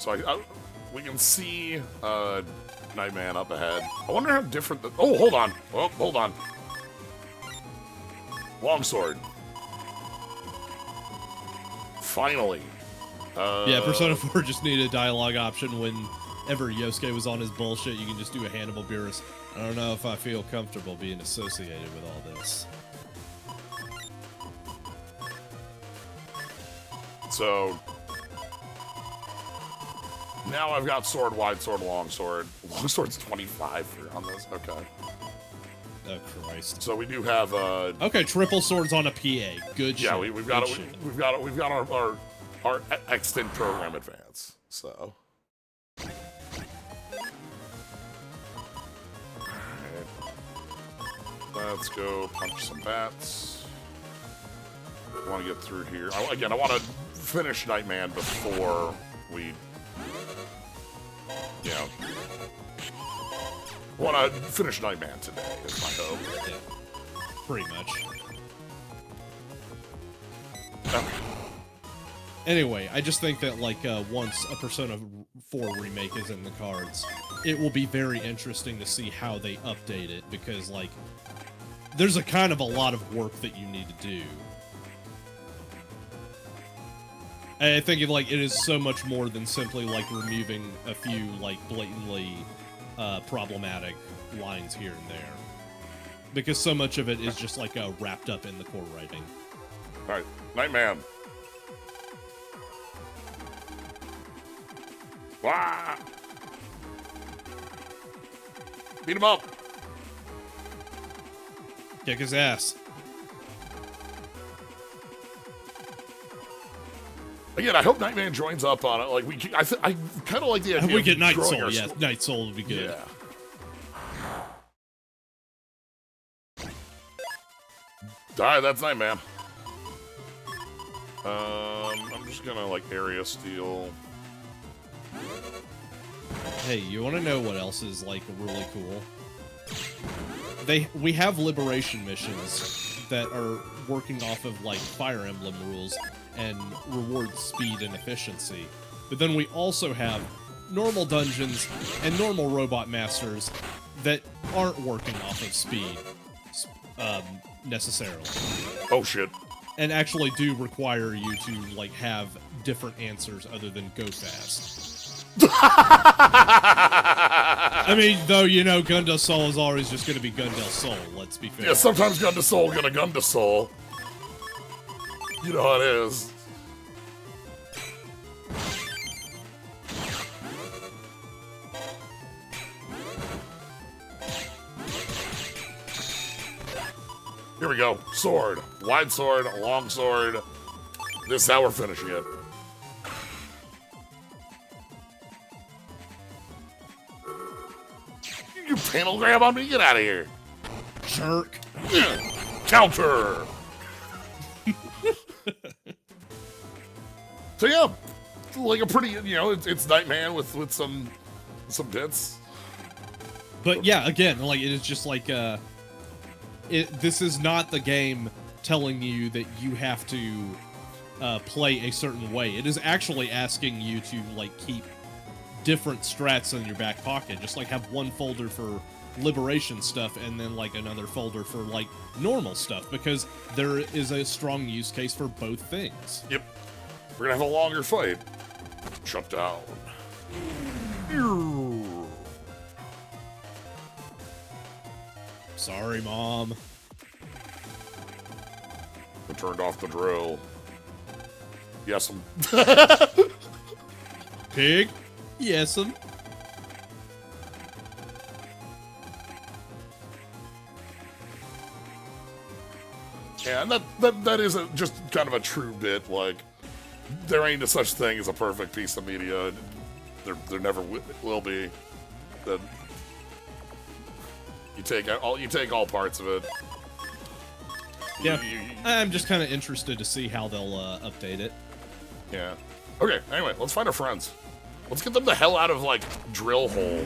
So we can see Nightman up ahead. I wonder how different the... Oh, hold on. Oh, hold on. Longsword. Finally. Yeah, Persona 4 just needed a dialogue option whenever Yosuke was on his bullshit. You can just do a Hannibal Buress. I don't know if I feel comfortable being associated with all this. So now I've got sword, wide sword, long sword. Long sword's 25 on this. Okay. Oh Christ. So we do have okay, triple swords on a PA. Good shit. Yeah, we've got our extant program advance. So let's go punch some bats. I want to get through here. Again, I want to finish Nightman before we, you know, want to finish Nightman today, is my hope. Yeah, pretty much. Okay. Anyway, I just think that, like, once a Persona 4 remake is in the cards, it will be very interesting to see how they update it, because, like, there's a kind of a lot of work that you need to do. I think, like, it is so much more than simply, like, removing a few, like, blatantly problematic lines here and there. Because so much of it is just, like, wrapped up in the core writing. Alright, Nightman. Wah! Beat him up! Kick his ass. Again, I hope Nightman joins up on it. Like I kind of like the idea. We get Night growing Soul. our Yeah, Night Soul would be good. Yeah. Alright, that's Nightman. I'm just gonna like area steal. Hey, you want to know what else is like really cool? We have liberation missions that are working off of like Fire Emblem rules and reward speed and efficiency. But then we also have normal dungeons and normal robot masters that aren't working off of speed necessarily. Oh shit. And actually do require you to like have different answers other than go fast. I mean, though, you know, Gun del Sol is always just going to be Gun del Sol, let's be fair. Yeah, sometimes Gun del Sol gonna Gun del Sol. You know how it is. Here we go. Sword. Wide sword, long sword. This is how we're finishing it. You panel grab on me? Get out of here. Jerk. Counter. So yeah, like a pretty, you know, it's Nightman with some bits. But yeah, again, like it is just like this is not the game telling you that you have to play a certain way. It is actually asking you to like keep different strats in your back pocket. Just like have one folder for liberation stuff and then like another folder for like normal stuff, because there is a strong use case for both things. Yep. We're gonna have a longer fight. Shut down. Sorry, Mom. I turned off the drill. Yes, Pig? Yes'm. Yeah, and that is just kind of a true bit. Like, there ain't a such thing as a perfect piece of media. There never will be. That you take all parts of it. Yeah, I'm just kind of interested to see how they'll update it. Yeah. Okay. Anyway, let's find our friends. Let's get them the hell out of like drill hole.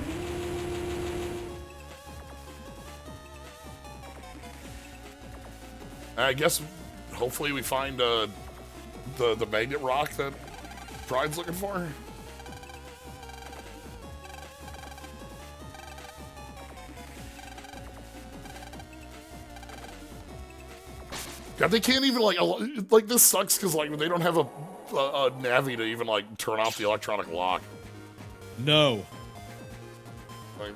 I guess hopefully we find the magnet rock that Pride's looking for. God, they can't even like this sucks because like they don't have a Navi to even like turn off the electronic lock. No. Like,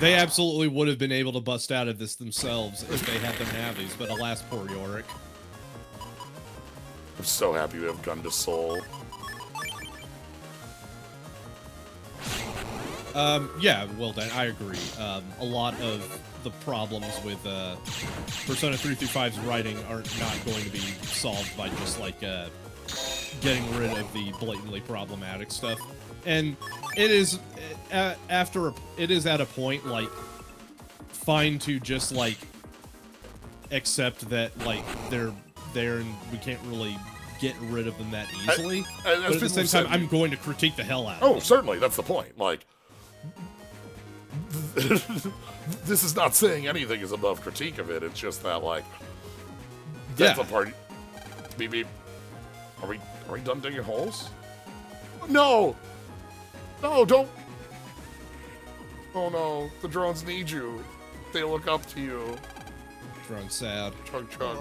They absolutely would have been able to bust out of this themselves if they had the navies, but alas, poor Yorick. I'm so happy we have Gun to Soul. Yeah, well then, I agree. A lot of the problems with Persona 3 through 5's writing are not going to be solved by just like getting rid of the blatantly problematic stuff. And it is at a point like fine to just like accept that like they're there and we can't really get rid of them that easily. But at the same time, I'm going to critique the hell out of them. Oh, certainly, that's the point. Like, this is not saying anything is above critique of it. It's just that like that's a part. Beep beep. Are we done digging holes? No. No, don't. Oh no, the drones need you. They look up to you. Drone's sad. Chug chug.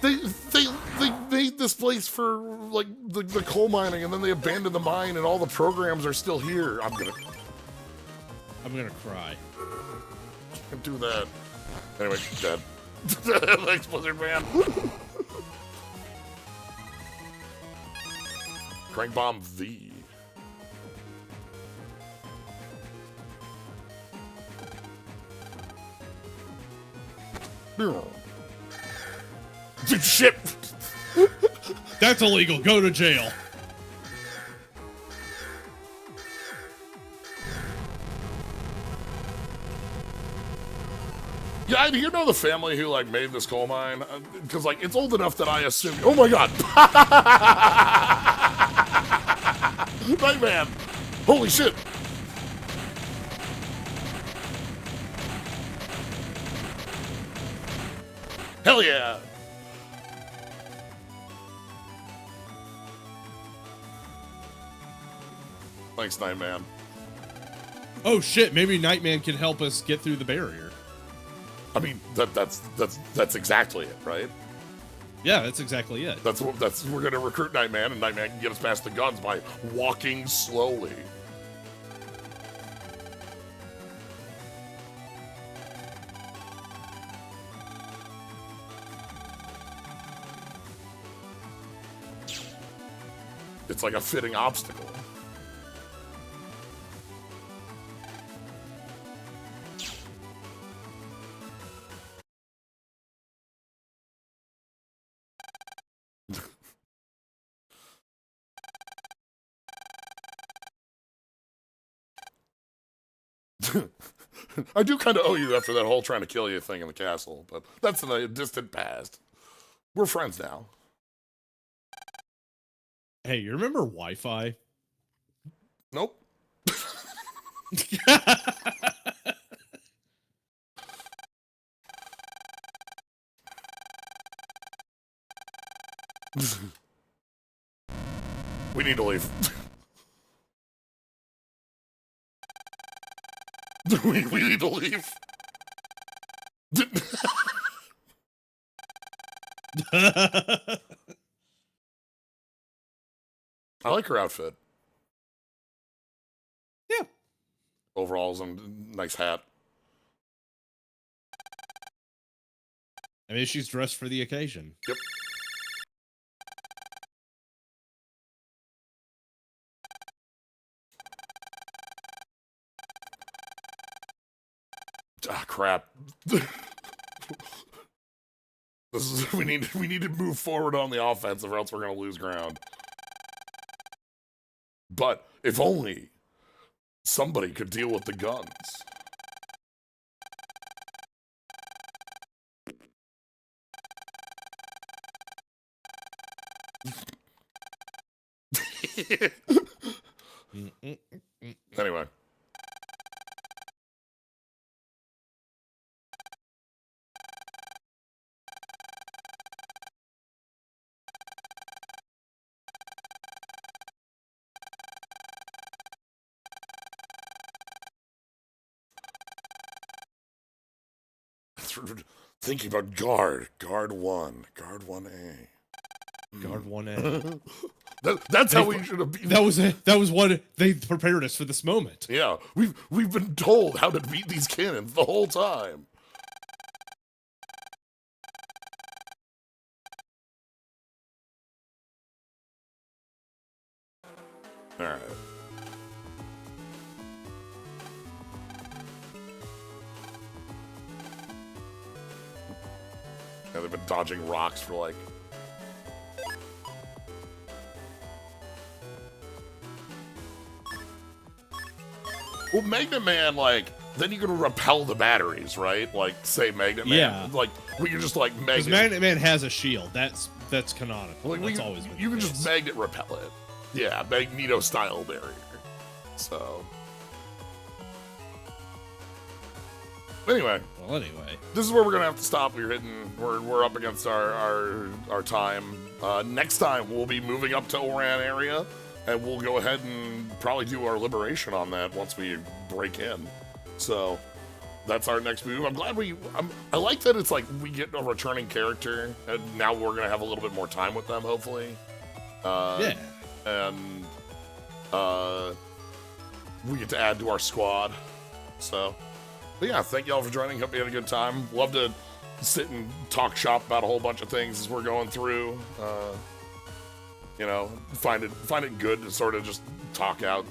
They made this place for like the coal mining, and then they abandoned the mine, and all the programs are still here. I'm gonna cry. Can't do that. Anyway, dead. Thanks, Blizzard Man. Crank Bomb V. Shit! That's illegal. Go to jail. Yeah, you know the family who like made this coal mine? Because like it's old enough that I assume. Oh my god! Nightman! Holy shit! Hell yeah! Thanks, Nightman. Oh shit! Maybe Nightman can help us get through the barrier. I mean, that's exactly it, right? Yeah, that's exactly it. We're gonna recruit Nightman, and Nightman can get us past the guns by walking slowly. It's like a fitting obstacle. I do kind of owe you after that whole trying to kill you thing in the castle, but that's in the distant past. We're friends now. Hey, you remember Wi-Fi? Nope. We need to leave. we need to leave. I like her outfit. Yeah. Overalls and nice hat. I mean, she's dressed for the occasion. Yep. Ah, crap. We need to move forward on the offensive, or else we're gonna lose ground. But if only somebody could deal with the guns. Anyway. thinking about guard 1, guard 1A. Guard 1A. That's how we should have beaten. That was what they prepared us for this moment. Yeah, we've been told how to beat these cannons the whole time. All right. Yeah, they've been dodging rocks for like. Well, Megaman, like, then you can repel the batteries, right? Like, say Megaman. Yeah. Like, we can just, like, Because magnet. Magnet has a shield. That's canonical. Like, That's always been you the can case. just magnet repel it. Yeah, Magneto-style barrier. So. Anyway. Well, anyway. This is where we're gonna have to stop. We're up against our time. Next time we'll be moving up to Oran area, and we'll go ahead and probably do our liberation on that once we break in. So that's our next move. I'm glad I like that it's like we get a returning character, and now we're gonna have a little bit more time with them, hopefully. Yeah. And we get to add to our squad. So. But yeah, thank y'all for joining. Hope you had a good time. Love to sit and talk shop about a whole bunch of things as we're going through. You know, find it good to sort of just talk out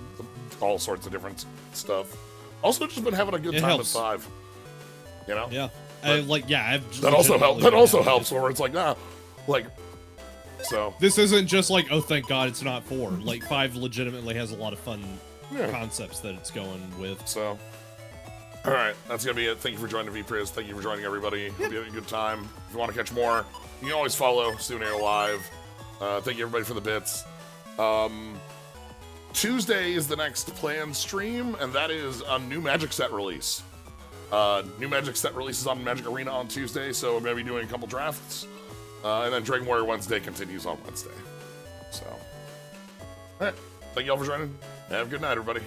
all sorts of different stuff. Also, just been having a good time helps. at 5. You know. Yeah. But I've just that also helps. legitimately That been also having helps where it's like, like. So. This isn't just like, oh, thank God it's not 4. Like 5 legitimately has a lot of fun concepts that it's going with. So. All right, that's going to be it. Thank you for joining Vpris. Thank you for joining everybody. Hope you had a good time. If you want to catch more, you can always follow Student Air Live. Thank you, everybody, for the bits. Tuesday is the next planned stream, and that is a new Magic set release. New Magic set releases on Magic Arena on Tuesday, so we're going to be doing a couple drafts. And then Dragon Warrior Wednesday continues on Wednesday. So, all right. Thank you all for joining. Have a good night, everybody.